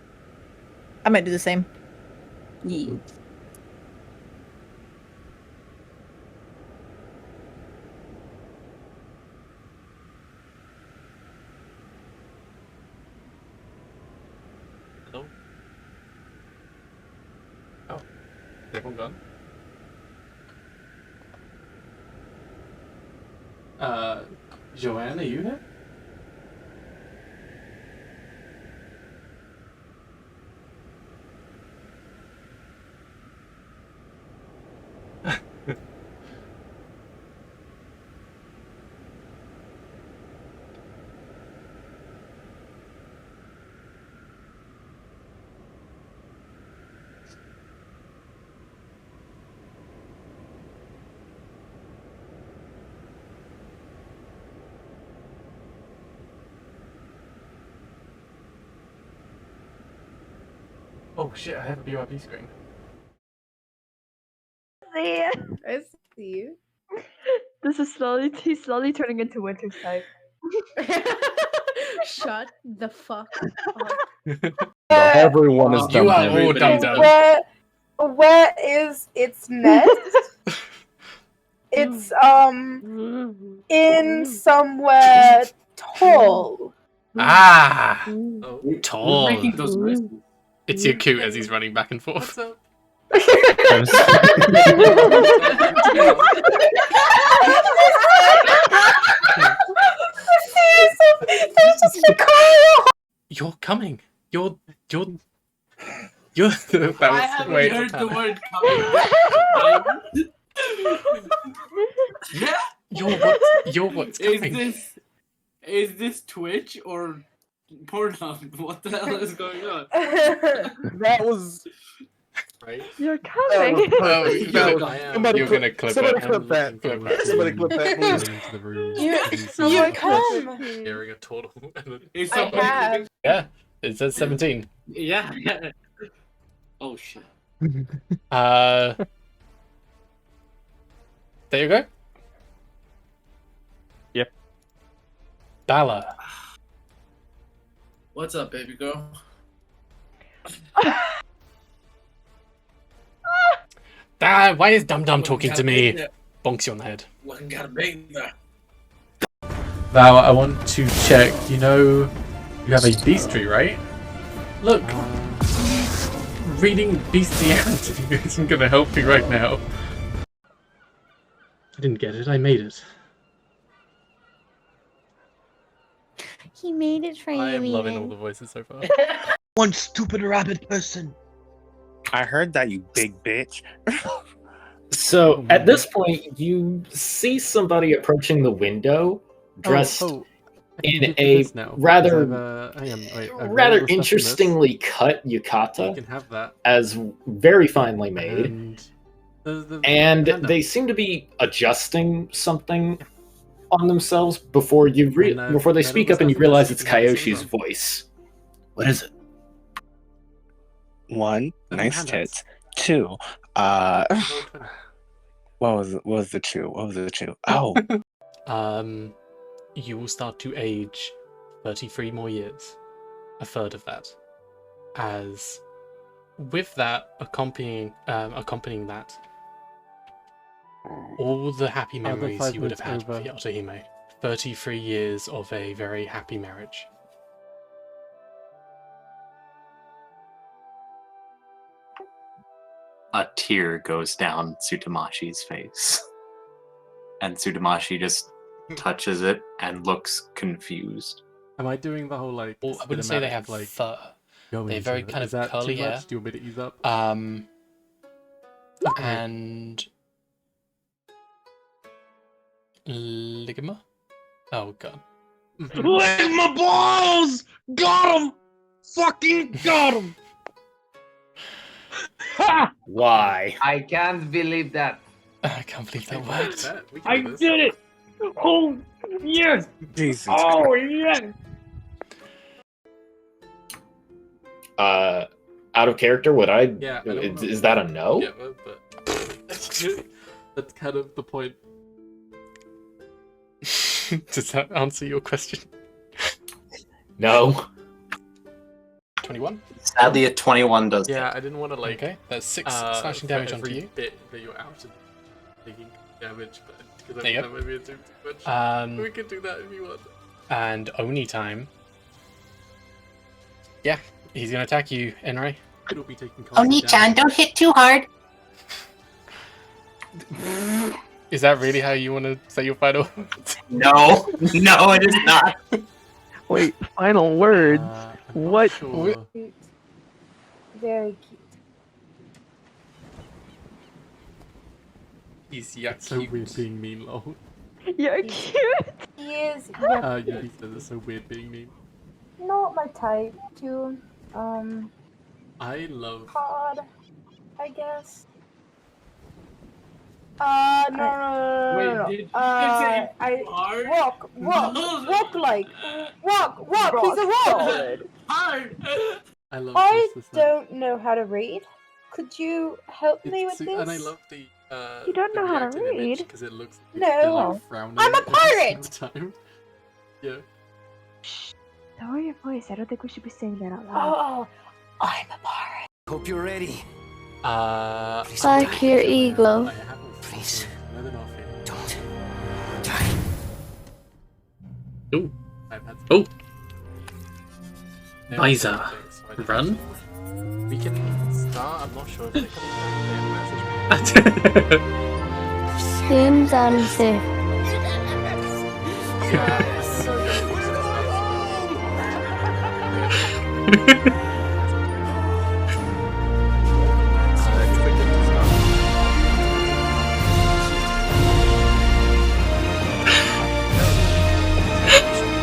I might do the same. Yeah. Hello? Oh, is everyone gone? Joanne, are you here? Oh shit, I have a BYB screen. There. I see you. This is he's slowly turning into Winter's type. Shut the fuck up. Everyone is You dumb. are all dumb. Where is its nest? It's in somewhere tall. Ah! Who's Tall. making those noises? It's your coot as he's running back and forth. There's just a car. You're coming. You're that was, I haven't wait, heard the Hannah. word coming. Yeah. You're what's coming. Is this Twitch or Pornhub? What the hell is going on? That was right. You're coming. You're gonna clip somebody it. clip that. Clip it. Somebody clip that, please. Into the room. You come. Hearing a turtle. Is I somebody have. Yeah, it says 17. Yeah. Oh shit. There you go. Yep. Dala. What's up, baby girl? Why is Dum Dum talking to me? Bonks you on the head. One got a big there. Val, I want to check. You know, you have a bestiary, right? Look, reading bestiality isn't gonna help you right now. I didn't get it. I made it. He made it for you. I am loving all Ian. the voices so far. One stupid rabbit person. I heard that, you big bitch. So at this point, you see somebody approaching the window, dressed in a rather rather interestingly cut You yukata, can have that. as very finely made, and they seem to be adjusting something on themselves before you before they speak up, and you realize it's Kayoshi's voice. What is it? One, nice tits. Two, what was the two? What was the two? Oh, You will start to age 33 more years. A third of that. As with that accompanying that, all the happy the memories 5 you would have minutes had with Yotohime. 33 years of a very happy marriage. A tear goes down Tsutomashi's face. And Tsutomashi just touches it and looks confused. Am I doing the whole like? Well, I wouldn't say they cinematic, have like, fur. going They're very to it? kind Is of that curly too hair. much? Do you want me to ease up? Okay. And ligma. Oh god. Lick my balls! Got him! Fucking got him! Why? I can't believe that. I can't believe that worked. I did it! Oh, yes! Jesus. Oh, yes! Out of character, would I? Yeah. I don't know. Is that a no? Yeah, but that's kind of the point. Does that answer your question? No. 21? Sadly, a 21 does. Yeah, I didn't want to like. Okay, that's 6 slashing damage for onto every you. bit that you're out of taking damage, but because There you that go. might be too much. We can do that if you want. And Oni time. Yeah, he's gonna attack you, Enrai. It'll be taking. Oni-chan, don't hit too hard. Is that really how you want to say your final words? No, no, it is not. Wait, final words. What? Cute. Very cute. He's so weird being mean, lol. You're cute. He is yucky. Yuki says it's so weird being mean. Not my type, too. I love. Hard, I guess. No. Wait, did you say I hard? walk, he's a walk. Hard. I love I this. don't know how to read. Could you help me with It's- this? And I love the. You don't know how to read? Because it looks. No. Like frowning I'm a at the pirate! same time. Yeah. Lower your voice. I don't think we should be saying that out loud. Oh, I'm a pirate. Hope you're ready. Like your ego. Please. No, they're not fair. Don't. Ooh. I've had Oh. No, Visor. so I don't Run. We can start. I'm not sure if they're coming back. Seems unsafe.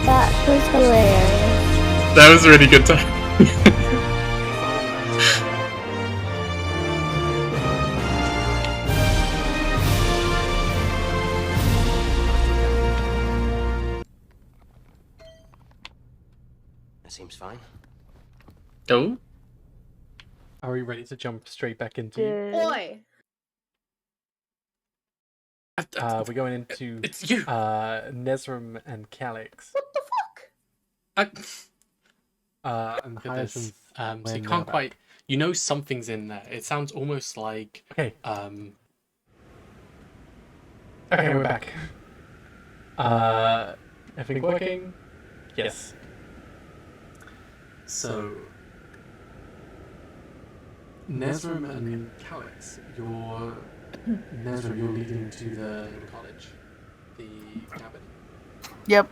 That was hilarious. That was a really good time. That seems fine. Oh. Are we ready to jump straight back into? Boy. We're going into. It's you. Nezrim and Calix. What the fuck? And Look at this. Hyacinth. So when you they're can't back. quite. You know something's in there. It sounds almost like. Okay. Um. Okay, we're back. Everything working? Yes. So, Nezrim and Calix, Nezrim, you're leading to the college, the cabin. Yep.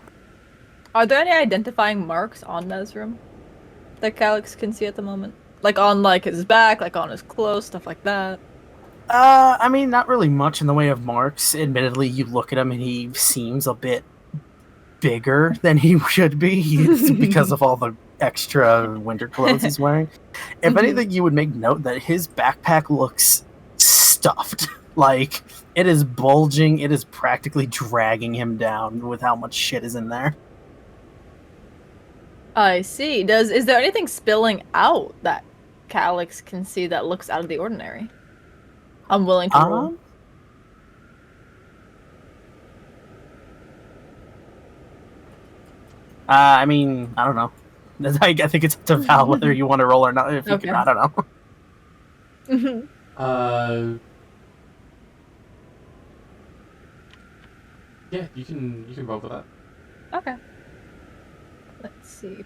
Are there any identifying marks on Nezrim that Calix can see at the moment? Like on his back, like on his clothes, stuff like that. I mean, not really much in the way of marks. Admittedly, you look at him and he seems a bit bigger than he should be. It's because of all the extra winter clothes he's wearing. If anything, you would make note that his backpack looks stuffed. Like, it is bulging. It is practically dragging him down with how much shit is in there. I see. Is there anything spilling out that Calix can see that looks out of the ordinary? I'm willing to roll. I mean, I don't know. I think it's up to Val whether you want to roll or not. If you Okay. can, I don't know. Yeah, you can roll for that. Okay. Let's see.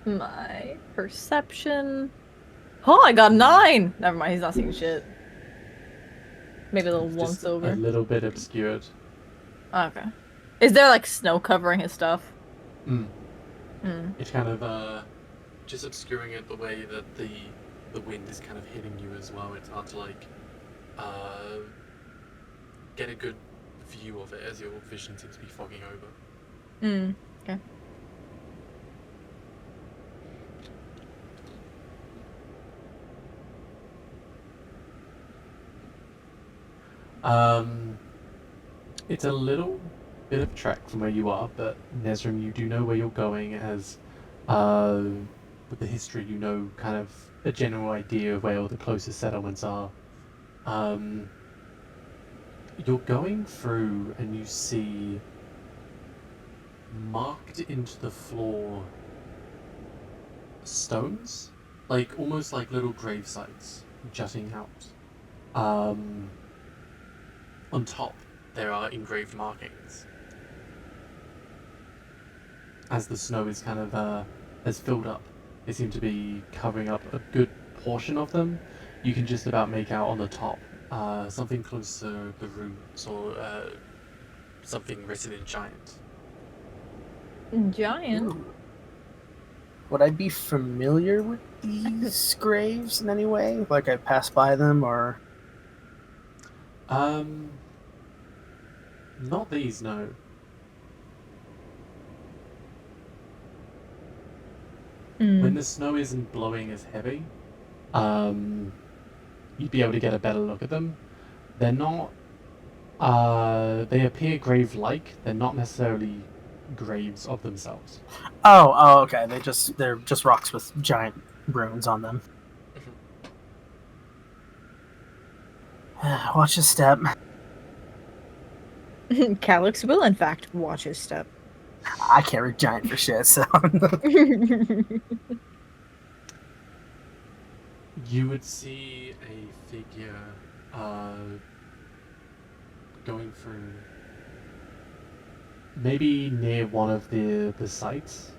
My perception. Oh, I got 9! Never mind, he's not seeing shit. Maybe a little It's once just over. a little bit obscured. Okay. Is there like snow covering his stuff? It's kind of just obscuring it the way that the wind is kind of hitting you as well. It's hard to like get a good view of it as your vision seems to be fogging over. Okay. It's a little bit of a trek from where you are, but Nezrim, you do know where you're going as with the history you know kind of a general idea of where all the closest settlements are. You're going through and you see marked into the floor stones, like almost like little grave sites jutting out. On top there are engraved markings. As the snow is kind of has filled up, they seem to be covering up a good portion of them. You can just about make out on the top something close to the runes or something written in giant. Giant? Would I be familiar with these graves in any way? Like I passed by them, or? Not these, no. When the snow isn't blowing as heavy, you'd be able to get a better look at them. They're not. They appear grave-like. They're not necessarily graves of themselves. Oh, okay. They're just rocks with giant runes on them. Watch your step. Calyx will, in fact, watch his step. I carry giant for shit, so. You would see a figure going through, maybe near one of the sites,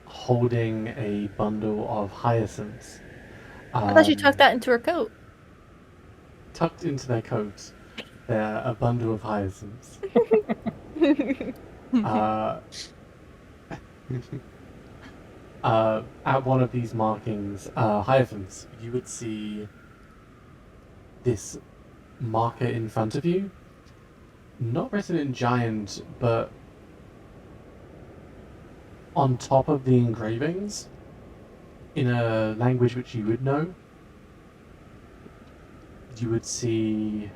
holding a bundle of hyacinths. I thought you tucked that into her coat. Tucked into their coats, they're a bundle of hyacinths. At one of these markings, hyacinths, you would see this marker in front of you, not written in giant, but on top of the engravings, in a language which you would know, you would see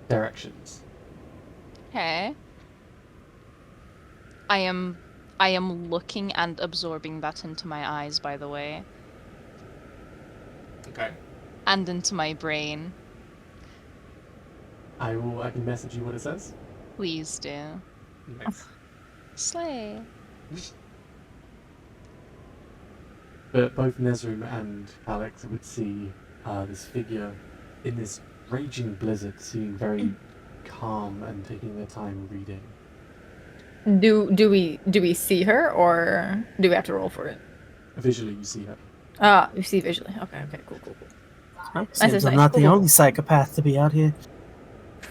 directions. Okay. I am looking and absorbing that into my eyes, by the way. Okay. And into my brain. I can message you what it says. Please do. Nice. Slay. But both Nezrim and Alex would see this figure in this raging blizzard, seeming very calm and taking their time reading. Do we see her, or do we have to roll for it? Visually, you see her. Ah, you see visually. Okay, cool. Seems I'm not the only psychopath to be out here.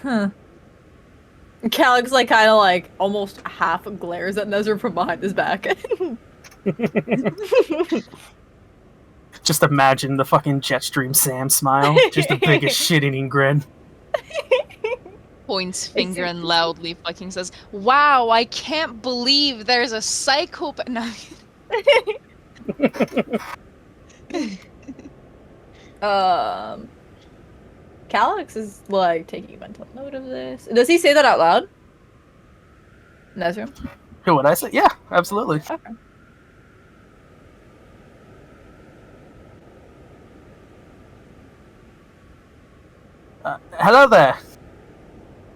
Huh. Calyx kind of almost half glares at Nezra from behind his back. Just imagine the fucking Jetstream Sam smile. Just the biggest shit-eating grin. Points finger and loudly fucking says, "Wow, I can't believe there's a psychopath." No. Calyx is taking mental note of this. Does he say that out loud? Nezra? Who would I say? Yeah, absolutely. Okay. Hello there.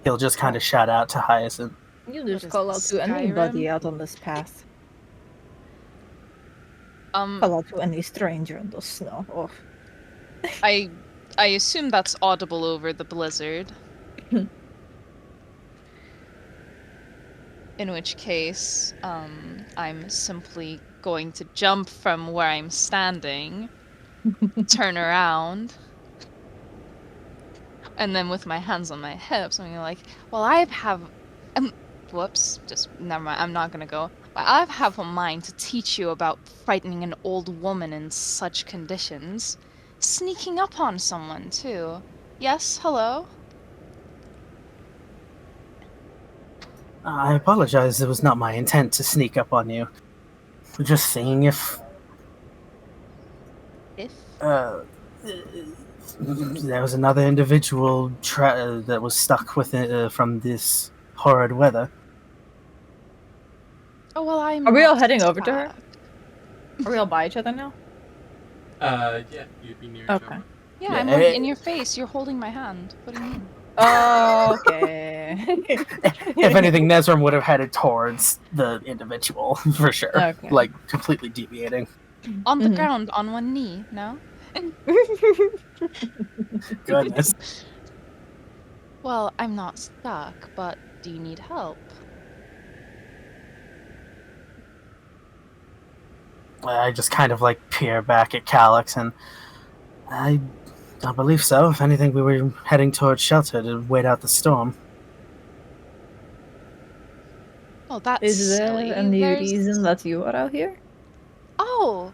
He'll just kind of shout out to Hyacinth. You just call out to anybody out on this path. Call out to any stranger in the snow. Oh. I I assume that's audible over the blizzard. In which case, I'm simply going to jump from where I'm standing, turn around, and then with my hands on my hips, I'm gonna like, well, whoops, just never mind. I'm not gonna go. But I have a mind to teach you about frightening an old woman in such conditions, sneaking up on someone too. Yes, hello. I apologize. It was not my intent to sneak up on you. We're just seeing if there was another individual that was stuck with it from this horrid weather. Oh well, I'm. Are we all not heading over to her? stuck. Are we all by each other now? Yeah, you'd be near each Okay. other. Yeah, Yeah, I'm like in your face. You're holding my hand. What do you mean? Oh, okay. If anything, Nezrim would have headed towards the individual for sure. Okay. Like completely deviating. On the ground, on one knee. No. Goodness. Well, I'm not stuck, but do you need help? I just kind of like peer back at Calyx, and I don't believe so. If anything, we were heading towards shelter to wait out the storm. Well, that's Is there silly. any There's... reason that you are out here? Oh,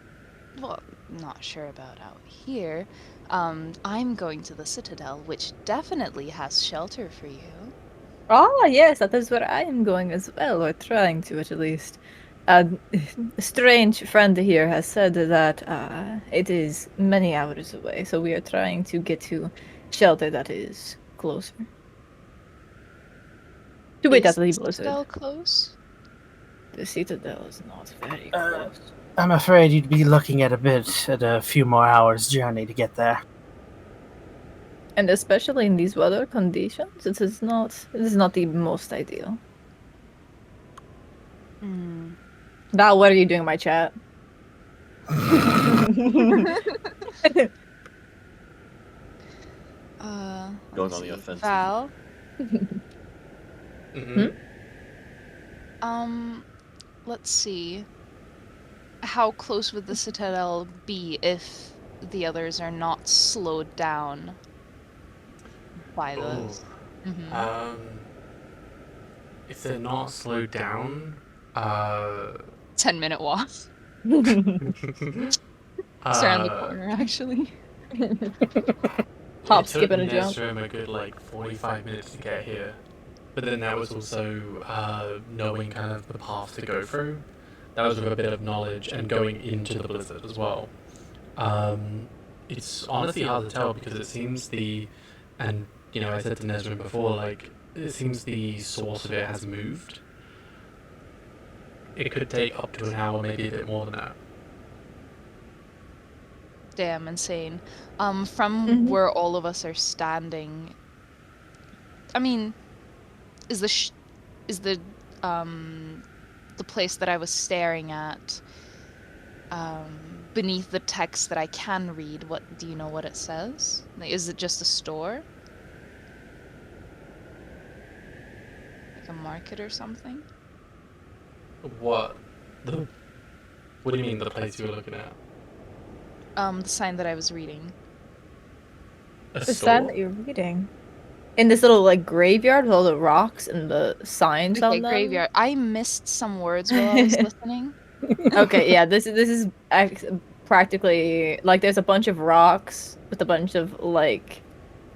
well, not sure about out here. I'm going to the Citadel, which definitely has shelter for you. Ah, yes, that is where I am going as well, or trying to at least. A strange friend here has said that it is many hours away, so we are trying to get to shelter that is closer. To wait out the blizzard. Citadel close? The Citadel is not very close. I'm afraid you'd be looking at a few more hours journey to get there. And especially in these weather conditions, it is not the most ideal. Val, what are you doing in my chat? Going on the offensive. Val? Let's see. How close would the Citadel be if the others are not slowed down by this? If they're not slowed down, 10-minute walk. It's around the corner, actually. Hop, it skip, took and a jump. Nezrim a good 45 minutes to get here, but then that was also knowing kind of the path to go through. That was with a bit of knowledge and going into the blizzard as well. It's honestly hard to tell because it seems I said to Nezrim before, it seems the source of it has moved. It could take up to an hour, maybe a bit more than that. Damn insane. From where all of us are standing, I mean, is the place that I was staring at beneath the text that I can read? What do you know what it says? Is it just a store? Like a market or something? What? What do you mean, the place you were looking at? The sign that I was reading. The sign that you're reading. In this little graveyard with all the rocks and the signs on them. Graveyard. I missed some words while I was listening. Okay, yeah, this is practically there's a bunch of rocks with a bunch of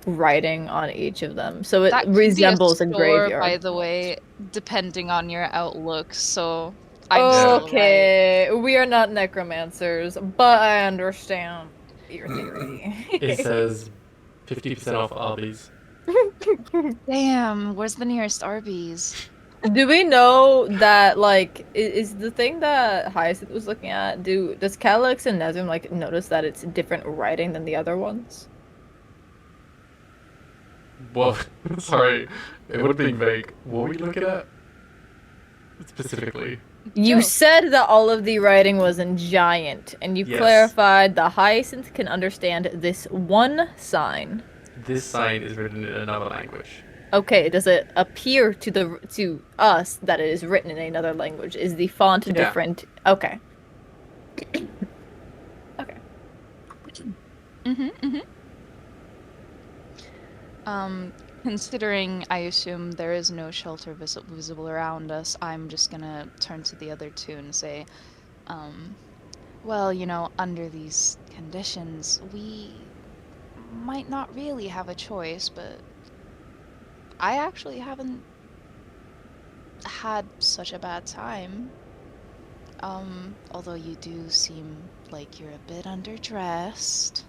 writing on each of them, so it resembles a graveyard. By the way, depending on your outlook, so I'm still okay. We are not necromancers, but I understand your theory. It says 50% off Arby's. Damn, where's the nearest Arby's? Do we know that is the thing that Hyacinth was looking at? Does Calyx and Nezrim notice that it's different writing than the other ones? Well, sorry, it would be vague. What were we looking at specifically? You Joe. said that all of the writing was in giant, and you Yes. clarified the hyacinth can understand this one sign. This sign is written in another language. Okay, does it appear to us that it is written in another language? Is the font Yeah. different? Okay. Considering I assume there is no shelter visible around us, I'm just gonna turn to the other two and say, well, you know, under these conditions, we might not really have a choice, but I actually haven't had such a bad time. Although you do seem like you're a bit underdressed.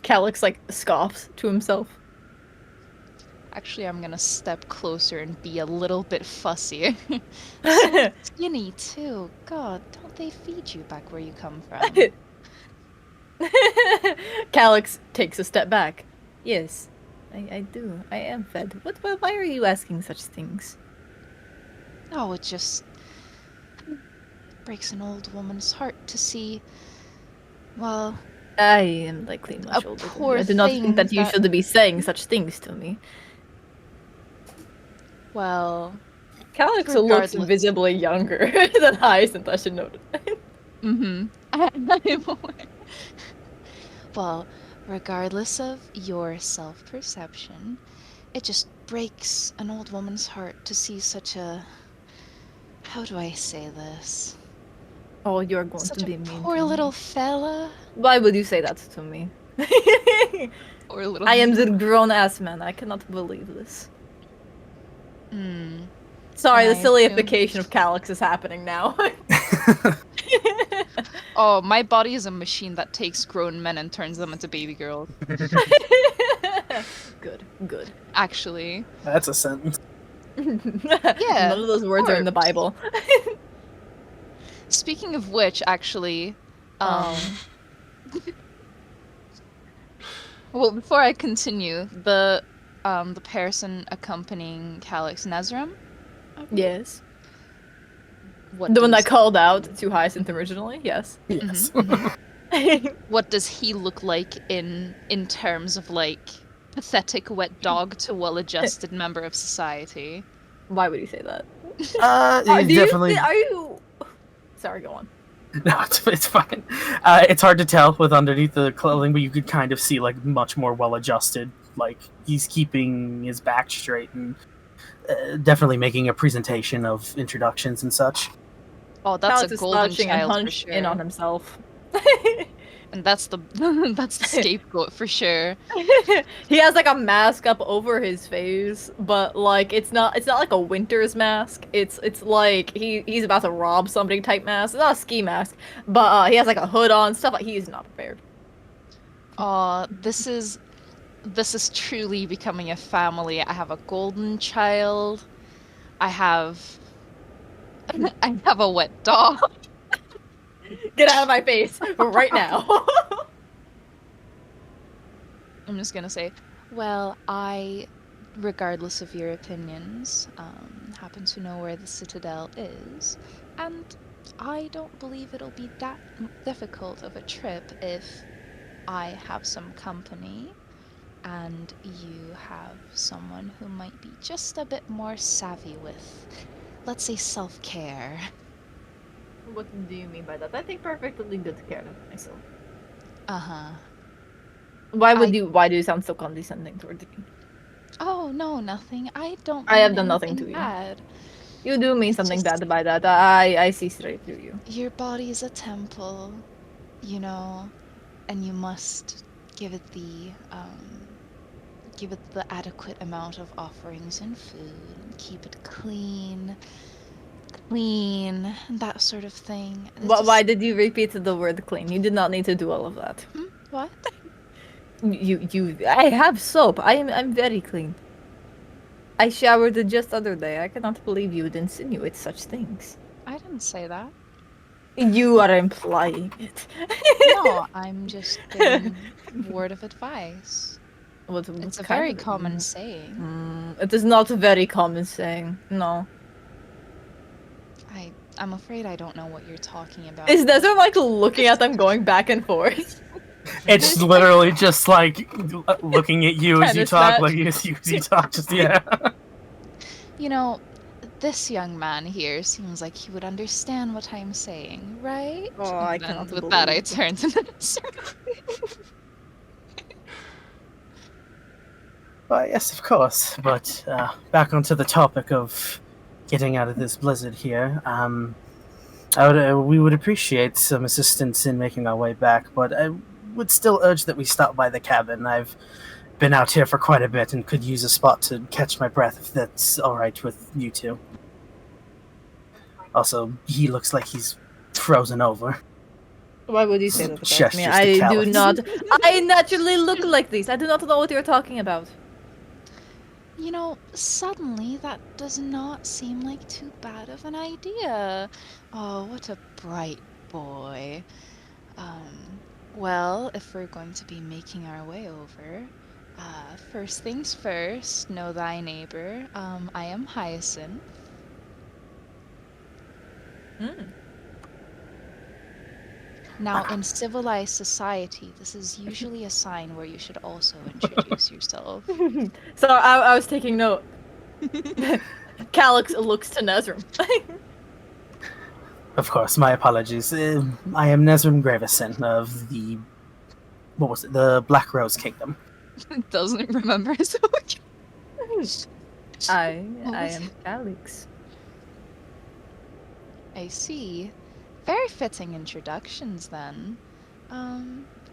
Calyx like scoffs to himself. Actually, I'm gonna step closer and be a little bit fussy. Skinny too. God, don't they feed you back where you come from? Calyx takes a step back. Yes, I do. I am fed. Why are you asking such things? Oh, it just breaks an old woman's heart to see, well, I am likely much older than you. poor I do not think thing that you that- should be saying such things to me. well, Calyx looks regardless. visibly younger than Hyacinth, I should note. I'm aware. Well, regardless of your self-perception, it just breaks an old woman's heart to see such a... How do I say this? Oh, you're going Such to a be mean poor to little me. fella. Why would you say that to me? Poor little... I am the grown-ass man. I cannot believe this. Hmm. Sorry, And the I sillyification of Calyx is happening now. Oh, my body is a machine that takes grown men and turns them into baby girls. Good. Actually. That's a sentence. Yeah. None of those words are in the Bible. Speaking of which, actually, well, before I continue, the person accompanying Calyx, Nezram? Yes. What The one that does- called out to Hyacinth originally? Yes. Yes. What does he look like in terms of, like, pathetic wet dog to well-adjusted member of society? Why would you say that? Definitely. Are you... Sorry, go on. No, it's fine. It's hard to tell with underneath the clothing, but you could kind of see like much more well-adjusted. Like he's keeping his back straight and definitely making a presentation of introductions and such. Oh, that's Calyx a is golden slouching and child for hunched sure. in on himself. And that's the that's the scapegoat for sure. He has like a mask up over his face, but like it's not like a winter's mask. It's like he's about to rob somebody type mask. It's not a ski mask, but he has like a hood on, stuff like he is not prepared. This is truly becoming a family. I have a golden child. I have a wet dog. Get out of my face right now. I'm just gonna say, well, I, regardless of your opinions, happen to know where the Citadel is, and I don't believe it'll be that difficult of a trip if I have some company and you have someone who might be just a bit more savvy with, let's say, self-care. What do you mean by that? I take perfectly good care of myself. Uh-huh. Why do you sound so condescending towards me? Oh, no, nothing. I don't I have mean done nothing anything to you. bad. You do mean something bad by that. I see straight through you. Your body is a temple, you know, and you must give it the adequate amount of offerings and food, and keep it clean, that sort of thing. Why did you repeat the word clean? You did not need to do all of that. What? I have soap. I'm very clean. I showered just the other day. I cannot believe you would insinuate such things. I didn't say that. You are implying it. No, I'm just giving word of advice. It's a very common saying. It is not a very common saying. No. I'm afraid I don't know what you're talking about. Is Nezra like looking at them going back and forth? It's literally just like looking at you as you Tennis talk, match. like as you talk. Just yeah. You know, this young man here seems like he would understand what I'm saying, right? Oh, I And then cannot with that, I believe turned to Nezra. Well, yes, of course. But back onto the topic of getting out of this blizzard here. We would appreciate some assistance in making our way back, but I would still urge that we stop by the cabin. I've been out here for quite a bit and could use a spot to catch my breath if that's all right with you two. Also, he looks like he's frozen over. Why would you say that about me? Gestures to I do Calix. not. I naturally look like this. I do not know what you're talking about. You know, suddenly that does not seem like too bad of an idea. Oh, what a bright boy. Well, if we're going to be making our way over, first things first, know thy neighbor. I am Hyacinth. Now, in civilized society, this is usually a sign where you should also introduce yourself. So I was taking note. Calix looks to Nezrim. Of course, my apologies. I am Nezrim Gravison of the... What was it? The Black Rose Kingdom. Doesn't remember, so... I am Calix. I see. Very fitting introductions, then.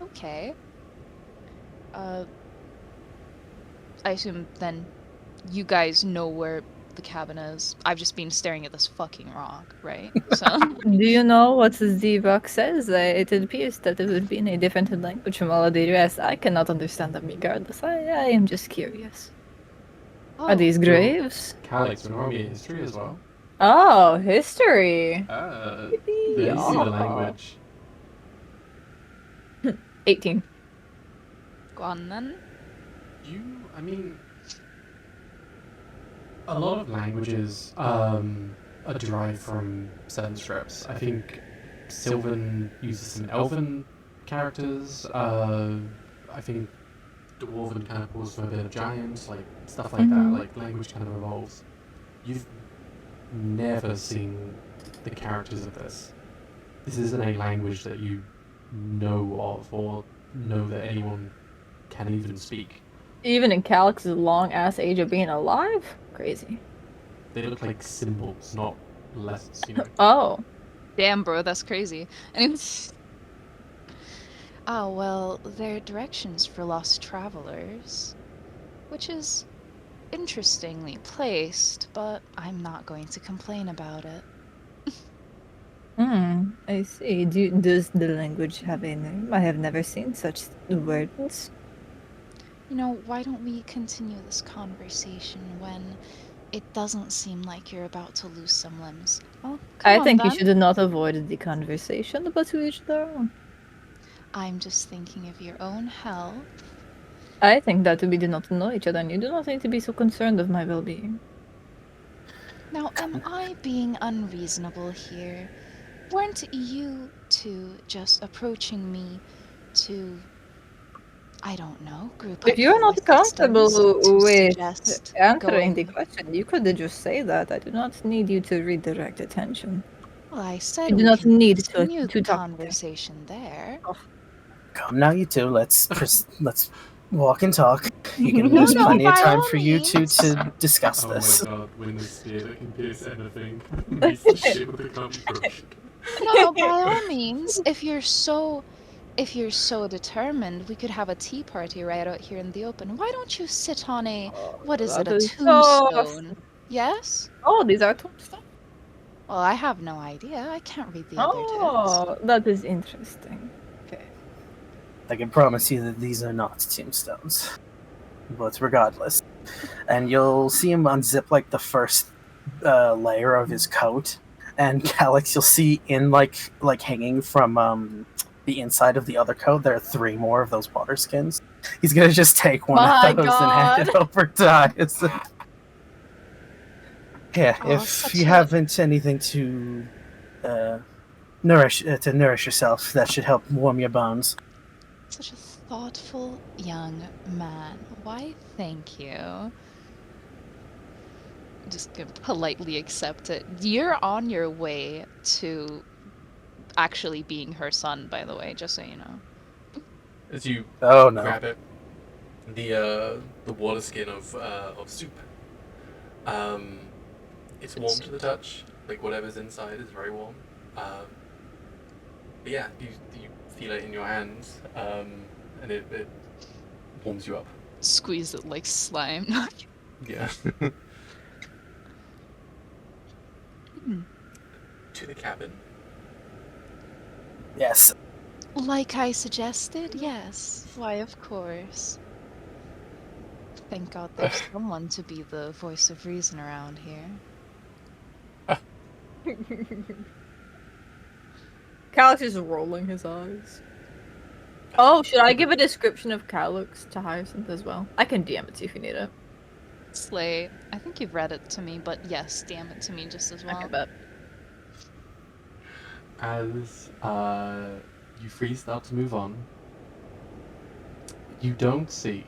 Okay. I assume, then, you guys know where the cabin is. I've just been staring at this fucking rock, right? So... Do you know what the rock says? It appears that it would be in a different language from all of the rest. I cannot understand them regardless. I am just curious. Are these graves? Calix, remind me of history as well. Oh, history. There you see the language. 18. Go on, then. I mean, a lot of languages are derived from certain scripts. I think Sylvan uses some Elven characters. I think Dwarven kind of pulls from a bit of Giant, like stuff like that. Like language kind of evolves. You've never seen the characters of this. This isn't a language that you know of or know that anyone can even speak. Even in Calix's long ass age of being alive? Crazy. They look like symbols, not letters, you know. Oh. Damn, bro, that's crazy. And oh, well, they're directions for lost travelers, which is interestingly placed, but I'm not going to complain about it. I see. Does the language have a name? I have never seen such words. You know, why don't we continue this conversation when it doesn't seem like you're about to lose some limbs? Oh, come I on, think you then. should not avoid the conversation, but to each their own. I'm just thinking of your own health. I think that we do not know each other, and you do not need to be so concerned of my well-being. Now, am I being unreasonable here? Weren't you two just approaching me to, I don't know, group up If you are not with comfortable systems to with suggest answering the going- question, you could just say that. I do not need you to redirect attention. Well, I said You do we not can need continue to the talk. conversation there. Come now, you two. Let's walk and talk. You can, No, there's no, plenty of by time all for you two to discuss Oh this. my god, when the spear that can pierce anything meets the shit with the crush. No, by all means, if you're so determined, we could have a tea party right out here in the open. Why don't you sit on a, what is it, that a is so- tombstone? Yes? Oh, these are tombstones. Well, I have no idea. I can't read the other text. Oh, that is interesting. Okay. I can promise you that these are not tombstones. But regardless. And you'll see him unzip like the first layer of his coat. And Calix, you'll see in like hanging from the inside of the other coat, there are 3 more of those water skins. He's gonna just take one My of those and hand it God. over to Hyacinth. Yeah, Oh, if such you a- haven't anything to nourish yourself. That should help warm your bones. Such a thoughtful young man. Why, thank you. Just gonna politely accept it. You're on your way to actually being her son, by the way, just so you know. As you Oh, no. grab it, the water skin of soup. It's warm to the touch. Like whatever's inside is very warm. But yeah, you feel it in your hands, and it warms you up. Squeeze it like slime. Yeah. To the cabin. Yes. Like I suggested, yes. Why, of course. Thank God there's someone to be the voice of reason around here. Calyx is rolling his eyes. Oh, should I give a description of Calyx to Hyacinth as well? I can DM it to you if you need it. Slay. I think you've read it to me, but yes, damn it to me just as well. Okay, but As you three start to move on, you don't see,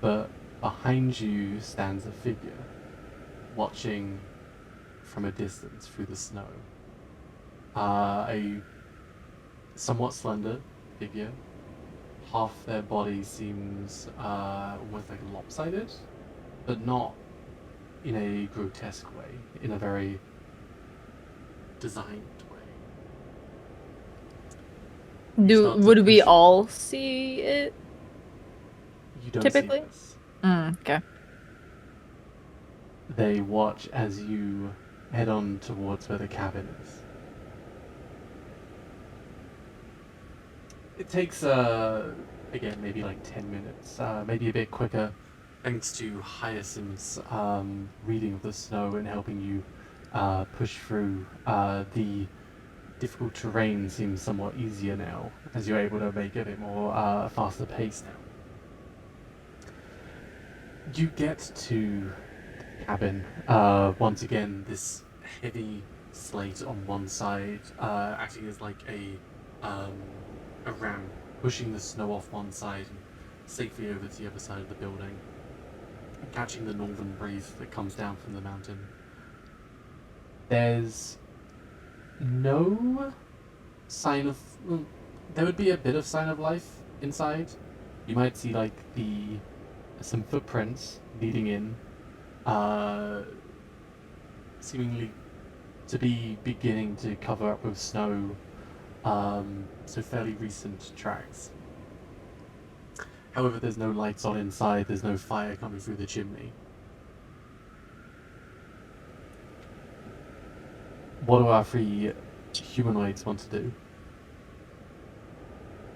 but behind you stands a figure, watching from a distance through the snow. A somewhat slender figure. Half their body seems almost like lopsided, but not in a grotesque way, in a very designed way. would we all see it? You don't typically? see this. Okay. They watch as you head on towards where the cabin is. It takes, again, maybe like 10 minutes, maybe a bit quicker, thanks to Hyacinth's reading of the snow and helping you push through. The difficult terrain seems somewhat easier now, as you're able to make it a bit more faster pace now. You get to the cabin. Once again, this heavy slate on one side acting as like a ram, pushing the snow off one side and safely over to the other side of the building, catching the northern breeze that comes down from the mountain. There's no sign of... Well, there would be a bit of sign of life inside. You might see like some footprints leading in, seemingly to be beginning to cover up with snow, so fairly recent tracks. However, there's no lights on inside, there's no fire coming through the chimney. What do our three humanoids want to do?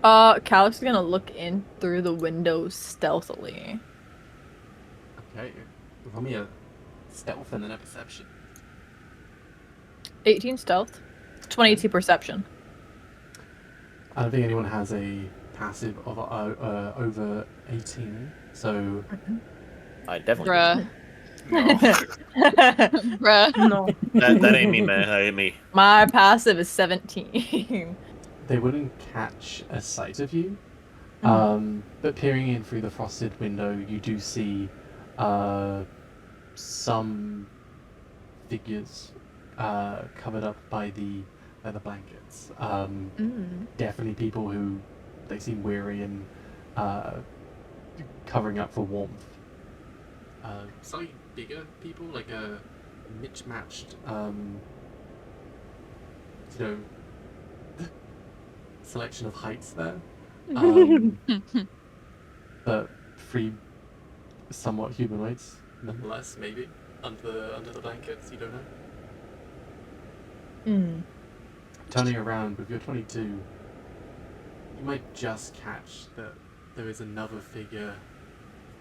Calyx is gonna look in through the window stealthily. Okay, roll me a stealth and then a perception. 18 stealth, 22 perception. I don't think anyone has a passive of over 18, so... I definitely Bruh. No. Bruh. No. That ain't me, man. That ain't me. My passive is 17. They wouldn't catch a sight of you, but peering in through the frosted window, you do see some figures covered up by the blankets. Definitely people who they seem weary and covering up for warmth. Slightly bigger people, like a mismatched, selection of heights there. But three somewhat humanoids, nonetheless, maybe, under the blankets, you don't know. Turning around with your 22, you might just catch that there is another figure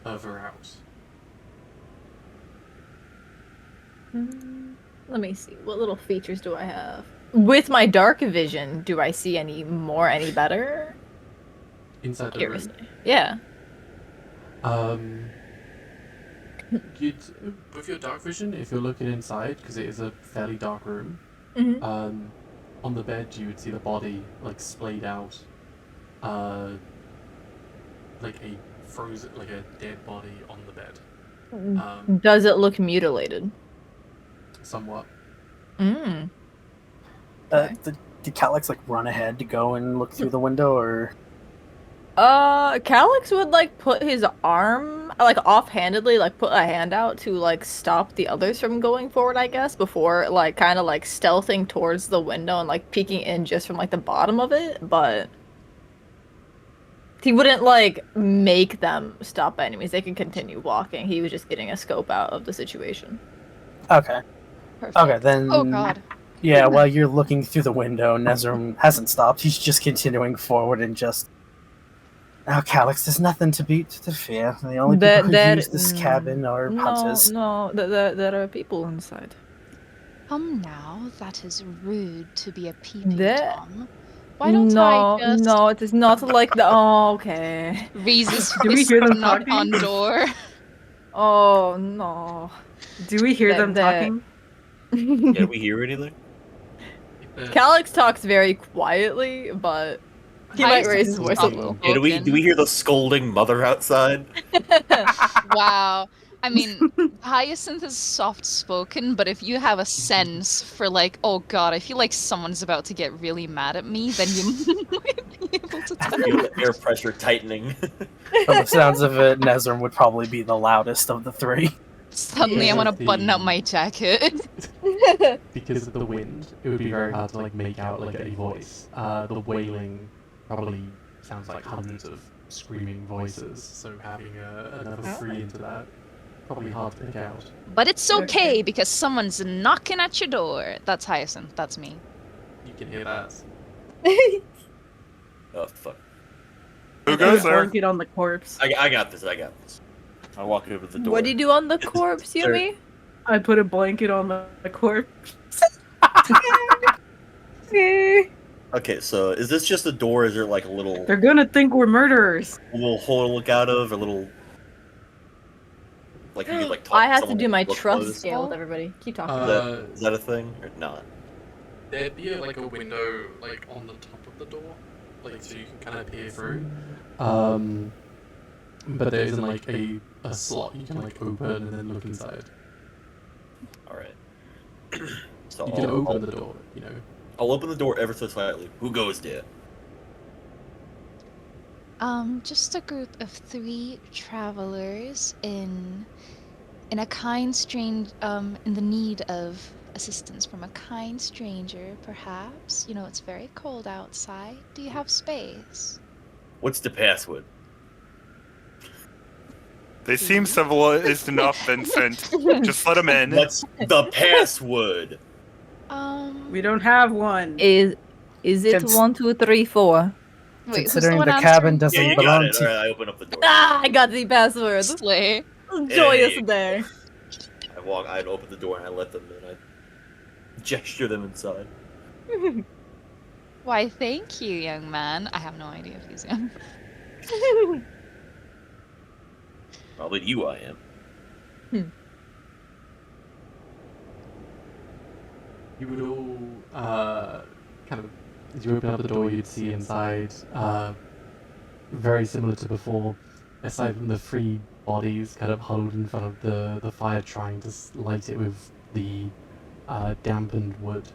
further out. Let me see. What little features do I have? With my dark vision, do I see any better? Inside the room? Yeah. With your dark vision, if you're looking inside, because it is a fairly dark room, On the bed, you would see the body like splayed out, like a frozen, like a dead body on the bed. Does it look mutilated? Somewhat. Mm. Did Calyx like run ahead to go and look through the window, or? Calyx would like put his arm like offhandedly, like put a hand out to like stop the others from going forward, I guess, before like kind of like stealthing towards the window and like peeking in just from like the bottom of it, but he wouldn't like make them stop by any means. They can continue walking. He was just getting a scope out of the situation. Okay. Perfect. Okay, then. Oh god. Yeah, while you're looking through the window, Nezrum hasn't stopped. He's just continuing forward and just. Now, Calyx, there's nothing to fear. The only people who use this cabin are hunters. No, there are people inside. Come now, that is rude to be a peeping Tom. Why don't No, I just... no, it is not like the. Oh, okay. Reese's Do we hear them knock talking? on door. Oh no. Do we hear them talking? Yeah, we hear anything? Calyx talks very quietly, but he might raise his voice a little. Yeah, do we hear the scolding mother outside? Wow. I mean, Hyacinth is soft-spoken, but if you have a sense for like, oh god, I feel like someone's about to get really mad at me, then you might be able to tell. Feel the air pressure tightening. From the sounds of it, Nezrum would probably be the loudest of the three. Suddenly I want to button up my jacket. Because of the wind, it would be very hard to like make out like a voice. The wailing probably sounds like hundreds of screaming voices, so having another three into that, probably hard to pick out. But it's okay, because someone's knocking at your door. That's Hyacinth, that's me. You can hear that. Oh, fuck. Who goes there? Blanket on the corpse. I got this, I got this. I walk over the door. What do you do on the corpse, Yumi? I put a blanket on the corpse. Okay, so is this just a door? Is there like a little... They're gonna think we're murderers. A little hole to look out of? A little... Like you could like talk I have to someone do my look trust close? scale with everybody. Keep talking. Is that a thing or not? There'd be like a window like on the top of the door, like so you can kind of peer through. But there isn't like a slot you can like open and then look inside. Alright. So You can open the door, you know. I'll open the door ever so slightly. Who goes there? Just a group of 3 travelers in a kind strange, in the need of assistance from a kind stranger, perhaps. You know, it's very cold outside. Do you have space? What's the password? They seem civilized enough, Vincent. Just let them in. What's the password? We don't have one. Is it 1, 2, 3, 4? Wait, Considering the cabin doesn't Yeah, you belong got it. to. Alright, I open up the door. Ah, I got the password. Slay. Joyous Hey. day. I'd open the door and I let them in. I gesture them inside. Why, thank you, young man. I have no idea if he's young. Probably you I am. You would all kind of, as you open up the door, you'd see inside, very similar to before, aside from the 3 bodies kind of huddled in front of the fire, trying to light it with the dampened wood.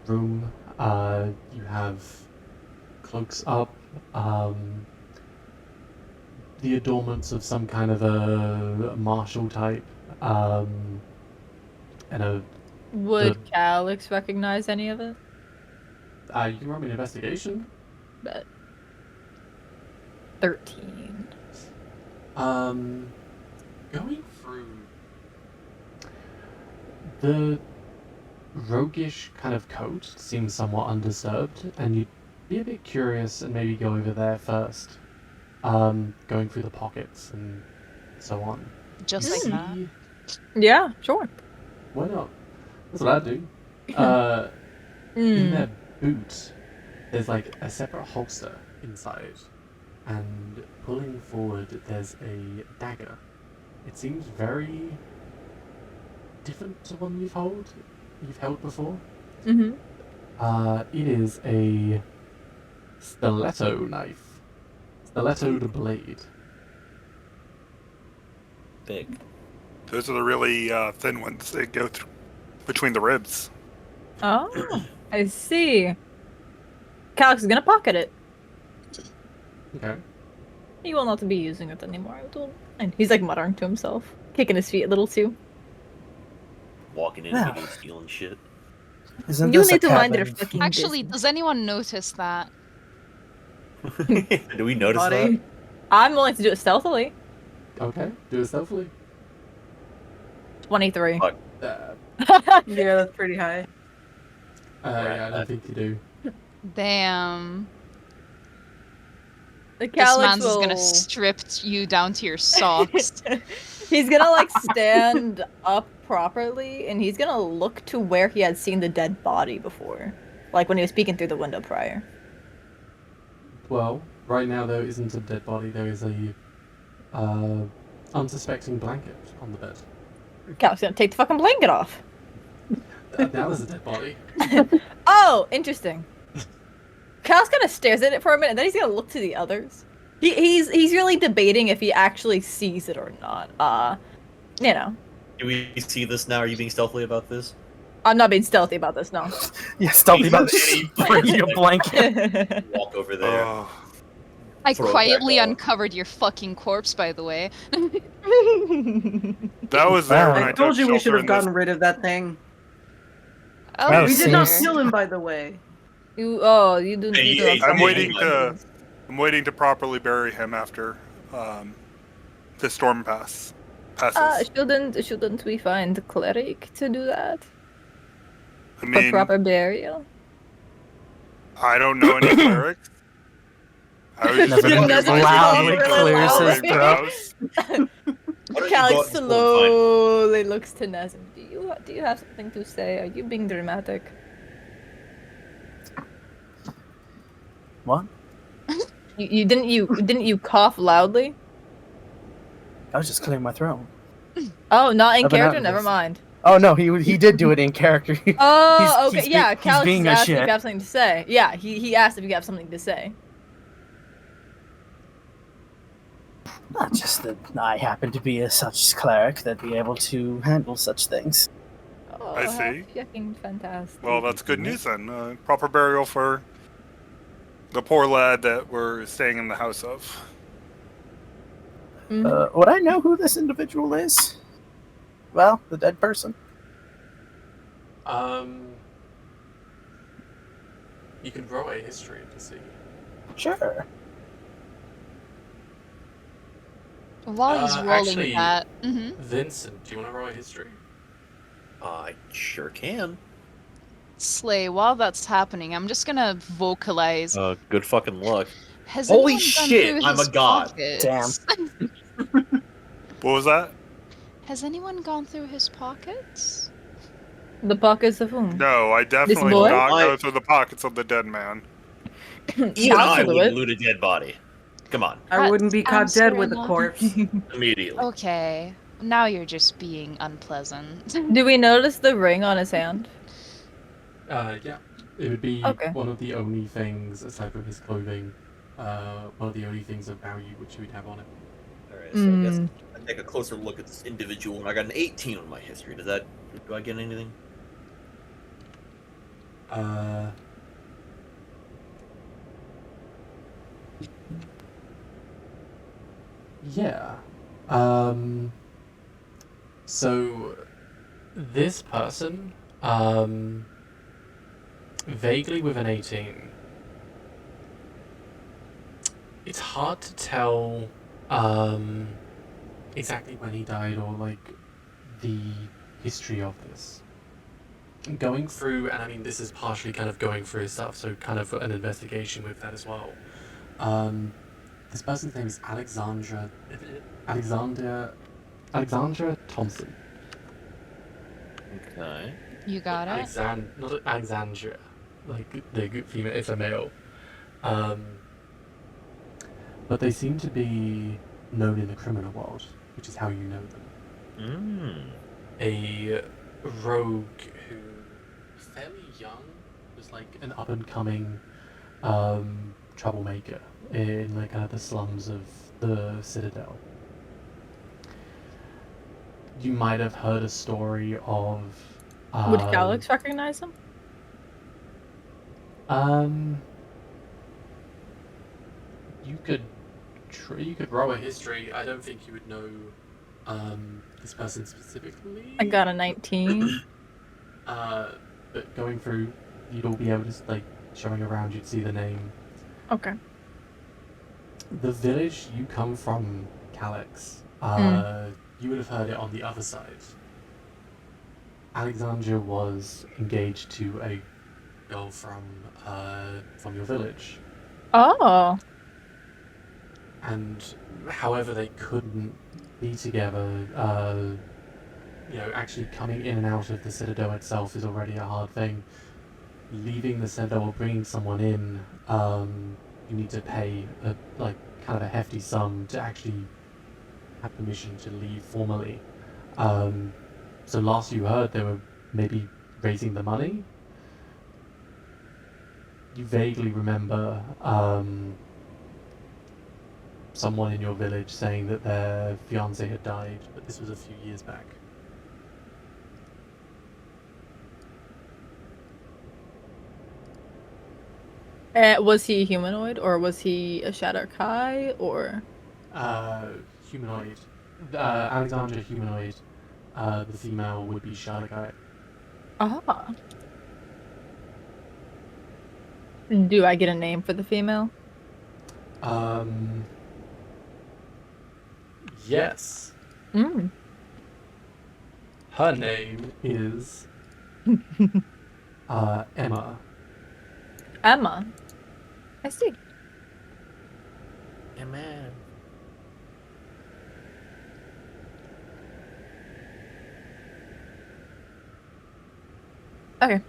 Room, you have cloaks up, the adornments of some kind of a martial type, and a... Would Calyx recognize any of it? You can roll me an investigation. Bet. 13. Going through the roguish kind of coat seems somewhat undisturbed, and you'd be a bit curious and maybe go over there first. Going through the pockets and so on. Just like that? Yeah, sure. Why not? That's what I'd do. In their boot, there's like a separate holster inside, and pulling forward, there's a dagger. It seems very different to one you've held. you've held before. Mm-hmm. It is a stiletto knife. Stilettoed blade. Big. Those are the really thin ones. They go through between the ribs. Oh, I see. Calix is gonna pocket it. Okay. He will not be using it anymore. And he's like muttering to himself, kicking his feet a little too. Walking in Yeah. and maybe stealing shit. Isn't You this a need to mind your cabin? fucking Actually, business. does anyone notice that? Do we notice Buddy. that? I'm willing to do it stealthily. Okay, do it stealthily. 23. Fuck. Yeah, that's pretty high. Yeah, I don't think you do. Damn. The This Calix man's will... gonna strip you down to your socks. He's gonna like stand up properly, and he's gonna look to where he had seen the dead body before, like when he was peeking through the window prior. Well, right now there isn't a dead body. There is a unsuspecting blanket on the bed. Calix gonna take the fucking blanket off. Now there's a dead body. Oh, interesting. Calix kind of stares at it for a minute, and then he's gonna look to the others. He's really debating if he actually sees it or not. You know. Do we see this now? Are you being stealthy about this? I'm not being stealthy about this, no. Yeah, stealthy about bringing a blanket. Walk over there. I Throw it quietly back on. uncovered your fucking corpse, by the way. That was there when I I told took you we should shelter have in this. gotten rid of that thing. Oh, We did not dear. kill him, by the way. You do. Hey, You hey, do I'm hey, waiting hey, to. I'm waiting to properly bury him after the storm passes. Shouldn't we find a cleric to do that I for mean, proper burial? I don't know any clerics. I was just gonna do Doesn't my loudly duty clears before his leaving the house. Why don't you go Calix out and find- slowly looks to Nazim. Do you have something to say? Are you being dramatic? What? Didn't you cough loudly? I was just clearing my throat. Oh, not in I've been character. out Never this- mind. Oh no, he did do it in character. Oh, okay. he's Yeah, he's Calix being a asked if shit. you have something to say. Yeah, he asked if you have something to say. Not just that I happen to be a such cleric that be able to handle such things. Oh, I how see. fucking fantastic. Well, that's good news then. Proper burial for the poor lad that we're staying in the house of. Would I know who this individual is? Well, the dead person. You can roll a history to see. Sure. While he's rolling Actually, that, Vincent, do you want to roll a history? I sure can. Slay, while that's happening, I'm just gonna vocalize. Good fucking luck. Has Holy anyone gone shit, through I'm his a god. pockets? What was that? Has anyone gone through his pockets? The pockets of whom? No, I definitely boy? did not go through the pockets of the dead man. Even I Calix will do wouldn't it. loot a dead body. Come on. I wouldn't be caught dead with a not. corpse. Immediately. Okay, now you're just being unpleasant. Do we notice the ring on his hand? Yeah. It would be Okay. one of the only things, aside from his clothing, one of the only things of value which we'd have on him. Alright, so I guess I take a closer look at this individual, and I got an 18 on my history. Do I get anything? Yeah. So this person, vaguely with an 18. It's hard to tell exactly when he died or like the history of this. Going through, and I mean this is partially kind of going through his stuff, so kind of an investigation with that as well. This person's name is Alexandra Thompson. Okay. You got it? Not Alexandra, like the good female, it's a male. But they seem to be known in the criminal world, which is how you know them. A rogue who fairly young, was like an up and coming troublemaker in like kind of the slums of the Citadel. You might have heard a story of. Would Calix recognize him? You could you could roll a history. I don't think you would know this person specifically. I got a 19. But going through, you'd all be able to like showing around. You'd see the name. Okay. The village you come from, Calix. You would have heard it on the other side. Alexandra was engaged to a girl from your village. Oh. And however they couldn't be together, actually coming in and out of the Citadel itself is already a hard thing. Leaving the Citadel or bringing someone in, you need to pay kind of a hefty sum to actually have permission to leave formally. So last you heard, they were maybe raising the money. You vaguely remember someone in your village saying that their fiancé had died, but this was a few years back. Was he humanoid, or was he a Shadow Kai, or? Humanoid. Alexandra humanoid. The female would be Shadakai. Ah. Do I get a name for the female? Yes. Her name is Emma. Emma. I see. Emma. Okay.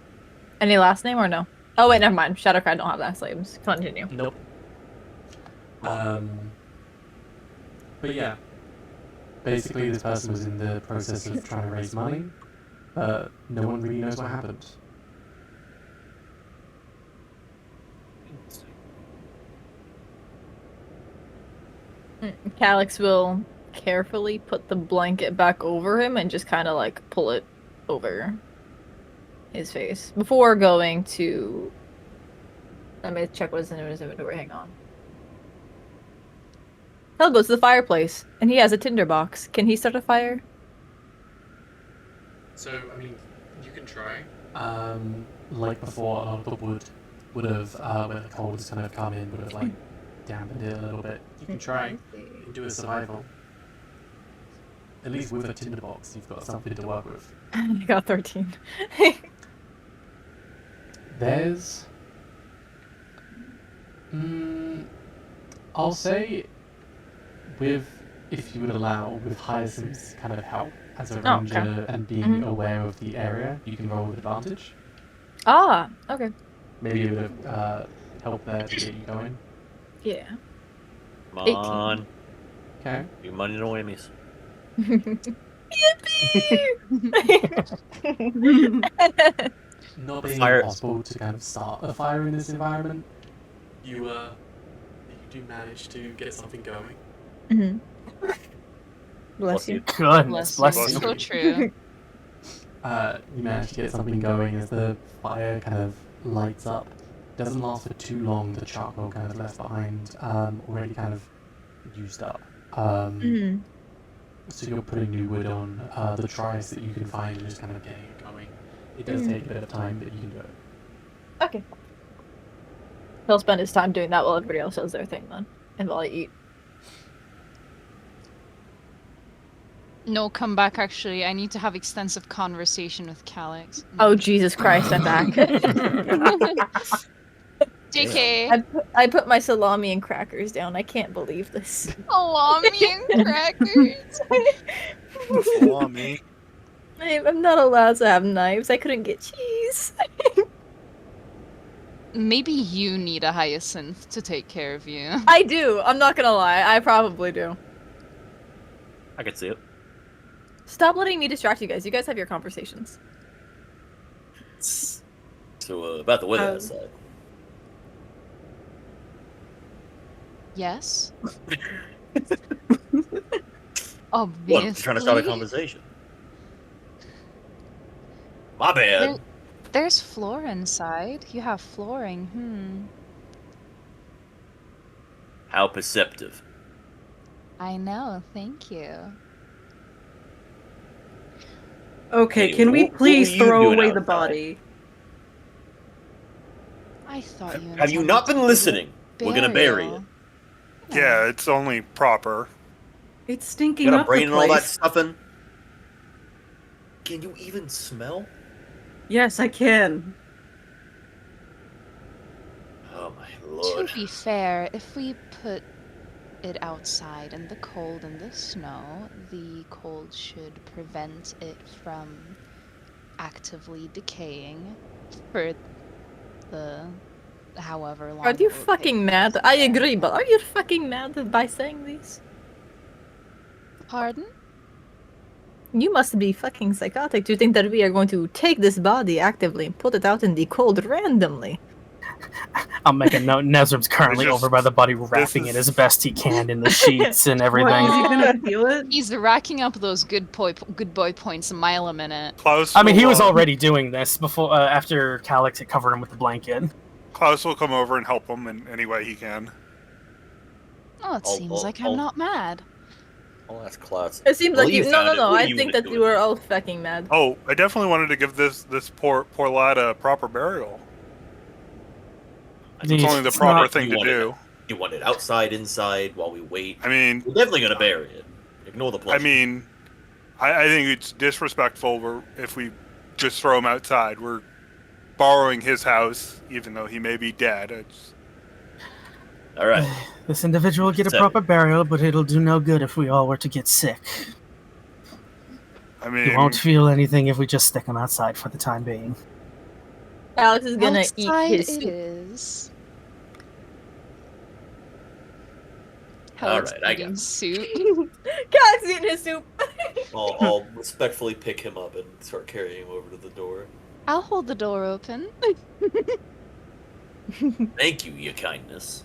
Any last name or no? Oh wait, never mind. Shadowcry don't have last names. Continue. Nope. But yeah. Basically, this person was in the process of trying to raise money. No one really knows what happened. Calix will carefully put the blanket back over him and just kind of like pull it over his face before going to. Let me check what's in his inventory. Hang on. He'll go to the fireplace, and he has a tinder box. Can he start a fire? So, I mean, you can try. Like before, a lot of the wood would have, when the cold has kind of come in, would have like dampened it a little bit. You can try and do a survival. At least with a tinder box, you've got something to work with. I got 13. There's... I'll say, if you would allow, with Hyacinth's kind of help as a ranger and being aware of the area, you can roll with advantage. Ah, okay. Maybe it would have helped there to get you going. Yeah. Come on. Okay. You money no enemies. Not being possible to kind of start a fire in this environment, you do manage to get something going. Bless you. Goodness, bless you. So true. You manage to get something going as the fire kind of lights up. Doesn't last for too long. The charcoal kind of left behind already kind of used up. So you're putting new wood on the tries that you can find and just kind of getting it going. It does take a bit of time, but you can do it. Okay. He'll spend his time doing that while everybody else does their thing then, and while I eat. No, come back actually. I need to have extensive conversation with Calix. Oh Jesus Christ, I'm back. JK. I put my salami and crackers down. I can't believe this. Salami and crackers. Salami. I'm not allowed to have knives. I couldn't get cheese. Maybe you need a hyacinth to take care of you. I do. I'm not gonna lie. I probably do. I could see it. Stop letting me distract you guys. You guys have your conversations. So, about the weather outside. Yes. What? You're trying to start a Obviously. conversation. My bad. There's floor inside. You have flooring. How perceptive. I know. Thank you. Okay, Hey, can we what were please you throw doing away the outside? body? I thought you. Have you not been listening? We're gonna bury it. Burial. Yeah, it's only proper. It's You stinking got a up brain the and all that place. stuffing? Can you even smell? Yes, I can. Oh my lord. To be fair, if we put it outside in the cold and the snow, the cold should prevent it from actively decaying for the however long. Are you it will fucking take. mad? I agree, but are you fucking mad by saying this? Pardon? You must be fucking psychotic to think that we are going to take this body actively and put it out in the cold randomly. I'll make a note. Nezrub's currently over by the body, wrapping it as best he can in the sheets and everything. Is he gonna peel it? He's racking up those good boy points a mile a minute. Klaus I mean, he will, was already doing this before, after Calix had covered him with the blanket. Klaus will come over and help him in any way he can. Oh, it seems like I'm not mad. I'll ask Klaus. It seems like you. No. found it. What I are you think gonna that do you with were it? all fucking mad. Oh, I definitely wanted to give this poor lad a proper burial. It's only the proper thing to do. You want it outside, inside, while we wait? I mean, we're definitely gonna bury it. Ignore the plush. I mean, I think it's disrespectful if we just throw him outside. We're borrowing his house, even though he may be dead. All right. This individual will get a proper burial, but it'll do no good if we all were to get sick. I mean, You won't feel anything if we just stick him outside for the time being. Alex is gonna Outside eat his it soup. is. All Alex right, I eating got it. soup. Alex eating his soup. I'll respectfully pick him up and start carrying him over to the door. I'll hold the door open. Thank you, your kindness.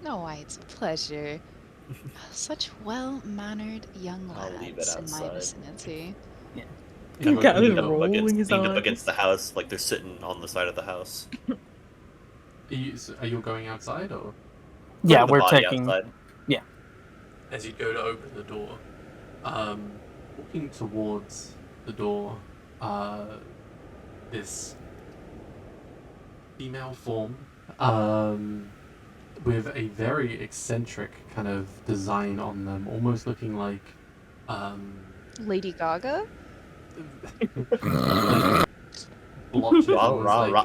No, why, it's a pleasure. Such well-mannered young I'll leave it lads in my outside. vicinity. Kind of Got leaned it up rolling against, his leaned up eyes. against the house, like they're sitting on the side of the house. Are you going outside or? Yeah, Putting the we're body taking. outside. Yeah. As you go to open the door, walking towards the door, this female form, with a very eccentric kind of design on them, almost looking like, Lady Gaga? like blotches, almost like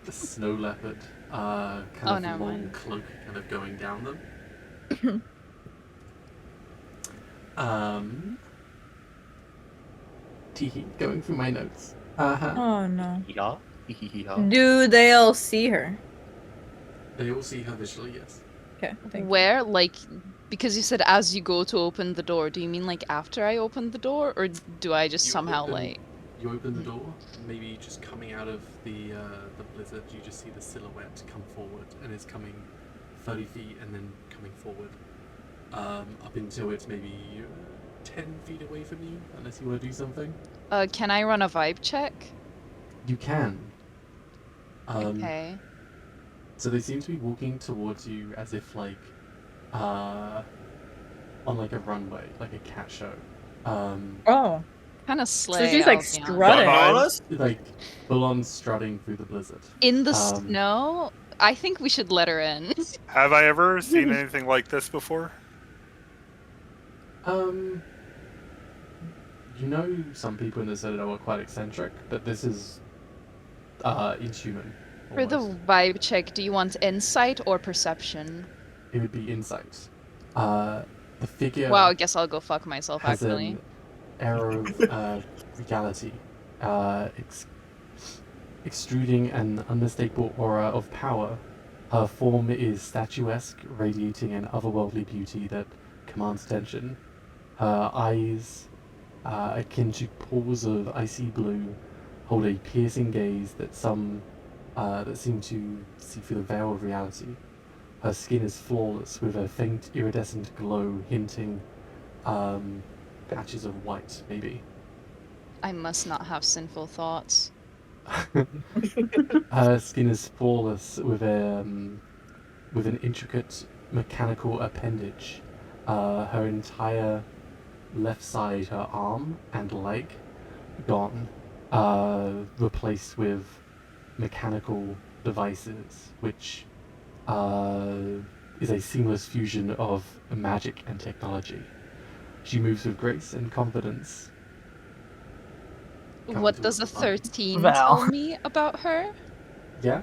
a snow leopard, kind of never long mind. cloak kind of going down them. Teehee, going through my notes. Oh no. Yeah. Yeah. Do they all see her? They all see her visually, yes. Okay. Thank you. Where? Like, because you said as you go to open the door, do you mean like after I open the door, or do I just somehow like... You open the door, maybe just coming out of the blizzard, you just see the silhouette come forward, and it's coming 30 feet and then coming forward. Up until it's maybe 10 feet away from you, unless you want to do something. Can I run a vibe check? You can. Okay. So they seem to be walking towards you as if like, on like a runway, like a cat show. Oh. Kind of slay. So she's like strutting. Like full on strutting through the blizzard. In the snow? I think we should let her in. Have I ever seen anything like this before? You know some people in the Citadel are quite eccentric, but this is inhuman. For the vibe check, do you want insight or perception? It would be insight. The figure. Wow, I guess I'll go fuck myself, has actually. an air of regality, extruding an unmistakable aura of power. Her form is statuesque, radiating an otherworldly beauty that commands attention. Her eyes, akin to pools of icy blue, hold a piercing gaze that seem to see through the veil of reality. Her skin is flawless, with a faint iridescent glow hinting patches of white, maybe. I must not have sinful thoughts. Her skin is flawless, with an intricate mechanical appendage. Her entire left side, her arm and leg, gone, replaced with mechanical devices, which is a seamless fusion of magic and technology. She moves with grace and confidence. What does a 13 Val. tell me about her? Yeah?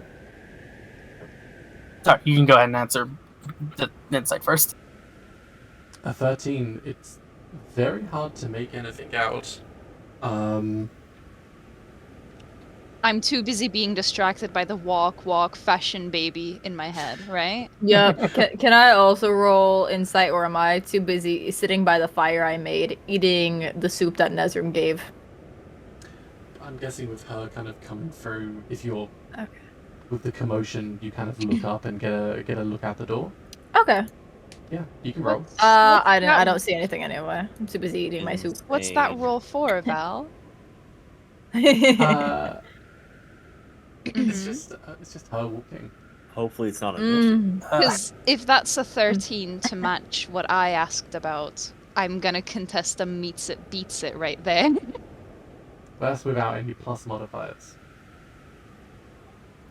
Sorry, you can go ahead and answer the insight first. A 13, it's very hard to make anything out. I'm too busy being distracted by the walk, fashion baby in my head, right? Yep. Can I also roll insight, or am I too busy sitting by the fire I made, eating the soup that Nezrim gave? I'm guessing with her kind of coming through, if you're with the commotion, you kind of look up and get a look out the door. Okay. Yeah, you can roll. I don't see anything anyway. I'm too busy eating my soup. What's that roll for, Val? It's just her walking. Hopefully it's not a Because if that's a 13 to match what I asked about, I'm gonna contest a meets it, beats it right there. That's without any plus modifiers.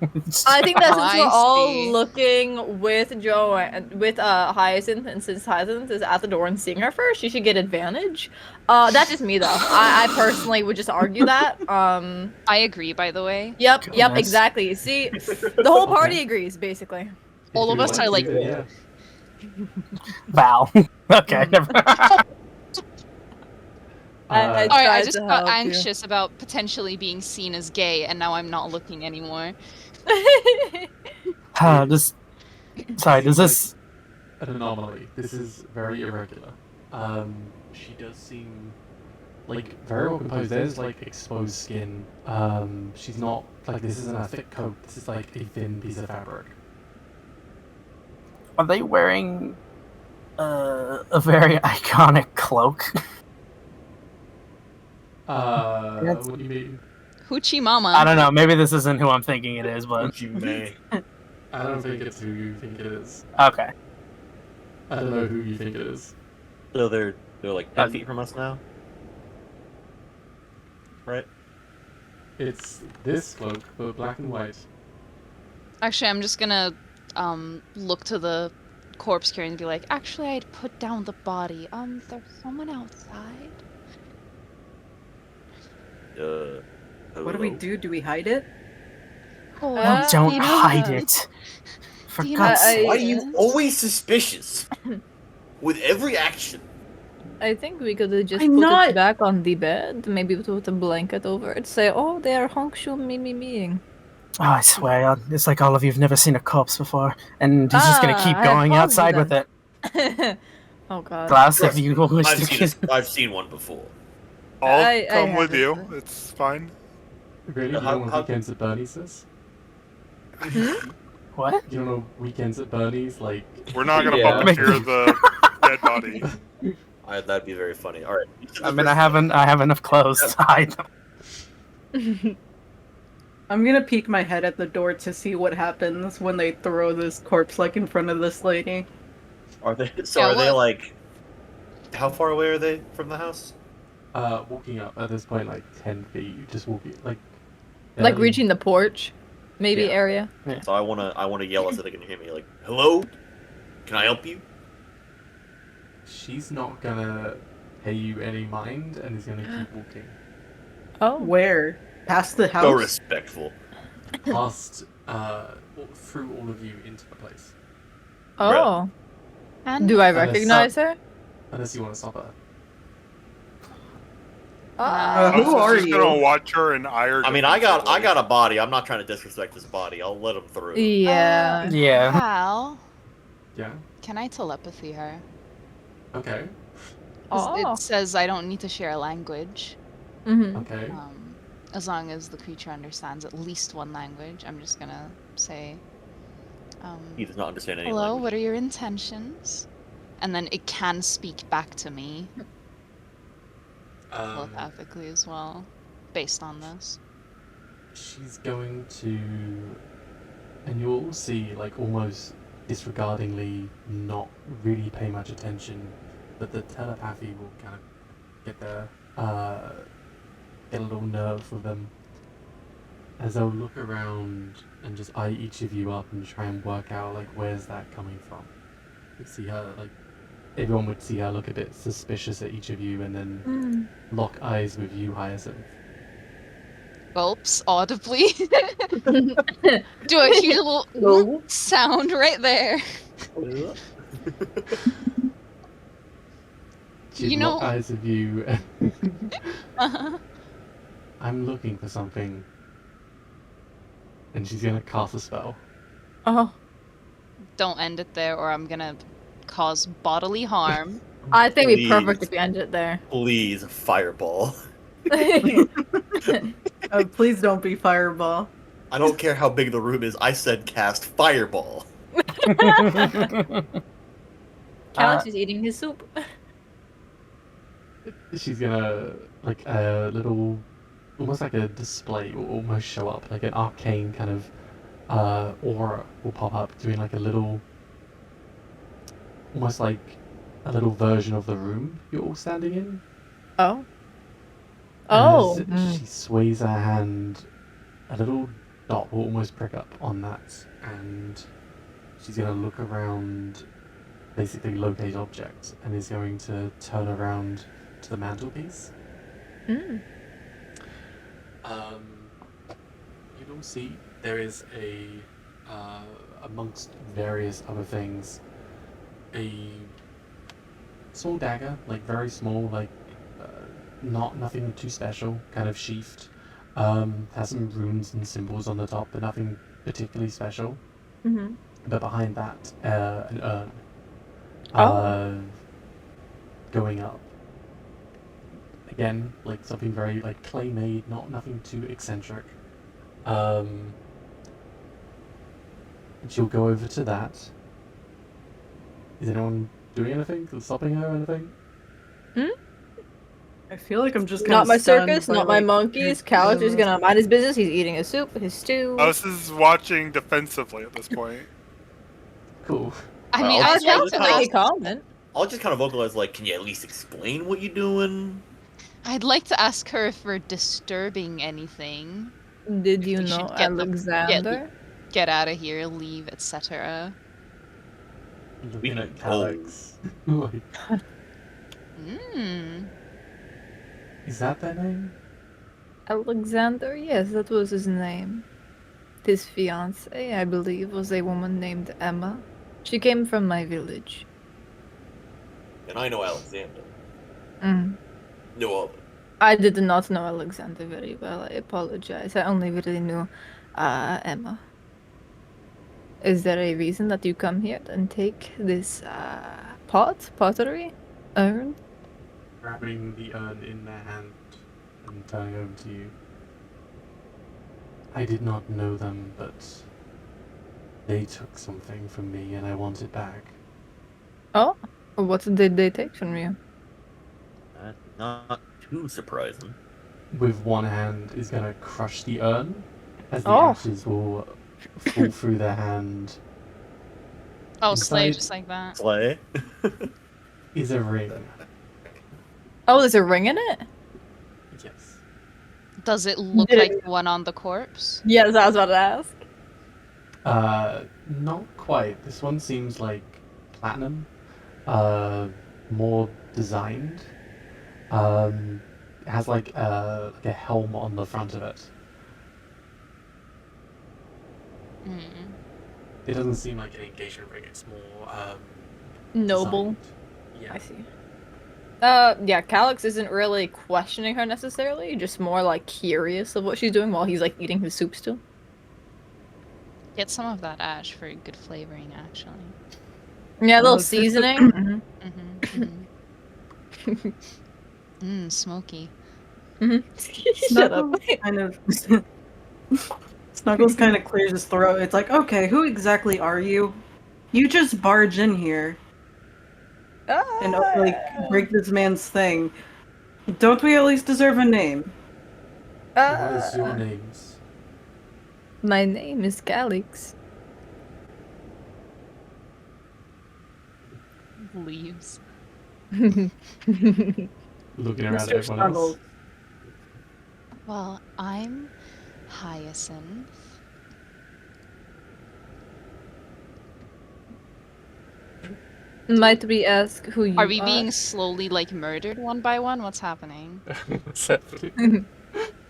I think that since I we're all see. looking with Joe and with Hyacinth, and since Hyacinth is at the door and seeing her first, she should get advantage. That's just me though. I personally would just argue that. I agree, by the way. Yep, exactly. See, the whole party agrees basically. All of us are like, yeah. Val. Okay, never I Alright, I tried just to got help you. anxious about potentially being seen as gay, and now I'm not looking anymore. Does this... An anomaly. This is very irregular. She does seem like very well composed. There's like exposed skin. She's not like, this isn't a thick coat. This is like a thin piece of fabric. Are they wearing a very iconic cloak? What do you mean? Hoochie Mama. I don't know. Maybe this isn't who I'm thinking it is, but I don't think it's who you think it is. Okay. I don't know who you think it is. So they're like 10 feet from us now? Right? It's this cloak, but black and white. Actually, I'm just gonna look to the corpse carrier and be like, actually, I'd put down the body. There's someone outside. What do we do? Do we hide it? No, don't hide it. For God's sake. Why are you always suspicious? With every action. I think we could just I'm put not- it back on the bed, maybe put a blanket over it, say, oh, they are honkshu meing. Oh, I swear, it's like all of you've never seen a corpse before, and he's just gonna keep I going told you outside with it. that. Oh god. Klaus, if you wish I've seen one before. I'll come with you. It's fine. Really? You don't want weekends at Bernie's, sis? What? You don't know weekends at Bernie's? Like... We're not gonna puppeteer the dead body. That'd be very funny. All right. I mean, I have enough clothes to hide them. I'm gonna peek my head at the door to see what happens when they throw this corpse like in front of this lady. Are they? So are they like? How far away are they from the house? Walking up at this point, like 10 feet. Just walking, like reaching the porch, maybe area. So I wanna yell so they can hear me. Like, hello, can I help you? She's not gonna pay you any mind and is gonna keep walking. Oh, where? Past the house? So respectful. Past, through all of you into the place. Oh. Do I recognize her? Unless you want to stop her. Who are just you? gonna watch her and eye her. I mean, I got a body. I'm not trying to disrespect this body. I'll let him through. Yeah. Yeah. Val, Yeah. can I telepathy her? Okay. 'Cause Oh. It says I don't need to share a language. Mm-hmm. Okay. as long as the creature understands at least one language, I'm just gonna say, He does not understand any hello, language. what are your intentions? And then it can speak back to me telepathically as well, based on this. She's going to, and you'll see, like, almost disregardingly not really pay much attention, but the telepathy will kind of get there, get a little nerve with them, as they'll look around and just eye each of you up and try and work out, like, where's that coming from. You see her, like, everyone would see her look a bit suspicious at each of you and then lock eyes with you, Hyacinth. Gulps audibly. Do a huge little sound right there. She'd You know- lock eyes with you. Uh-huh. I'm looking for something. And she's gonna cast a spell. Oh. Don't end it there, or I'm gonna cause bodily harm. I think it'd be Please. perfect if you end it there. Please, fireball. Please don't be fireball. I don't care how big the room is. I said cast fireball. Calix is eating his soup. She's gonna, like, a little, almost like a display will almost show up, like an arcane kind of aura will pop up, doing like a little, almost like a little version of the room you're all standing in. Oh. And Oh. as she sways her hand, a little dot will almost prick up on that, and she's gonna look around, basically locate objects, and is going to turn around to the mantelpiece. Mm. You'll see there is a, amongst various other things, a small dagger, like very small, like nothing too special, kind of sheathed. Has some runes and symbols on the top, but nothing particularly special. Mm-hmm. But behind that, an urn. Oh. Going up. Again, like something very like clay made, nothing too eccentric. And she'll go over to that. Is anyone doing anything? Stopping her or anything? I feel like I'm just Not my stunned circus, by, not my like, monkeys. Calix is gonna mind his business. He's eating his soup, his stew. Us is watching defensively at this point. Cool. I mean, I'll I just- like I'll to just kinda- ask, comment. I'll just kind of vocalize, like, can you at least explain what you're doing? I'd like to ask her if we're disturbing anything. Did you we know should get Alexander? Get out of here, leave, etc. Looking at Calix. Like, Mm. is that their name? Alexander? Yes, that was his name. His fiance, I believe, was a woman named Emma. She came from my village. And I know Alexander. Mm. No other. I did not know Alexander very well. I apologize. I only really knew Emma. Is there a reason that you come here and take this pottery, urn? Grabbing the urn in their hand and turning over to you. I did not know them, but they took something from me and I want it back. Oh, what did they take from you? That's not too surprising. With one hand is gonna crush the urn, as the Oh. ashes will fall through their hand. Oh, slay, Inside just like that. Slay. is a ring. Oh, there's a ring in it? Yes. Does it look Did like it- the one on the corpse? Yes, I was about to ask. Not quite. This one seems like platinum. More designed. It has like a helm on the front of it. Mm. It doesn't seem like an engagement ring. It's more Noble. designed. Yeah. I see. Yeah, Calix isn't really questioning her necessarily, just more like curious of what she's doing while he's like eating his soup still. Get some of that ash for good flavoring, actually. Yeah, a little it's just a- seasoning. Mmm, smoky. Shut up. Snuggles kind of Snuggles kind of clears his throat. It's like, okay, who exactly are you? You just barge in here and like break this man's thing. Don't we at least deserve a name? What is your names? My name is Calix. Leaves. Looking around Mr. at everyone else. Snuggles. Well, I'm Hyacinth. Might we ask who you are? Are we being slowly like murdered one by one? What's happening?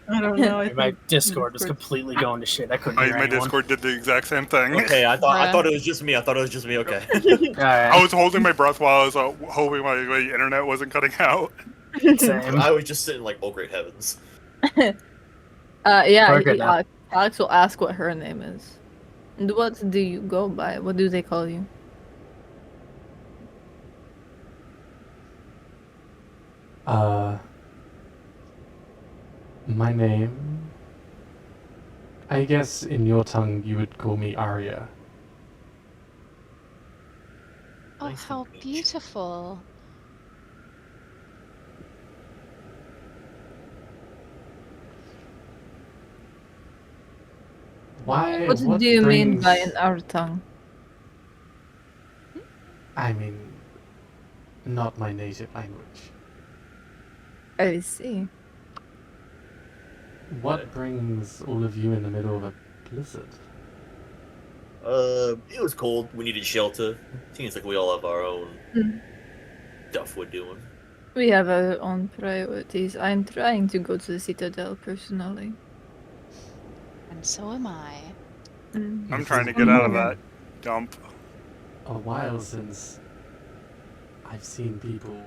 I don't know. I My think Discord is completely going to shit. I couldn't hear My anyone. Discord did the exact same thing. Okay, I thought it was just me. Okay. I was holding my breath while I was hoping my internet wasn't cutting out. Same. I was just sitting like, oh great heavens. Yeah, We're good now. Alex will ask what her name is. And what do you go by? What do they call you? My name. I guess in your tongue you would call me Arya. Oh, how beautiful. Why? What do you mean brings- by in our tongue? I mean, not my native language. I see. What brings all of you in the middle of a blizzard? It was cold. We needed shelter. Seems like we all have our own stuff we're doing. We have our own priorities. I'm trying to go to the Citadel personally. And so am I. I'm trying to get out of that dump. A while since I've seen people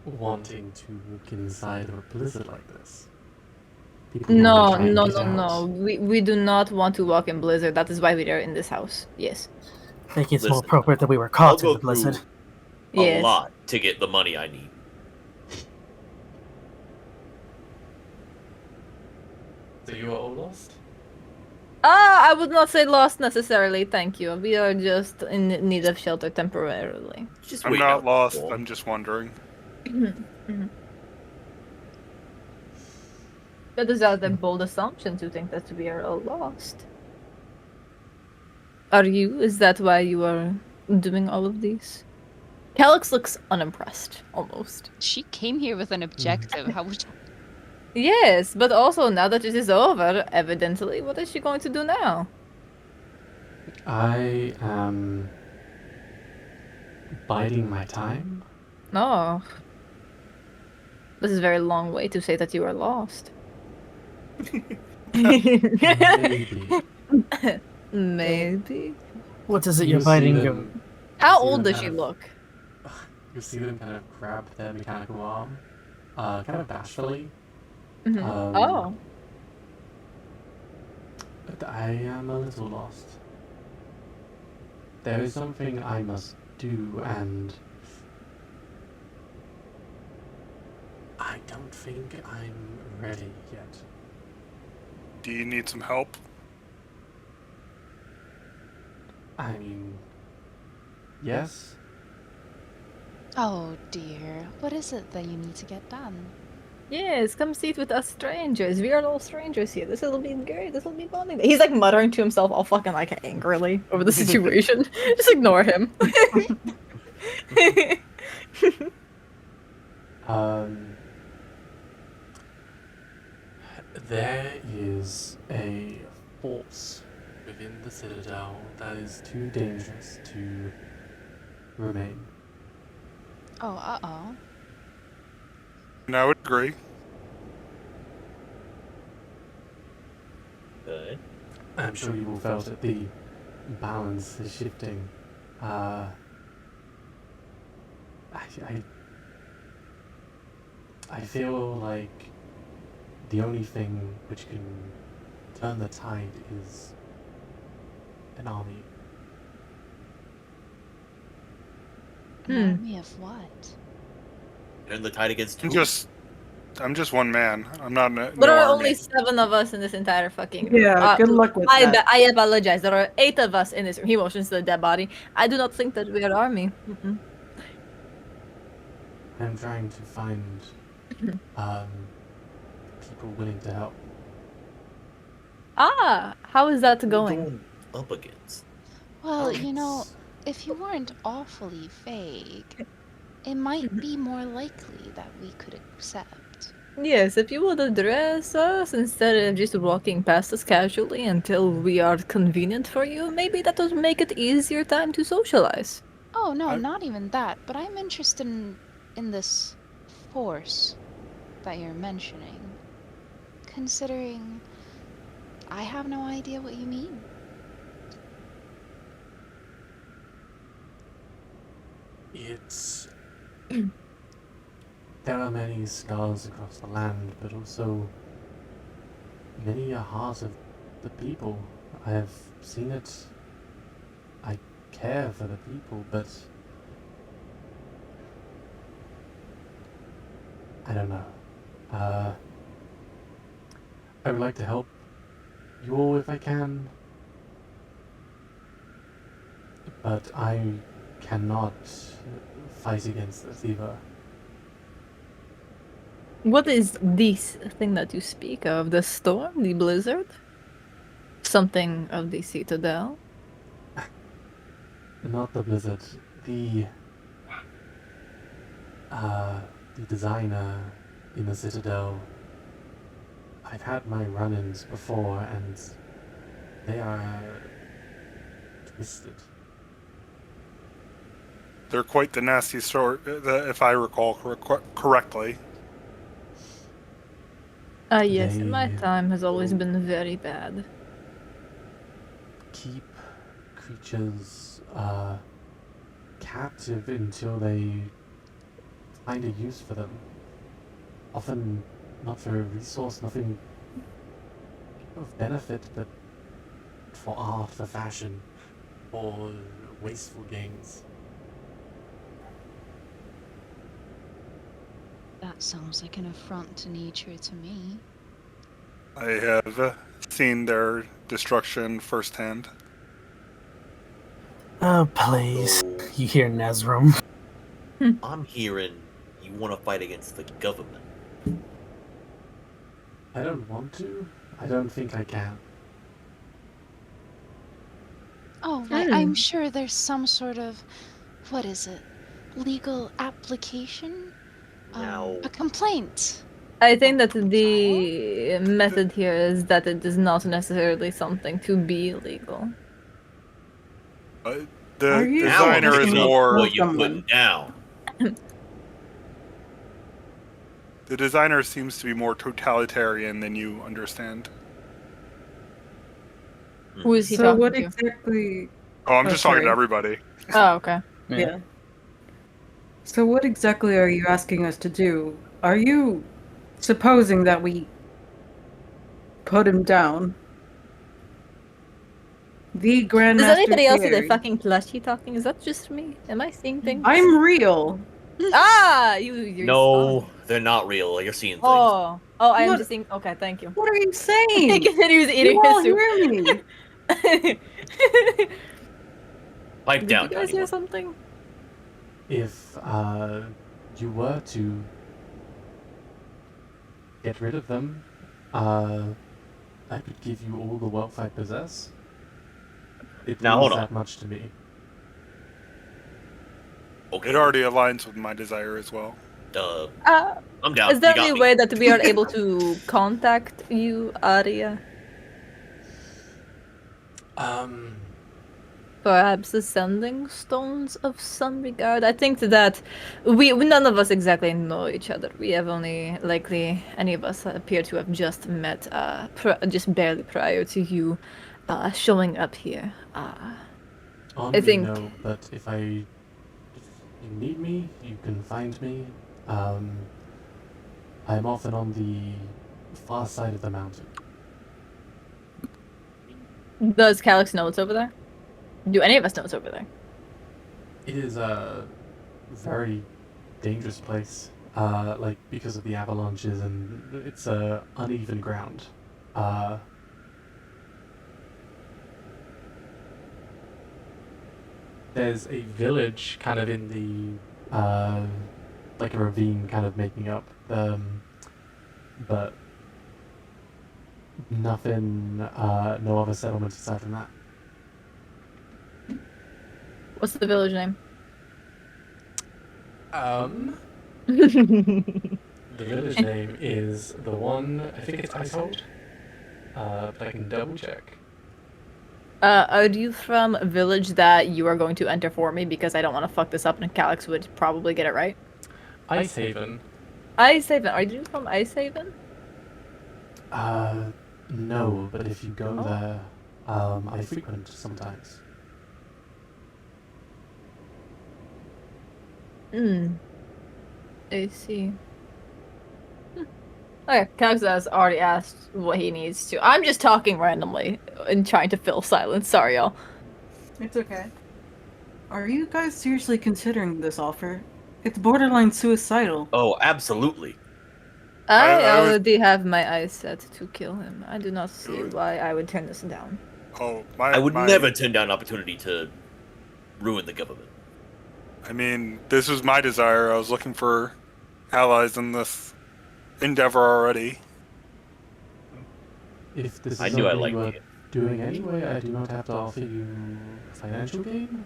wanting to walk inside of a blizzard like this. People who No, wanna try and no, get no, out. no. We do not want to walk in blizzard. That is why we are in this house. Yes. I think it's more Listen, appropriate that we were I'll caught in go the blizzard. through a Yes. lot to get the money I need. So you are all lost? I would not say lost necessarily, thank you. We are just in need of shelter temporarily. I'm not lost. I'm just wondering. That is a bold assumption to think that we are all lost. Are you? Is that why you are doing all of these? Calix looks unimpressed, almost. She came here with an objective. How would Yes, but also now that it is over, evidently, what is she going to do now? I am biding my time. No. This is a very long way to say that you are lost. Maybe. Maybe. What is it You'll you're see biting? them- How you'll see old them does she kind of- look? You see them kind of grab their mechanical arm, kind of bashfully. Mhm. Oh. But I am a little lost. There is something I must do, and I don't think I'm ready yet. Do you need some help? I mean, yes. Oh dear. What is it that you need to get done? Yes, come sit with us strangers. We are all strangers here. This will be great. This will be bonding. He's like muttering to himself all fucking like angrily over the situation. Just ignore him. There is a force within the Citadel that is too dangerous to remain. Oh, uh-oh. And I would agree. Okay. I'm sure you all felt that the balance is shifting. I feel like the only thing which can turn the tide is an army. An army of what? Turn the tide against who? Just I'm just one man. I'm not no There are army. only 7 of us in this entire fucking Yeah, room. good luck with that. I apologize. There are 8 of us in this room. He motions to the dead body. I do not think that we are army. Mm-mm. I'm trying to find people willing to help. Ah, how is that going? Up against. Well, you know, if you weren't awfully vague, it might be more likely that we could accept. Yes, if you would address us instead of just walking past us casually until we are convenient for you, maybe that would make it easier time to socialize. Oh no, not even that. But I'm interested in this force that you're mentioning. Considering I have no idea what you mean. It's... There are many scars across the land, but also many a heart of the people. I have seen it. I care for the people, but I don't know. I would like to help you all if I can, but I cannot fight against the Thiva. What is this thing that you speak of? The storm? The blizzard? Something of the citadel? Not the blizzard. The designer in the citadel. I've had my run-ins before, and they are twisted. They're quite the nasty sort, if I recall correctly. Yes, my time has always been very bad. Keep creatures captive until they find a use for them. Often not for a resource, nothing of benefit, but for art, for fashion, or wasteful gains. That sounds like an affront to nature to me. I have seen their destruction firsthand. Oh, please. You hear Nezrum. I'm hearing you want to fight against the government. I don't want to. I don't think I can. Oh, right. I'm sure there's some sort of, what is it, legal application? A complaint. I think that the method here is that it is not necessarily something to be illegal. The Now designer I'm is picking up more. what you're putting down. The designer seems to be more totalitarian than you understand. Who is he So talking what to? exactly? Oh, I'm just talking sorry. to everybody. Oh, okay. Yeah. So what exactly are you asking us to do? Are you supposing that we put him down? The Grandmaster Does anybody else see the Theory. fucking plushie talking? Is that just me? Am I seeing things? I'm real. Ah, you're No, they're not real. You're seeing things. Oh, I am What? just seeing. Okay, thank you. What are you saying? He continues eating You his all soup. hear me? Pipe Did down, you guys Tiny hear One. something? If you were to get rid of them, I could give you all the wealth I possess. It Now, means hold on. that much to me. It already aligns with my desire as well. I'm down. Is there You got any me. way that we are able to contact you, Arya? Perhaps the sending stones of some regard. I think that we none of us exactly know each other. We have only likely any of us appear to have just met, just barely prior to you showing up here. On I me, think no, but if you need me, you can find me. I'm often on the far side of the mountain. Does Calyx know it's over there? Do any of us know it's over there? It is a very dangerous place. like because of the avalanches and it's uneven ground. There's a village kind of in the like a ravine kind of making up, but nothing, no other settlements aside from that. What's the village name? The village name is the one, I think it's Icehold, but I can double check. Are you from a village that you are going to enter for me? Because I don't want to fuck this up and Calix would probably get it right. Icehaven. Icehaven. Are you from Icehaven? No, but if you go there, I frequent sometimes. I see. Okay, Calix has already asked what he needs to. I'm just talking randomly and trying to fill silence. Sorry, y'all. It's okay. Are you guys seriously considering this offer? It's borderline suicidal. Oh, absolutely. I I was- already have my eyes set to kill him. I do not see why I would turn this down. Oh, I would never turn down an opportunity to ruin the government. I mean, this was my desire. I was looking for allies in this endeavor already. If this is I knew I something liked you are it. doing anyway, I do not have to offer you financial gain.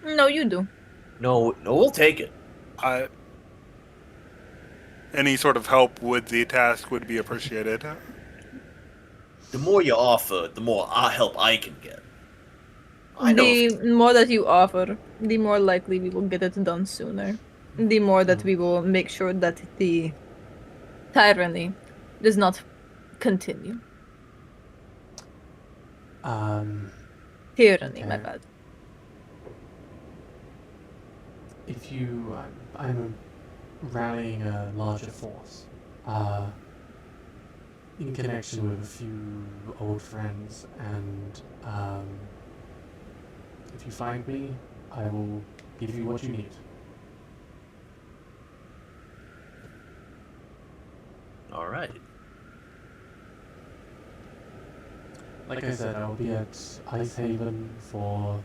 No, you do. No, we'll take it. Any sort of help with the task would be appreciated. The more you offer, the more help I can get. I know. The more that you offer, the more likely we will get it done sooner. The more that we will make sure that the tyranny does not continue. Tyranny, my bad. If you, I'm rallying a larger force, in connection with a few old friends, and if you find me, I will give you what you need. All right. Like I said, I will be at Icehaven for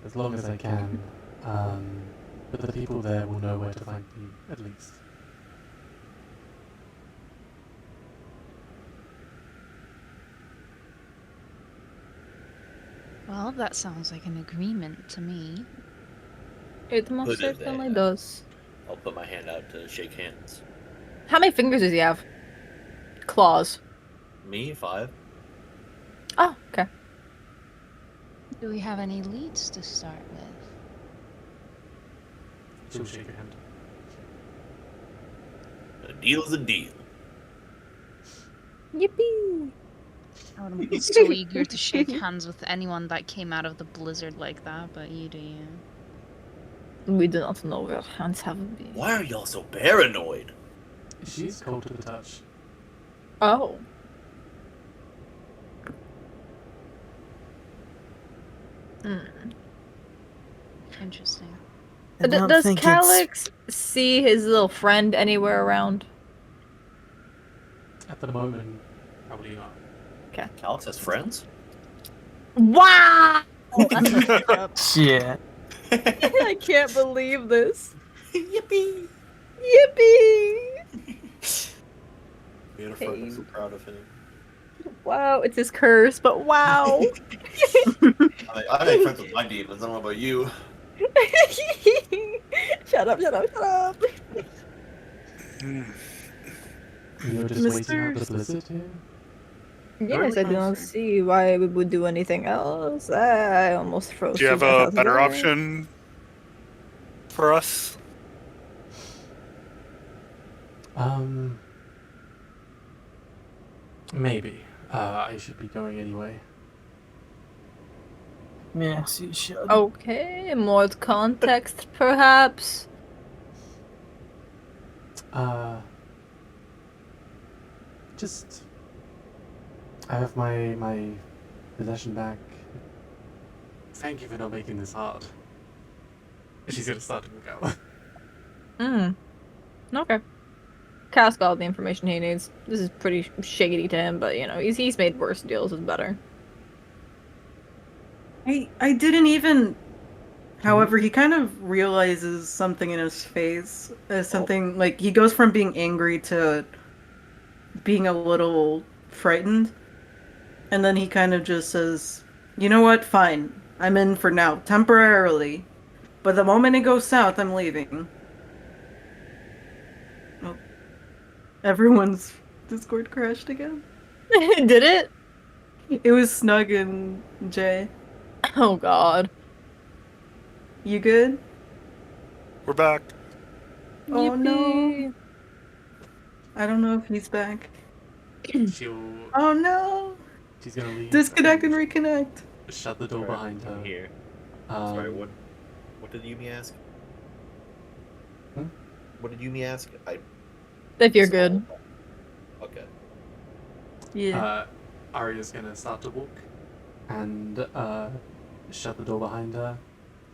as long as I can, but the people there will know where to find me, at least. Well, that sounds like an agreement to me. It most Put it certainly there. does. I'll put my hand out to shake hands. How many fingers does he have? Claws. Me, 5. Oh, okay. Do we have any leads to start with? She'll shake your hand. A deal's a deal. Yippee! I would have been so eager to shake hands with anyone that came out of the blizzard like that, but you do you. We do not know where hands have been. Why are y'all so paranoid? She's cold to the touch. Oh. Interesting. Does Calix see his little friend anywhere around? At the moment, probably not. Okay. Alex has friends? Wow! Shit. I can't believe this. Yippee! Yippee! We had a friend. I'm so proud of him. Wow, it's his curse, but wow. I make friends with my demons. I don't know about you. Shut up, shut up, shut up. You're just waiting out the blizzard here? Yes, I do not see why we would do anything else. I almost froze. Do you have to death a as better well. option for us? Maybe. I should be going anyway. Yes, you should. Okay, more context, perhaps. Just I have my possession back. Thank you for not making this hard. She's gonna start to go. Okay. Cass got all the information he needs. This is pretty shady to him, but you know, he's made worse deals with better. I didn't even. However, he kind of realizes something in his face. Something like he goes from being angry to being a little frightened. And then he kind of just says, "You know what? Fine. I'm in for now, temporarily. But the moment it goes south, I'm leaving." Oh. Everyone's Discord crashed again. Did it? It was Snug and Jay. Oh god. You good? We're back. Oh no. I don't know if he's back. Oh no. She's gonna leave. Disconnect and reconnect. Shut the door behind her. Here. Sorry, what did Yumi ask? What did Yumi ask? If you're good. Okay. Yeah. Arya's gonna start to walk and shut the door behind her.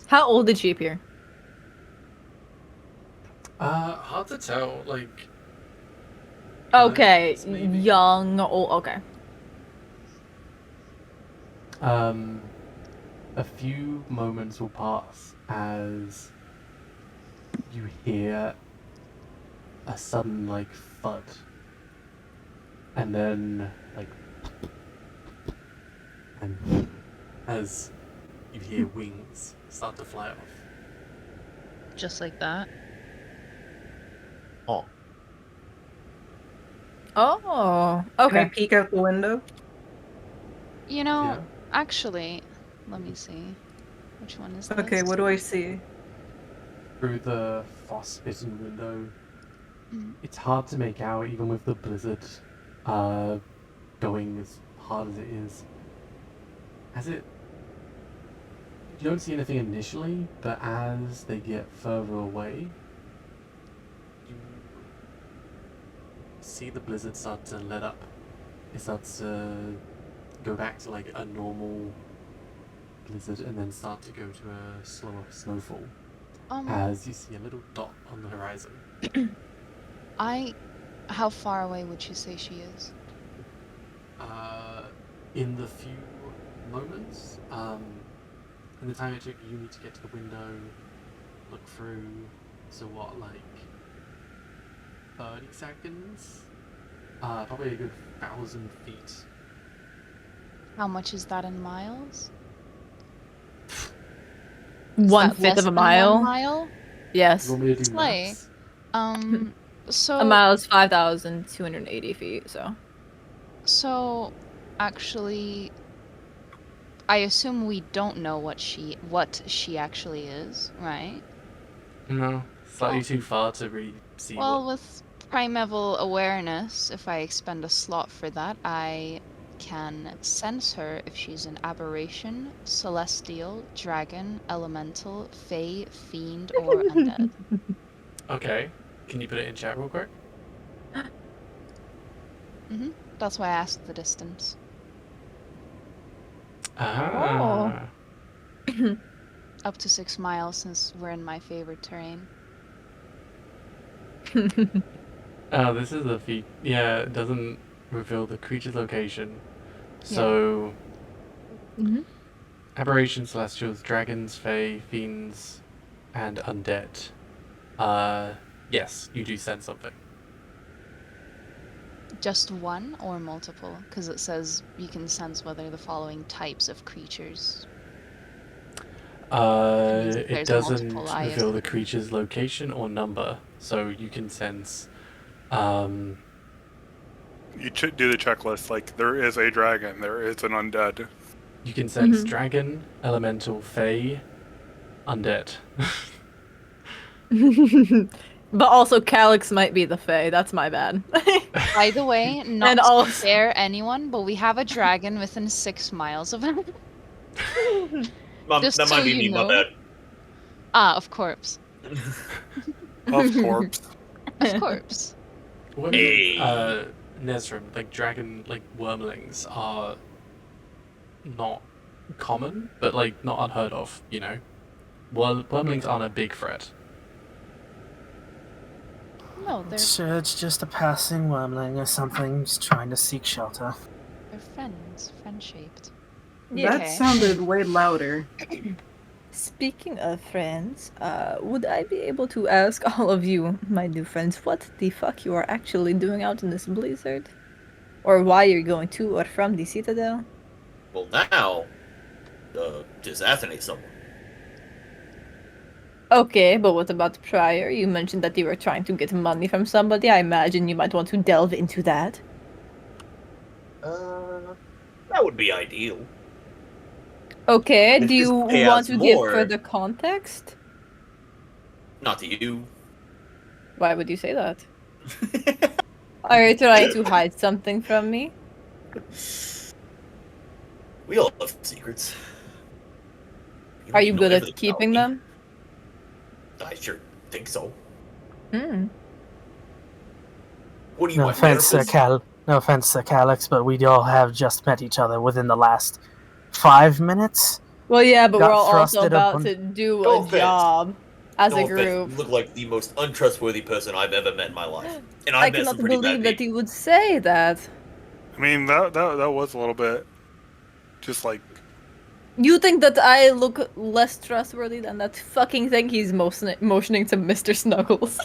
How old did she appear? Hard to tell. Like. Okay, young. Oh, okay. A few moments will pass as you hear a sudden like thud, and then like, and as you hear wings start to fly off. Just like that. Oh. Oh, Can okay. I peek out the window? You know, actually, let me see. Which one is this? Okay, what do I see? Through the frost-bitten window, it's hard to make out even with the blizzard going as hard as it is. You don't see anything initially, but as they get further away, you see the blizzard start to let up. It starts to go back to like a normal blizzard and then start to go to a slower snowfall as you see a little dot on the horizon. How far away would you say she is? In the few moments, in the time it took Yumi to get to the window, look through, so what, like 30 seconds? Probably a good 1,000 feet. How much is that in miles? Is One that fifth less of a than mile. 1 mile? Yes. You want me to do Slay. maths? So a mile is 5,280 feet. So, actually, I assume we don't know what she actually is, right? No, slightly too far to really see Well, with primeval awareness, if I expend a slot for that, I can sense her if she's an aberration, celestial, dragon, elemental, fae, fiend, or undead. Okay, can you put it in chat real quick? That's why I asked the distance. Ah. Up to 6 miles since we're in my favorite terrain. Oh, this is the feat. Yeah, it doesn't reveal the creature's location. So, aberrations, celestials, dragons, fae, fiends, and undead. Yes, you do sense something. Just one or multiple? Because it says you can sense whether the following types of creatures. It there's doesn't multiple, I reveal the creature's location or number, so you can sense. You do the checklist. Like there is a dragon, there is an undead. You can sense dragon, elemental, fae, undead. But also, Calyx might be the Fae. That's my bad. By the way, not And to also- scare anyone, but we have a dragon within 6 miles of him. Just that so might be you me, know. my bad. Of course. Of corpse. Of course. When, Nezrim, like dragon, like wormlings are not common, but like not unheard of, you know? Wormlings aren't a big threat. No, they're Sure, it's just a passing wormling or something just trying to seek shelter. friends, friend-shaped. That sounded way louder. Speaking of friends, would I be able to ask all of you, my new friends, what the fuck you are actually doing out in this blizzard? Or why you're going to or from the Citadel? Well, now, to assassinate someone. Okay, but what about prior? You mentioned that you were trying to get money from somebody. I imagine you might want to delve into that. That would be ideal. Okay, If do you this pay want us to give more- further context? Not to you. Why would you say that? Are you trying to hide something from me? We all have secrets. Are you know good everything at keeping them? I sure think so. Hmm. What do you No want, offense, therapist? No offense, Sir Calix, but we all have just met each other within the last 5 minutes. Well, yeah, but Got we're all also thrusted about upon- to do No a offense. job as No a offense, group. you look like the most untrustworthy person I've ever met in my life. And I I've met cannot some pretty believe bad that you would say that. I mean, that was a little bit just like You think that I look less trustworthy than that fucking thing he's motioning to Mr. Snuggles?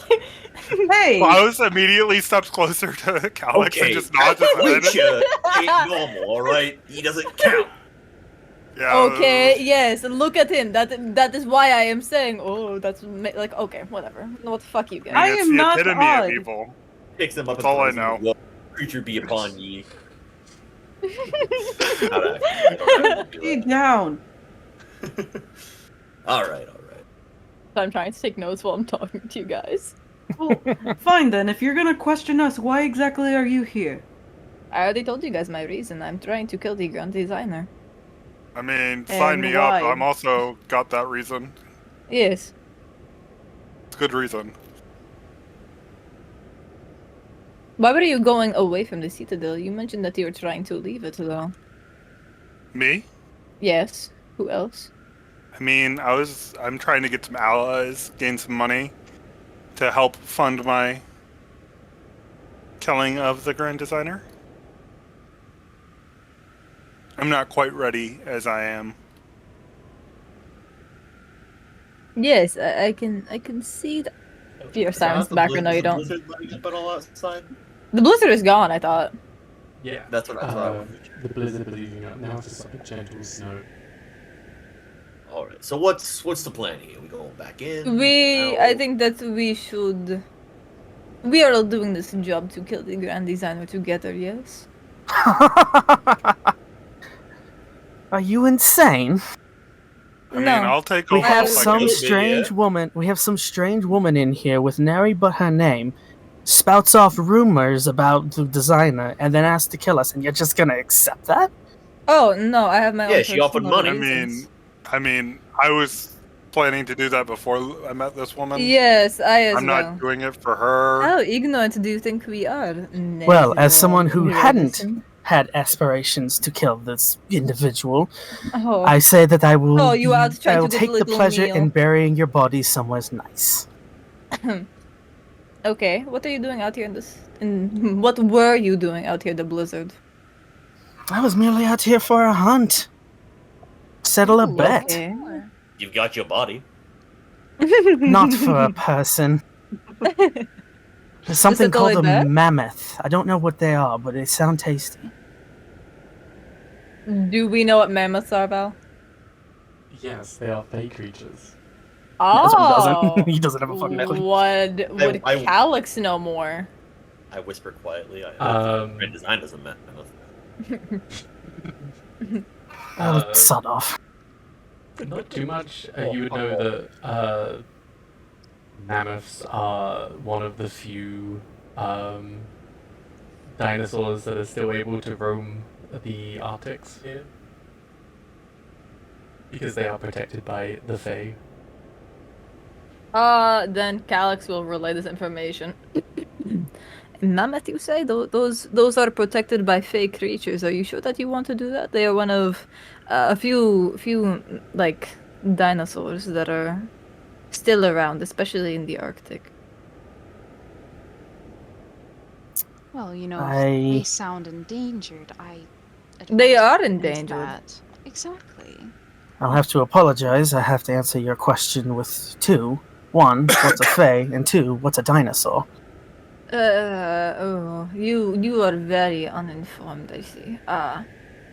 Hey! Well, I was immediately steps closer to Calix and Okay, just nods his that head. creature ain't normal, alright? He doesn't count. Yeah. Okay, yes, look at him. That is why I am saying, oh, that's like, okay, whatever. What the fuck you guys? I mean, it's the epitome of evil. Picks them up That's and all I throws them in know. the wall. Creature be upon ye. Be down. Alright. I'm trying to take notes while I'm talking to you guys. Well, fine then. If you're gonna question us, why exactly are you here? I already told you guys my reason. I'm trying to kill the Grand Designer. I mean, sign me why? up. I'm also got that reason. Yes. It's a good reason. Why were you going away from the Citadel? You mentioned that you were trying to leave it, though. Me? Yes. Who else? I mean, I'm trying to get some allies, gain some money to help fund my killing of the Grand Designer. I'm not quite ready as I am. Yes, I can see that. Your silence in the background. No, you don't. Blizzard letting up and all outside? The blizzard is gone, I thought. Yeah. That's what I thought. The blizzard bleeding up. Now it's just like a gentle snow. Alright, so what's the plan here? We going back in? I think that we should. We are all doing this job to kill the Grand Designer together, yes? Are you insane? I mean, I'll take We over have if I some can. strange woman. We have some strange woman in here with nary but her name, spouts off rumors about the designer, and then asks to kill us. And you're just gonna accept that? Oh no, I have my own. she offered personal money. reasons. I mean, I was planning to do that before I met this woman. Yes, I as I'm well. not doing it for her. How ignorant do you think we are? Well, as someone who Never hadn't listen. had aspirations to kill this individual, Oh. I say that I will. Oh, you are trying I will to get a take the little pleasure meal. in burying your body somewhere nice. Okay, what are you doing out here in this? What were you doing out here in the blizzard? I was merely out here for a hunt. Settle a bet. Okay. You've got your body. Not for a person. There's something settle called a a bet? mammoth. I don't know what they are, but they sound tasty. Do we know what mammoths are, Val? Yes, they are fey creatures. Oh, He doesn't have a fucking clue. Would I- Calix know more? I whisper quietly. Grand Design doesn't matter. Sod off. Not too much. You would know that mammoths are one of the few dinosaurs that are still able to roam the Arctics here. Because they are protected by the Fae. Then Calix will relay this information. Mammoth, you say? Those are protected by fake creatures. Are you sure that you want to do that? They are one of a few like dinosaurs that are still around, especially in the Arctic. Well, you know, if I- they sound endangered, They are advise endangered. that. Exactly. I'll have to apologize. I have to answer your question with two. One, what's a fae? And two, what's a dinosaur? You are very uninformed, I see.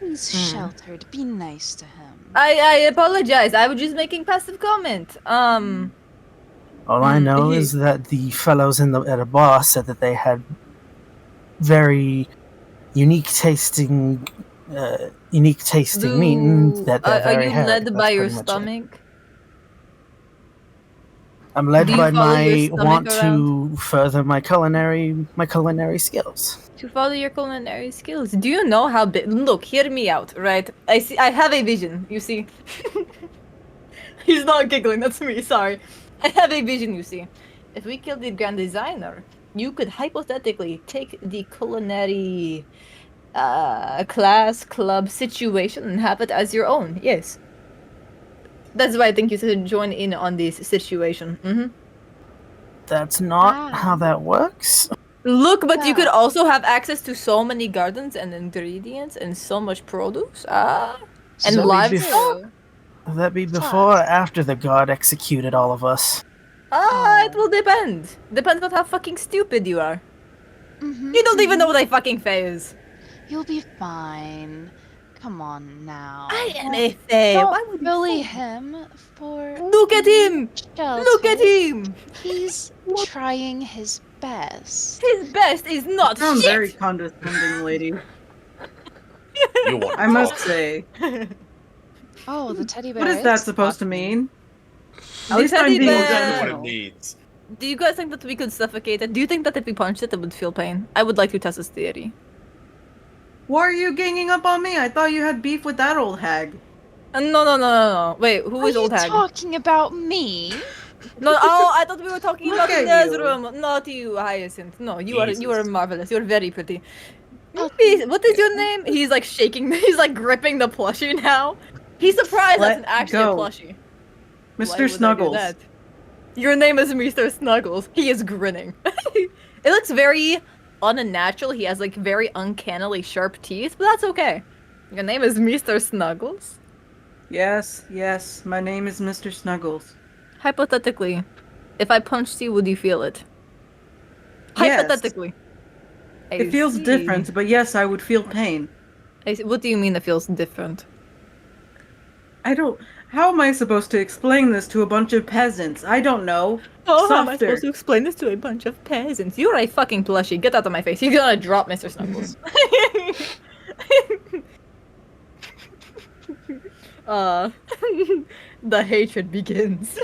He's sheltered. Be nice to him. I apologize. I was just making passive comment. All I know is that the fellows at a bar said that they had very unique tasting meat, and that they're Are very you hairy. led That's by your pretty much it. stomach? I'm led Do you by follow your my stomach want to further my culinary skills. To follow your culinary skills. Do you know how big? Look, hear me out, right? I have a vision. You see, he's not giggling. That's me. Sorry. I have a vision. You see, if we kill the grand designer, you could hypothetically take the culinary class club situation and have it as your own. Yes. That's why I think you should join in on this situation. That's not how that works. Look, but you could also have access to so many gardens and ingredients and so much produce. And livestock. Would that be before or after the god executed all of us? It will depend. Depends on how fucking stupid you are. You don't even know what a fucking fae is. You'll be fine. Come on now. I am a fae. Don't Why would you bully say- him for. Look at him! sheltered. Look at him! He's trying his best. His best is not You sound shit. very condescending, lady. You want I must say. Oh, the teddy bear. What is that supposed to mean? At The least I'm teddy being bear. general. needs. Do you guys think that we could suffocate it? Do you think that if we punched it, it would feel pain? I would like to test this theory. Why are you ganging up on me? I thought you had beef with that old hag. No. Wait, who is old hag? Talking about me? No, I thought we were talking Look about at Nezrum, not you, Hyacinth. No, you are marvelous. You're very pretty. Oh, What is your name? He's like shaking. He's like gripping the plushie now. He's surprised that's actually a go. plushie. Why would I Mr. do Snuggles. that? Your name is Mr. Snuggles. He is grinning. It looks very unnatural. He has like very uncannily sharp teeth, but that's okay. Your name is Mr. Snuggles? Yes, my name is Mr. Snuggles. Hypothetically, if I punched you, would you feel it? Yes. Hypothetically. It feels different, but yes, I would feel pain. What do you mean it feels different? I don't... How am I supposed to explain this to a bunch of peasants? I don't know. Oh, how am I Softer. supposed to explain this to a bunch of peasants? You're a fucking plushie. Get out of my face. You're gonna drop Mr. Snuggles. The hatred begins.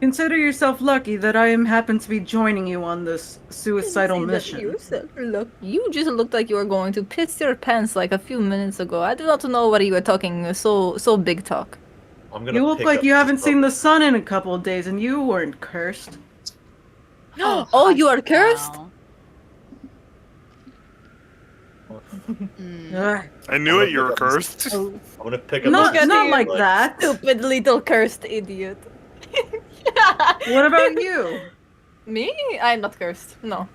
Consider yourself lucky that I happen to be joining you on this suicidal mission. You just looked like you were going to piss your pants like a few minutes ago. I do not know why you were talking so big talk. I'm gonna You look pick like up you this haven't seen book. the sun in a couple of days, and you weren't cursed. Oh, you are cursed? Ugh. I knew it. You were cursed. I'm gonna pick up Not, this not book, like that. Stupid little cursed idiot. What about you? Me? I'm not cursed. No.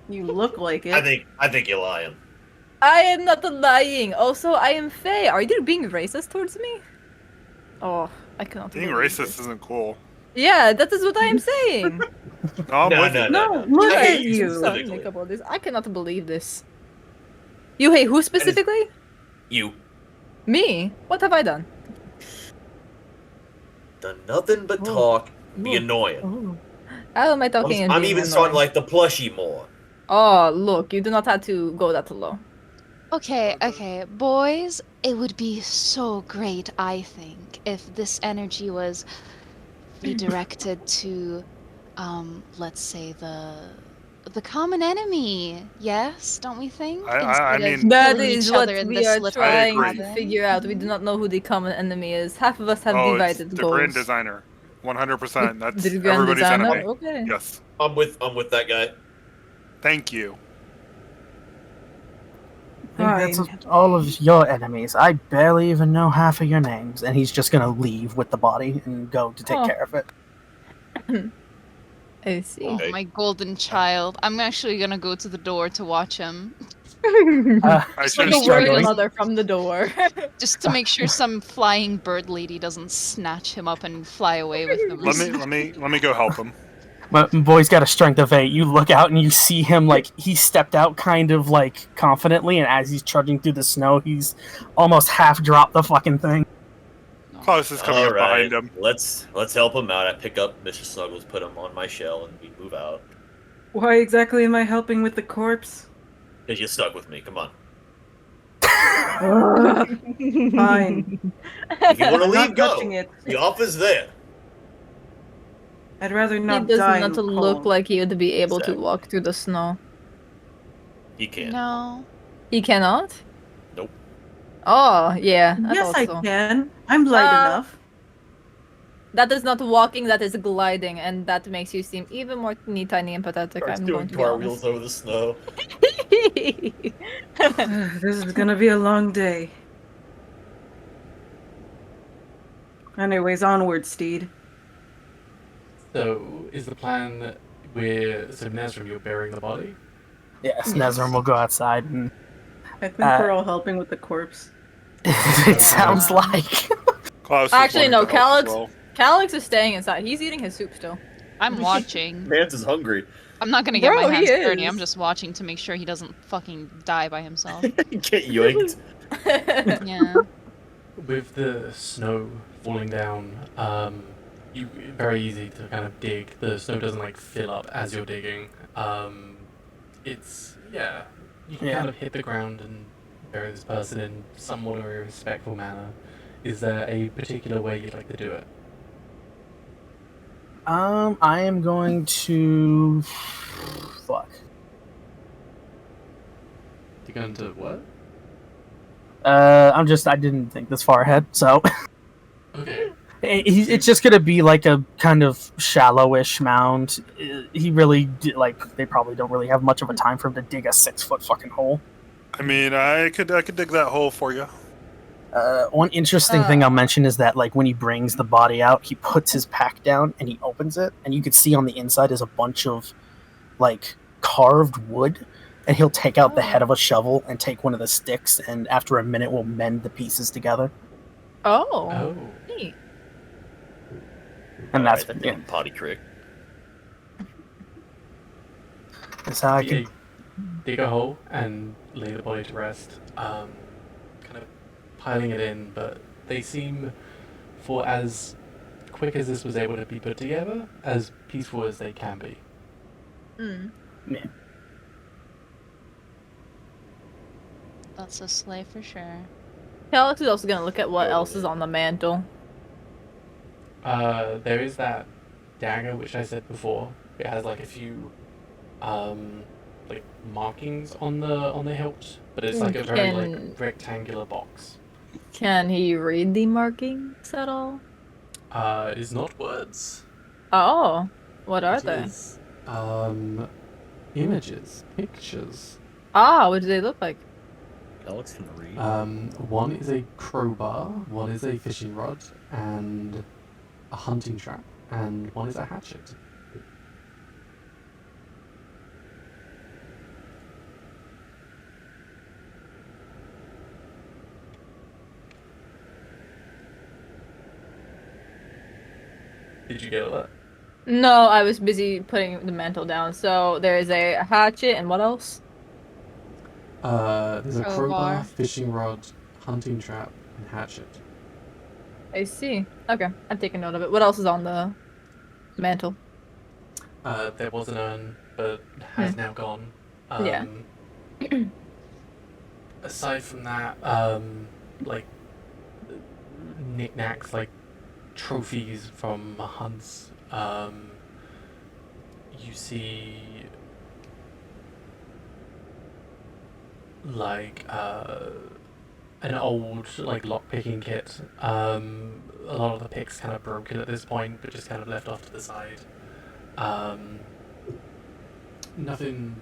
You look like it. I think you're lying. I am not lying. Also, I am Faye. Are you being racist towards me? Oh, I cannot. Being believe racist this. isn't cool. Yeah, that is what I am saying. No, I'm No, with no, you. no, No, no. look I at hate you. Sorry, make up all this. I cannot believe this. You hate who specifically? You Me? What have I done? done nothing but talk, be annoying. How am I talking? and I'm being even annoying? starting to like the plushie more. Oh, look, you do not have to go that low. Okay, boys, it would be so great, I think, if this energy was redirected to, let's say the common enemy. Yes, don't we think? I Instead of mean- That killing is each what other in we this are little trying to cabin. figure out. We do not know who the common enemy is. Half of us have Oh, it's divided the goals. grand designer. 100%. That's The grand everybody's designer? enemy. Okay. Yes. I'm with that guy. Thank you. I think that's all of your enemies. I barely even know half of your names, and he's just gonna leave with the body and go to take Oh. care of it. I see. Oh, my golden child. I'm actually gonna go to the door to watch him. Just like a worried mother from the door. Just to make sure some flying bird lady doesn't snatch him up and fly away with him. Let me go help him. But boy's got a strength of 8. You look out and you see him like he stepped out kind of like confidently, and as he's trudging through the snow, he's almost half dropped the fucking thing. Klaus is coming up behind him. Let's help him out. I pick up Mr. Snuggles, put him on my shell, and we move out. Why exactly am I helping with the corpse? Because you're stuck with me. Come on. Fine. If you want to I'm leave, not go. touching it. The offer's there. I'd rather He not does die. not in the look cold. like he would be able to walk through the snow. He can. No. He cannot? Nope. Oh, yeah. Yes, I thought so. can. I'm light enough. That is not walking, that is gliding, and that makes you seem even more teeny tiny and pathetic. Starts I'm doing going to be cartwheels honest. over the snow. This is gonna be a long day. Anyways, onward, Steed. So, is the plan that so Nezram, you're burying the body? Yes, Nezram will go outside and I think we're all helping with the corpse. it sounds like. Klaus Actually, no, wanting to help as Calyx. well. Calyx is staying inside. He's eating his soup still. I'm watching. Mans is hungry. I'm not gonna get Bro, my he hands dirty. is. I'm just watching to make sure he doesn't fucking die by himself. Get yoinked. Yeah. With the snow falling down, you very easy to kind of dig. The snow doesn't like fill up as you're digging. It's you can kind of hit the ground and bury this person in somewhat of a respectful manner. Is there a particular way you'd like to do it? I am going to. Fuck. You're going to what? I didn't think this far ahead, so. Okay. It's just gonna be like a kind of shallowish mound. He really they probably don't really have much of a time for him to dig a 6-foot fucking hole. I mean, I could dig that hole for you. One interesting thing I'll mention is that like when he brings the body out, he puts his pack down and he opens it, and you can see on the inside is a bunch of like carved wood, and he'll take out the head of a shovel and take one of the sticks, and after a minute will mend the pieces together. Oh. Neat. And that's potty trick. That's how I can. Dig a hole and lay the body to rest. Kind of piling it in, but they seem, for as quick as this was able to be put together, as peaceful as they can be. Yeah. That's a sleigh for sure. Calyx is also gonna look at what else is on the mantle. There is that dagger which I said before. It has like a few like markings on the hilt, but it's like a very like rectangular box. Can he read the markings at all? It is not words. Oh, what are It they? is, images, pictures. Ah, what do they look like? Alex can read. One is a crowbar, one is a fishing rod, and a hunting trap, and one is a hatchet. Did you get all that? No, I was busy putting the mantle down. So there's a hatchet and what else? There's a crowbar, Crowbar. fishing rod, hunting trap, and hatchet. I see. Okay, I'm taking note of it. What else is on the mantle? There was an urn, but has now gone. Yeah. Aside from that, like knickknacks, like trophies from hunts. You see, like an old like lock-picking kit. A lot of the picks kind of broken at this point, but just kind of left off to the side. Nothing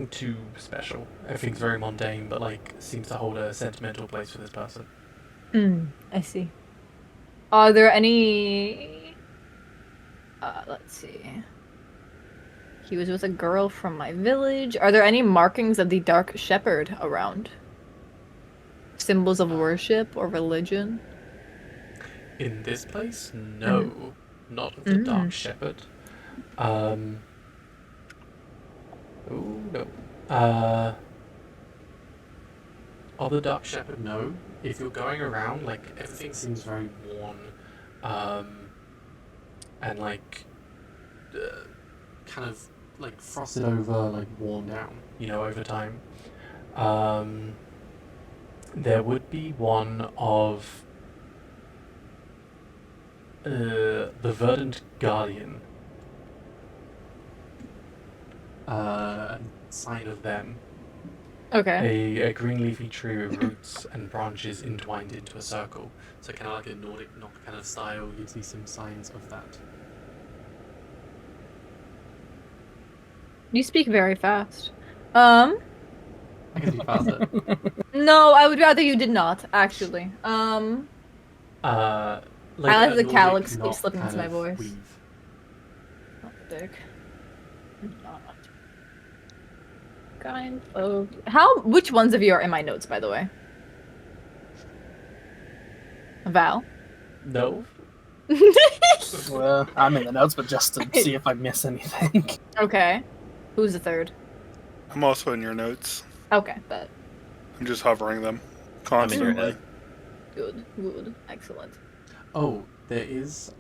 too special. Everything's very mundane, but like seems to hold a sentimental place for this person. I see. Are there any... let's see. He was with a girl from my village. Are there any markings of the Dark Shepherd around? Symbols of worship or religion? In this place, no, not of the Dark Shepherd. Oh no. Of the Dark Shepherd, no. If you're going around, like everything seems very worn, and like kind of like frosted over, like worn down, over time. There would be one of the Verdant Guardian. Sign of them. Okay. A green leafy tree with roots and branches entwined into a circle. So kind of like a Nordic knot kind of style. You'd see some signs of that. You speak very fast. I can speak faster. No, I would rather you did not, actually. Like I like the calyx keep slipping into my voice. Weave. Oh, dick. Not. Kind of. Which ones of you are in my notes, by the way? Val? No. Well, I'm in the notes, but just to see if I miss anything. Okay. Who's the third? I'm also in your notes. Okay, bet. I'm just hovering them I'm in your constantly. head. Good. Excellent. Oh, there is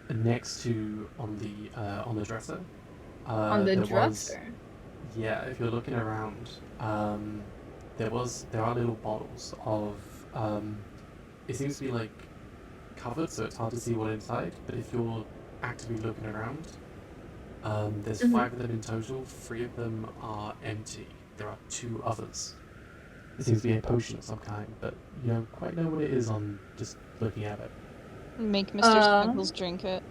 next to on the dresser. On the there dresser? Yeah, if you're looking around, there are little bottles of it seems to be like covered, so it's hard to see what inside. But if you're actively looking around, there's 5 of them in total. 3 of them are empty. There are 2 others. It seems to be a potion of some kind, but you don't quite know what it is on just looking at it. Make Mr. Snuggles drink it.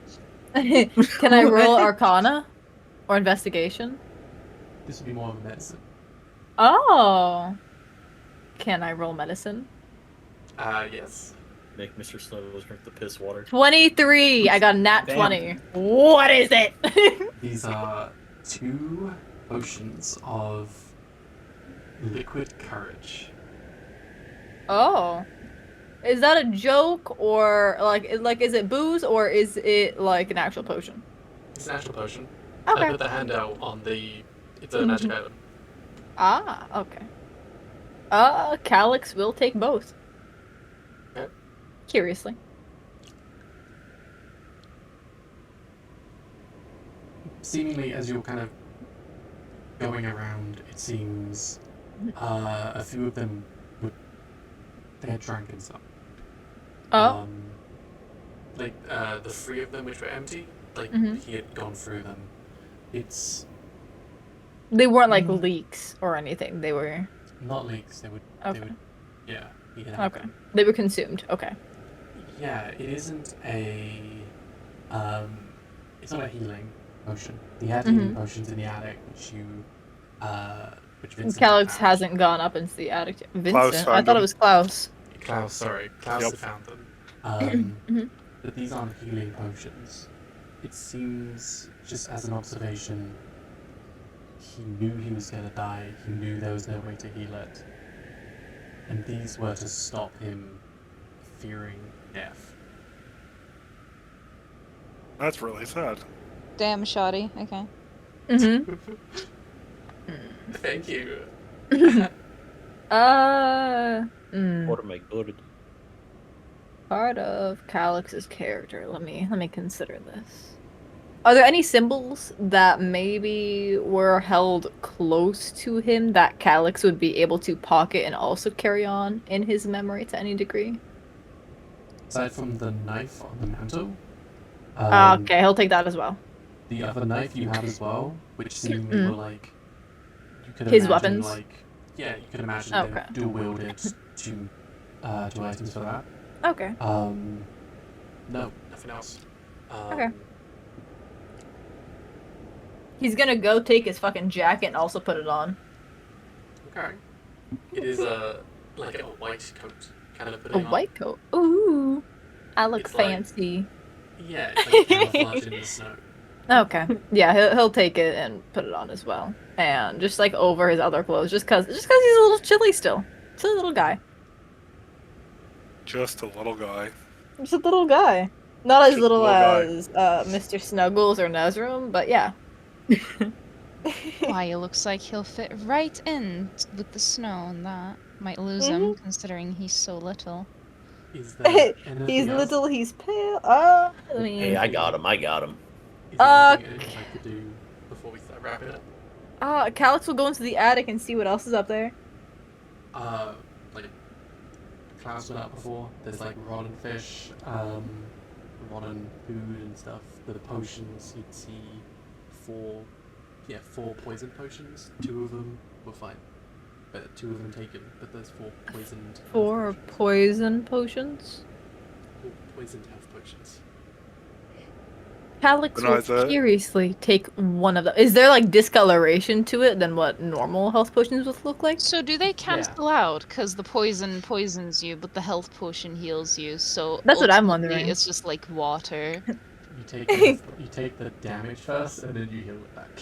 Can I roll Arcana? Or Investigation? This would be more of a medicine. Oh! Can I roll Medicine? Yes. Make Mr. Snuggles drink the piss water. 23! I got a nat Damn. 20. What is it? These are 2 potions of liquid courage. Oh. Is that a joke, or like is it booze, or is it like an actual potion? It's an actual potion. Okay. I put the handout on the... It's a magic item. Ah, okay. Calyx will take both. Okay. Curiously. Seemingly, as you're kind of going around, it seems a few of them they had drank and some. Oh. Like the 3 of them which were empty, like he had gone through them. They weren't like leaks or anything. They were Not leaks. They would. Okay. They would. Yeah. He had had okay. them. They were consumed. Okay. Yeah, it isn't a. It's not a healing potion. He had healing potions in the attic, which Vincent Calyx found. hasn't gone up into the attic. Vincent. Klaus I found thought it them. was Klaus. Klaus, sorry, Klaus Yep. had found them. But these aren't healing potions. It seems, just as an observation, he knew he was going to die. He knew there was no way to heal it. And these were to stop him fearing death. That's really sad. Damn, shoddy. Okay. Thank you. What am I good at? Part of Calyx's character. Let me consider this. Are there any symbols that maybe were held close to him that Calyx would be able to pocket and also carry on in his memory to any degree? Aside from the knife on the mantle, Okay, he'll take that as well. the other knife you had as well, which seemingly were like you could His imagine, weapons? like yeah, you could imagine Okay. they dual wielded two items for that. Okay. No, nothing else. Okay. He's gonna go take his fucking jacket and also put it on. Okay. It is like a white coat, kind of A putting on. white coat. Ooh. I look It's like- fancy. Yeah, it's like camouflage in the snow. Okay. Yeah, he'll take it and put it on as well, and just like over his other clothes, just cause he's a little chilly still. Chilly little guy. Just a little guy. Just a little guy. Not as Just a little little guy. as Mr. Snuggles or Nezrum, but yeah. Why, it looks like he'll fit right in with the snow and that. Might lose him, considering he's so little. Is there anything He's else? little, he's pale. I mean, Hey, I got him. I got him. Is there anything I could do before we start wrapping up? Calix will go into the attic and see what else is up there. Like Klaus went out before. There's like rotten fish, rotten food and stuff. The potions you'd see four poison potions. 2 of them were fine, but 2 of them taken. But there's 4 poisoned. 4 poison potions. 4 poisoned health potions. Calix will curiously take one of them. Is there like discoloration to it than what normal health potions would look like? So do they cancel out? Because the poison poisons you, but the health potion heals you. So That's what I'm ultimately wondering. It's just like water. You take the damage first, and then you heal it back.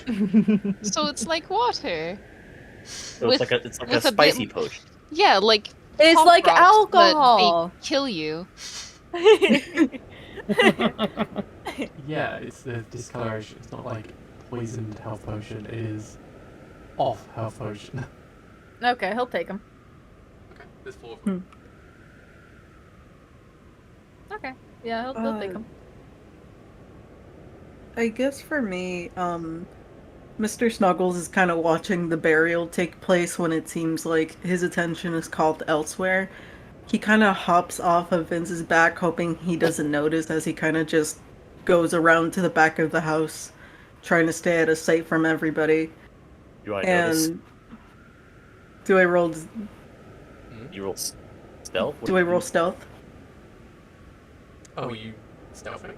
So it's like water. So it's like a spicy potion. Yeah, like It's pop like rocks, alcohol. But they kill you. Yeah, it's the discoloration. It's not like poisoned health potion. It is off health potion. Okay, he'll take them. Okay, there's 4 of them. Okay, yeah, he'll take them. I guess for me, Mr. Snuggles is kind of watching the burial take place when it seems like his attention is called elsewhere. He kind of hops off of Vince's back, hoping he doesn't notice as he kind of just goes around to the back of the house, trying to stay out of sight from everybody. Do I notice? Do I roll? You roll stealth? Do I roll stealth? Oh, you stealthing?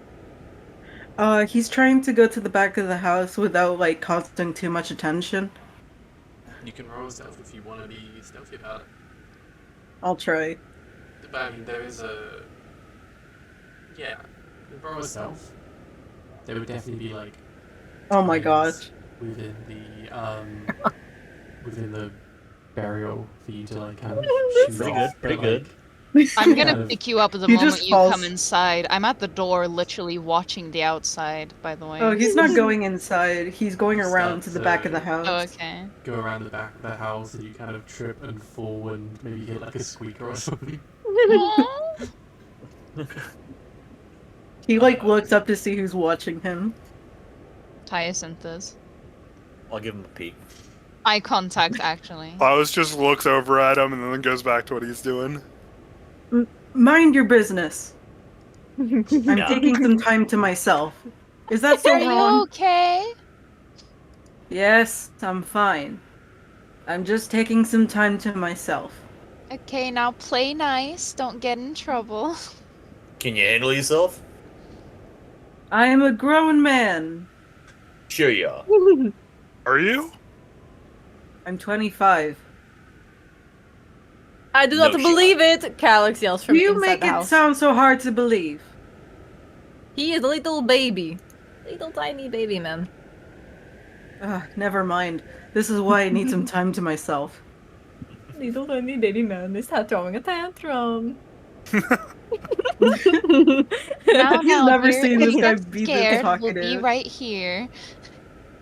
He's trying to go to the back of the house without like causing too much attention. You can roll stealth if you want to be stealthy about it. I'll try. But I mean, there is a... Yeah, roll stealth. There would definitely be like... Oh my times gosh. Within the burial for you to like kind of shoot Pretty off, good, pretty but, good. I'm kind gonna of- pick you up the He moment just you falls. come inside. I'm at the door, literally watching the outside, by the way. Oh, he's not going inside. He's going around to the back of the house. Oh, okay. go around the back of the house and you kind of trip and fall and maybe hit like a squeaker or something. He like looks up to see who's watching him. Hyacinth is. I'll give him a peek. Eye contact, actually. Klaus just looks over at him and then goes back to what he's doing. Mind your business. I'm Yeah. taking some time to myself. Is that so Are you wrong? okay? Yes, I'm fine. I'm just taking some time to myself. Okay, now play nice. Don't get in trouble. Can you handle yourself? I am a grown man. Sure you are. Are you? I'm 25. I do not No shot. believe it! Calix yells from You inside make the it house. sound so hard to believe. He is a little baby. Little tiny baby man. Never mind. This is why I need some time to myself. Little tiny baby man is throwing a tantrum. Now, He's never dear, seen if this guy you're be this scared, we'll be talkative. right here.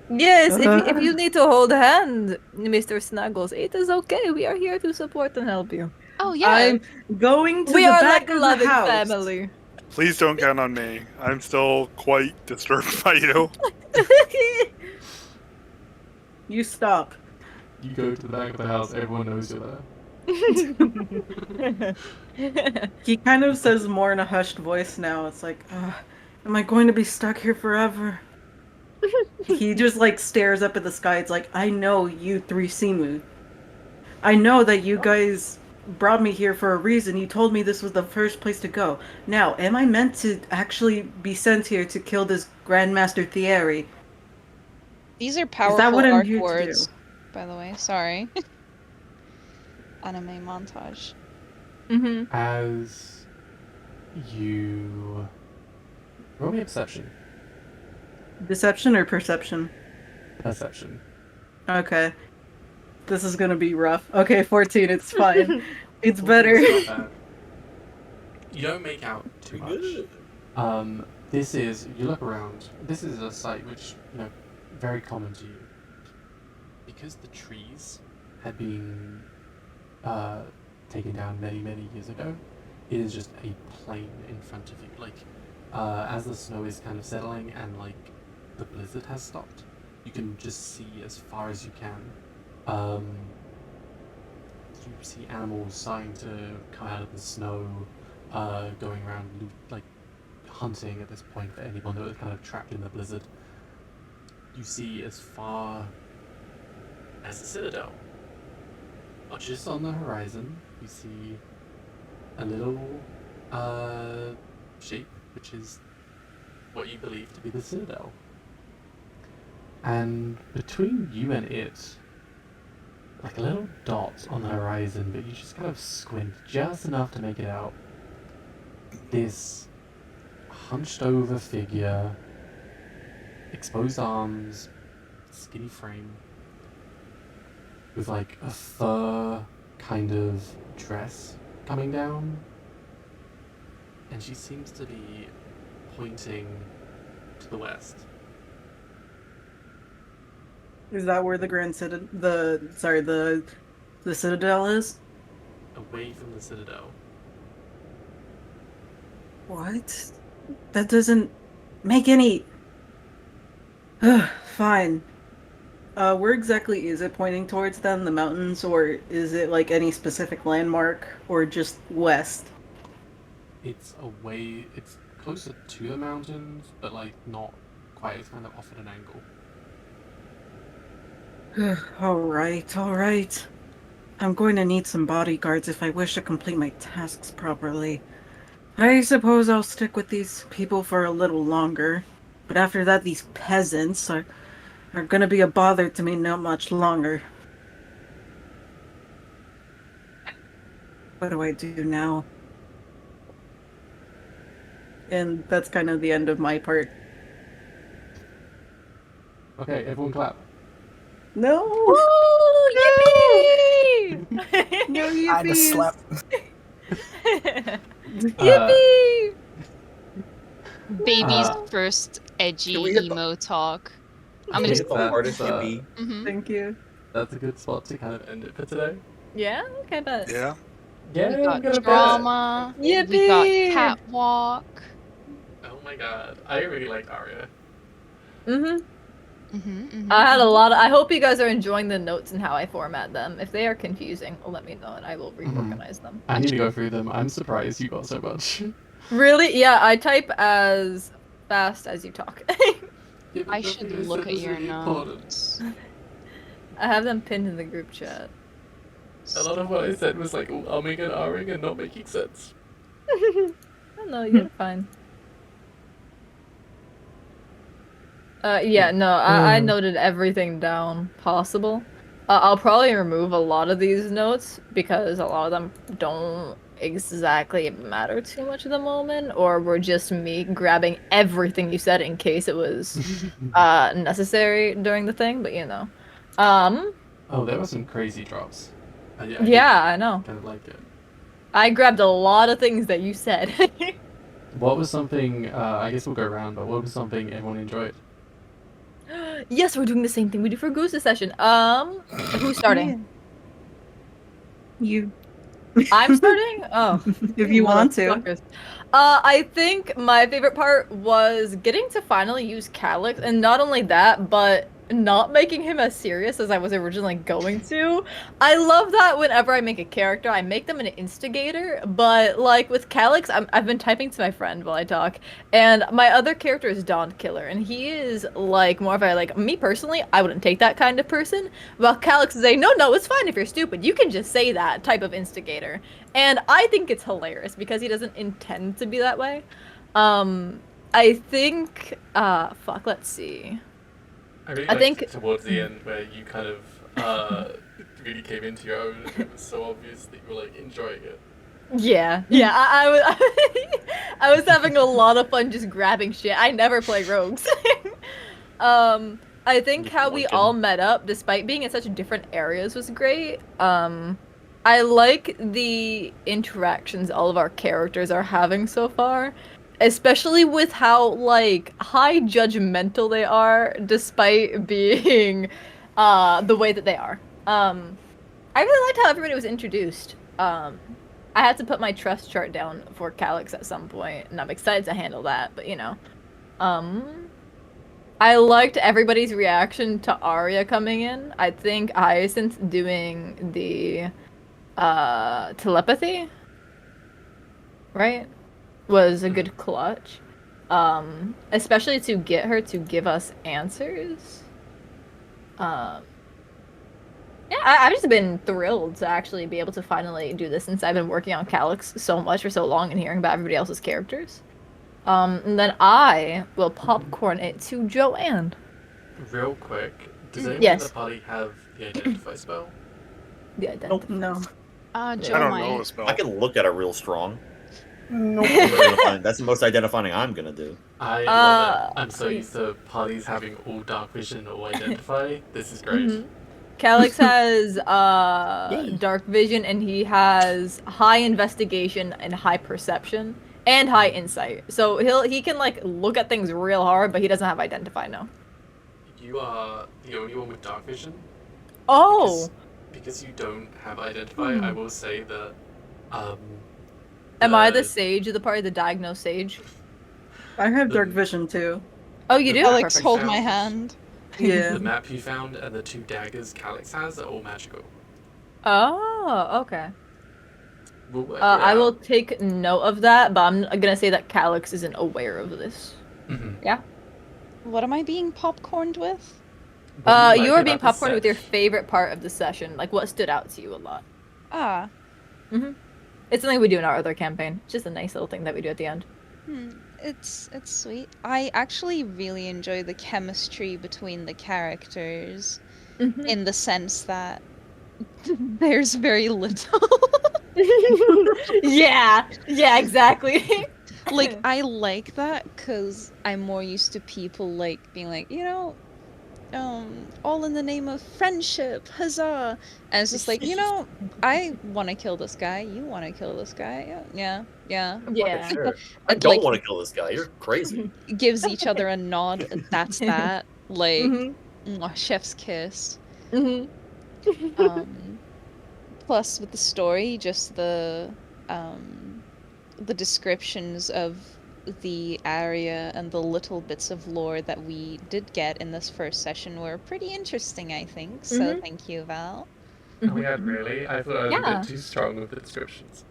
Yes, if you need to hold a hand, Mr. Snuggles, it is okay. We are here to support and help you. Oh, yeah. I'm going to We the are back like a of loving the house. family. Please don't count on me. I'm still quite disturbed by you. You stop. You go to the back of the house, everyone knows you're there. He kind of says more in a hushed voice now. It's like, am I going to be stuck here forever? He just like stares up at the sky. It's like, I know you 3 Simu. I know that you guys brought me here for a reason. You told me this was the first place to go. Now, am I meant to actually be sent here to kill this Grandmaster Thierry? These are Is powerful that what I'm art here to words, do? by the way. Sorry. Anime montage. As you roll me a perception. Deception or perception? Perception. Okay. This is gonna be rough. Okay, 14, it's fine. It's better. It's not bad. You don't make out too much. This is, you look around, this is a site which, very common to you. Because the trees had been taken down many, many years ago, it is just a plain in front of you. Like, as the snow is kind of settling and, like, the blizzard has stopped, you can just see as far as you can. You see animals starting to come out of the snow, going around, like, hunting at this point for anyone that was kind of trapped in the blizzard. You see as far as the citadel. Just on the horizon, you see a little shape, which is what you believe to be the citadel. And between you and it, like a little dot on the horizon, but you just kind of squint just enough to make it out. This hunched over figure, exposed arms, skinny frame, with like a fur kind of dress coming down. And she seems to be pointing to the west. Is that where the the Citadel is? Away from the citadel. What? That doesn't make any... Fine. Where exactly is it pointing towards then? The mountains? Or is it like any specific landmark? Or just west? It's away, it's closer to the mountains, but like not quite, it's kind of off at an angle. Alright. I'm going to need some bodyguards if I wish to complete my tasks properly. I suppose I'll stick with these people for a little longer. But after that, these peasants are gonna be a bother to me not much longer. What do I do now? And that's kind of the end of my part. Okay, everyone clap. No! Woo! Yippee! No I had to slap. Yippee! Baby's Uh, first edgy Can we hit the- emo talk. I'm Can we just. hit the hardest yippee? Mhm. Thank you. That's a good spot to kind of end it for today. Yeah? Okay, but... Yeah. Yeah, We I'm got gonna drama. We got Yippee! catwalk. Oh my god, I really like Arya. I had a lot of... I hope you guys are enjoying the notes and how I format them. If they are confusing, let me know and I will reorganize them. I need to go through them. I'm surprised you got so much. Really? Yeah, I type as fast as you talk. I should look at your notes. I have them pinned in the group chat. A lot of what I said was like umming and ahhing and not making sense. No, you're fine. Yeah, no, I noted everything down possible. I'll probably remove a lot of these notes because a lot of them don't exactly matter too much at the moment, or were just me grabbing everything you said in case it was necessary during the thing, but you know. Oh, there were some crazy drops. Yeah, I know. Kind of like it. I grabbed a lot of things that you said. What was something, I guess we'll go around, but what was something everyone enjoyed? Yes, we're doing the same thing we do for Goose's session. Who's starting? You. I'm starting? Oh. If you want to. Motherfuckers. I think my favorite part was getting to finally use Calyx, and not only that, but not making him as serious as I was originally going to. I love that whenever I make a character, I make them an instigator, but like with Calyx, I've been typing to my friend while I talk, and my other character is Dawn Killer, and he is like more of a, like, me personally, I wouldn't take that kind of person, while Calyx is a, no, it's fine if you're stupid, you can just say that type of instigator. And I think it's hilarious because he doesn't intend to be that way. I think, let's see. I really I liked think towards the end where you kind of really came into your own and it was so obvious that you were like enjoying it. Yeah, I was I was having a lot of fun just grabbing shit. I never play rogues. I think how we Lincoln. all met up, despite being in such different areas, was great. I like the interactions all of our characters are having so far, especially with how, like, high judgmental they are, despite being, the way that they are. I really liked how everybody was introduced. I had to put my trust chart down for Calyx at some point, and I'm excited to handle that, but you know. I liked everybody's reaction to Arya coming in. I think Hyacinth doing the telepathy, right, was a good clutch. Especially to get her to give us answers. Yeah, I've just been thrilled to actually be able to finally do this since I've been working on Calyx so much for so long and hearing about everybody else's characters. And then I will popcorn it to Joanne. Real quick, does anyone in Yes. the party have the identify spell? The identify. No. Joe I don't might. know a spell. I can look at it real strong. Nope. That's the most identifying I'm gonna do. I love it. I'm so used to parties having all dark vision or identify. This is great. Calyx has dark vision, and he has high investigation and high perception and high insight. So he can like look at things real hard, but he doesn't have identify now. You are the only one with dark vision. Oh. Because you don't have identify, I will say that. Am I the sage of the party, the diagnosed sage? I have dark vision too. Oh, you do? Alex, Perfect. hold my hand. Yeah. The map you found and the 2 daggers Calyx has are all magical. Oh, okay. We'll work it I will out. take note of that, but I'm gonna say that Calyx isn't aware of this. Yeah. What am I being popcorned with? You are being popcorned with your favorite part of the session, like what stood out to you a lot. Ah. It's something we do in our other campaign. It's just a nice little thing that we do at the end. It's sweet. I actually really enjoy the chemistry between the characters, in the sense that there's very little. Yeah, exactly. Like, I like that because I'm more used to people like being like, you know, all in the name of friendship, huzzah! And it's just like, you know, I want to kill this guy. You want to kill this guy? Yeah. Sure. I don't want to kill this guy. You're crazy. Gives each other a nod. That's that. Like, mwah, chef's kiss. Plus, with the story, just the descriptions of the area and the little bits of lore that we did get in this first session were pretty interesting, I think. So thank you, Val. Oh my god, really? I thought I was a Yeah. bit too strong with the descriptions.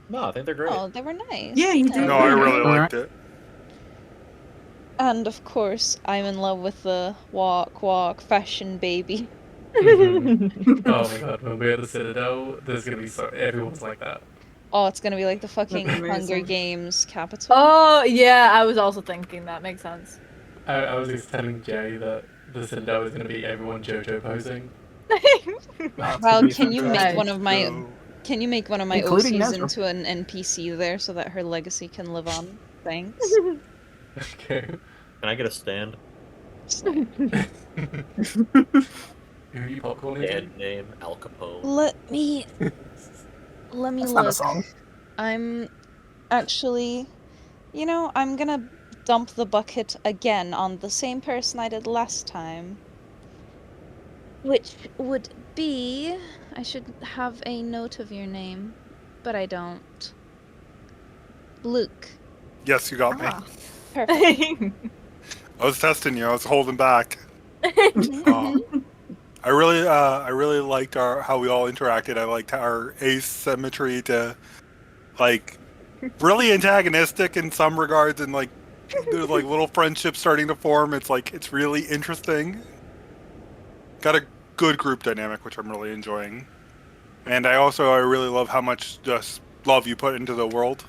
No, I think they're great. Oh, they were nice. Yeah, you did. No, I really liked it. And of course, I'm in love with the walk fashion baby. Oh my god, when we're at the Citadel, there's gonna be everyone's like that. Oh, it's gonna be like the fucking That's Hunger amazing. Games capital. Oh, yeah, I was also thinking that. Makes sense. I was just telling Jay that the Citadel is gonna be everyone JoJo posing. Well, can you make one of my Including OCs Nezra. into an NPC there so that her legacy can live on? Thanks. Okay. Can I get a stand? Who are you popcorning? Band name Al Capone. Let me That's not a look. song. I'm actually, you know, I'm gonna dump the bucket again on the same person I did last time. Which would be... I should have a note of your name, but I don't. Luke. Yes, you got me. Perfect. I was testing you. I was holding back. I really liked how we all interacted. I liked our asymmetry to, like, really antagonistic in some regards, and like there's like little friendships starting to form. It's really interesting. Got a good group dynamic, which I'm really enjoying. And I really love how much just love you put into the world,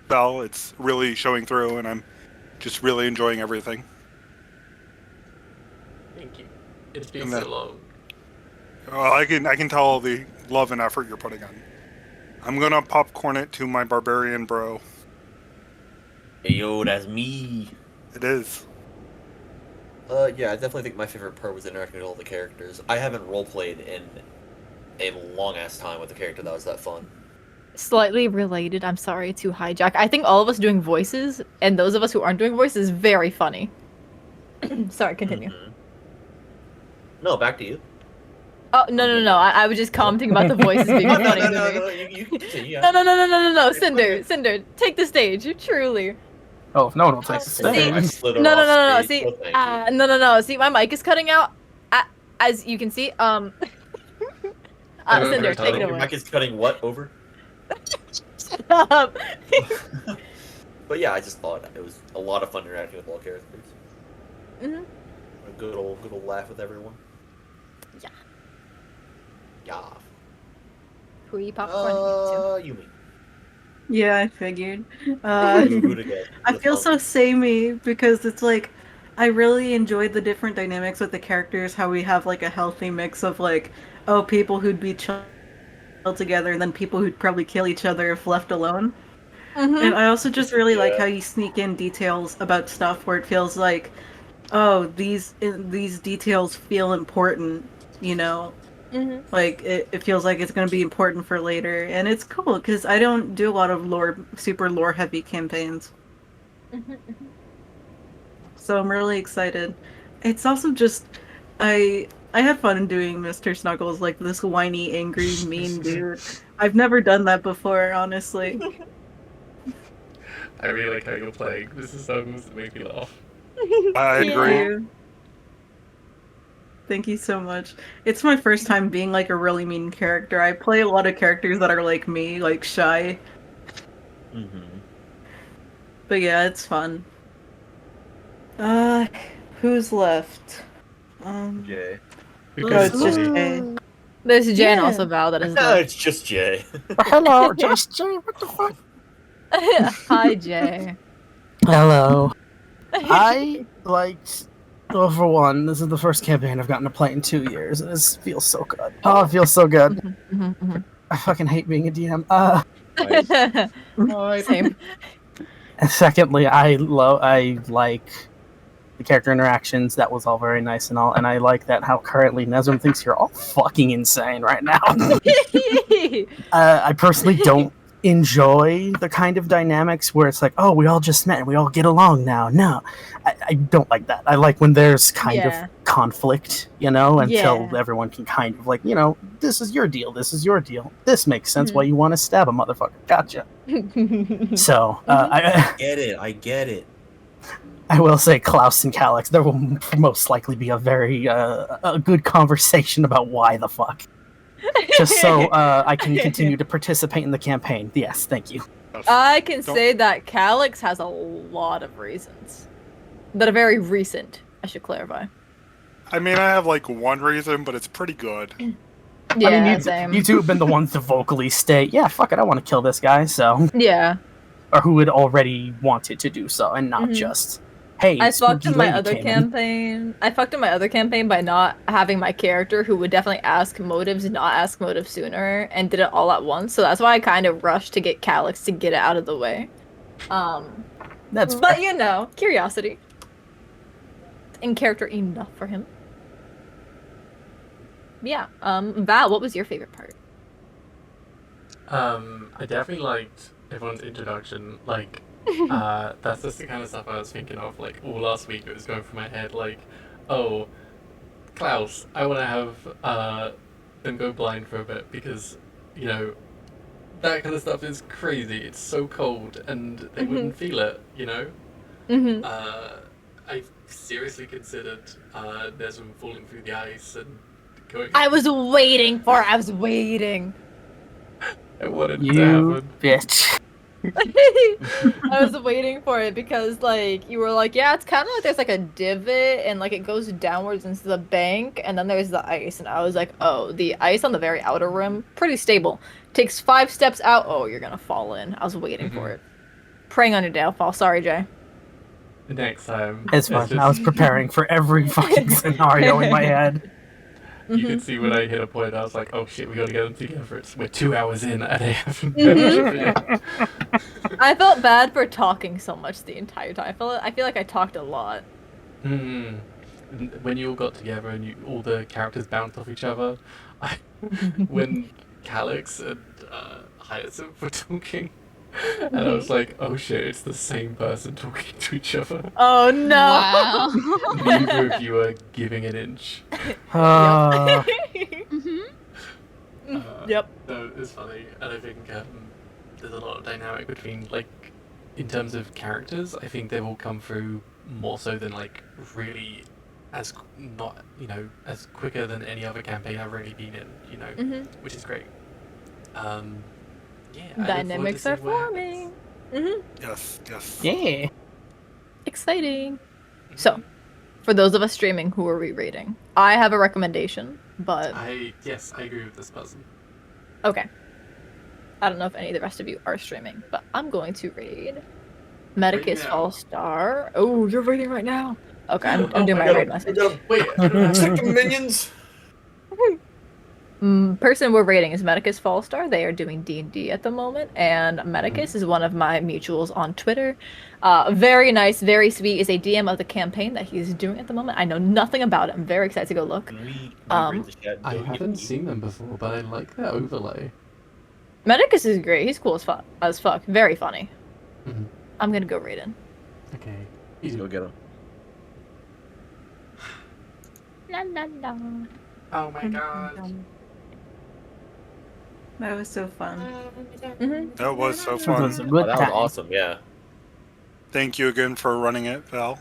Val. It's really showing through, and I'm just really enjoying everything. Thank you. It's been And so then- long. Well, I can tell all the love and effort you're putting on. I'm gonna popcorn it to my barbarian bro. Hey yo, that's me. It is. Yeah, I definitely think my favorite part was interacting with all the characters. I haven't roleplayed in a long ass time with a character that was that fun. Slightly related, I'm sorry to hijack. I think all of us doing voices, and those of us who aren't doing voices, is very funny. Sorry, continue. No, back to you. Oh, no. I was just commenting about the voices being Oh, no, funny no, to no, me. no, you can continue. No. Cinder, take the stage. Truly. Oh, if no one will take the See, stage. no. See, no. See, my mic is cutting out. As you can see, Cinder, take it Your away. mic is cutting what over? Shut up. But yeah, I just thought it was a lot of fun interacting with all characters. Mhm. A good old laugh with everyone. Yeah. Yeah. Who are you popcorn You mean? Yeah, I figured. Who to get? I feel so samey because it's like I really enjoyed the different dynamics with the characters. How we have like a healthy mix of like, oh, people who'd be chill together, and then people who'd probably kill each other if left alone. And I also just really like how you sneak in details about stuff where it feels like, oh, these details feel important, you know. Like it feels like it's going to be important for later, and it's cool because I don't do a lot of super lore heavy campaigns. So I'm really excited. It's also just I had fun doing Mr. Snuggles, like this whiny, angry, mean dude. I've never done that before, honestly. I really like how you're playing. This is songs that make me laugh. I agree. Thank you so much. It's my first time being like a really mean character. I play a lot of characters that are like me, like shy. But yeah, it's fun. Who's left? Jay. It's just Jay. There's Jay and also Val that is No, left. it's just Jay. Hello, just Jay. What the fuck? Hi, Jay. Hello. I liked. Well, for one, this is the first campaign I've gotten to play in 2 years, and this feels so good. Oh, it feels so good. I fucking hate being a DM. Same. And secondly, I like the character interactions. That was all very nice and all, and I like that how currently Nezrim thinks you're all fucking insane right now. I personally don't enjoy the kind of dynamics where it's like, oh, we all just met and we all get along now. No, I don't like that. I like when there's kind of conflict, you know, until everyone can kind of like, you know, this is your deal, this is your deal. This makes sense why you want to stab a motherfucker. Gotcha. So, I get it. I will say, Klaus and Calix, there will most likely be a very a good conversation about why the fuck. Just so I can continue to participate in the campaign. Yes, thank you. I can say that Calix has a lot of reasons that are very recent. I should clarify. I mean, I have like one reason, but it's pretty good. Yeah, I mean, same. you two have been the ones to vocally state, yeah, fuck it, I want to kill this guy, so. Yeah. Or who had already wanted to do so, and not just, hey, I fucked spooky in my lady other came in. campaign. I fucked in my other campaign by not having my character who would definitely ask motives, not ask motives sooner, and did it all at once. So that's why I kind of rushed to get Calix to get it out of the way. That's but fair. you know, curiosity. In character enough for him. Yeah. Val, what was your favorite part? I definitely liked everyone's introduction. Like, that's just the kind of stuff I was thinking of. Like, all last week it was going through my head. Like, oh, Klaus, I want to have them go blind for a bit because, you know, that kind of stuff is crazy. It's so cold and they wouldn't feel it, you know? I seriously considered Nesrim falling through the ice and going... I was waiting. I wanted it to You happen. bitch. I was waiting for it because, like, you were like, yeah, it's kind of like there's, like, a divot and, like, it goes downwards into the bank and then there's the ice. And I was like, oh, the ice on the very outer rim, pretty stable. Takes 5 steps out. Oh, you're gonna fall in. I was waiting for it. Praying on your downfall. Sorry, Jay. Next time. It's fine. I was preparing for every fucking scenario in my head. You could see when I hit a point, I was like, oh shit, we gotta get them together. We're 2 hours in and I haven't I felt bad for talking so much the entire time. I feel like I talked a lot. when you all got together and all the characters bounced off each other, when Calyx and Hyacinth were talking, and I was like, oh shit, it's the same person talking to each other. Oh no! Wow. Neither of you are giving an inch. Yep. No, it's funny, and I think there's a lot of dynamic between, like, in terms of characters. I think they've all come through more so than like really as not as quicker than any other campaign I've really been in. Which is great. Yeah. Dynamics are forming. Yes, yes. Yeah. Exciting. So, for those of us streaming who are rereading, I have a recommendation, but I agree with this person. okay. I don't know if any of the rest of you are streaming, but I'm going to read Medicus All-Star. Oh, you're reading right now. Okay, I'm doing my raid message. Wait, minions. Person we're rating is Medicus Fallstar. They are doing D&D at the moment, and Medicus is one of my mutuals on Twitter. Very nice, very sweet. Is a DM of the campaign that he's doing at the moment. I know nothing about it. I'm very excited to go look. I haven't seen them before, but I like their overlay. Medicus is great. He's cool as fuck. Very funny. Mm-hmm. I'm gonna go raid in. Okay. Easy. Go get him. La la la. Oh my god. That was so fun. That was so That fun. was a good That was time. awesome. Yeah. Thank you again for running it, Val.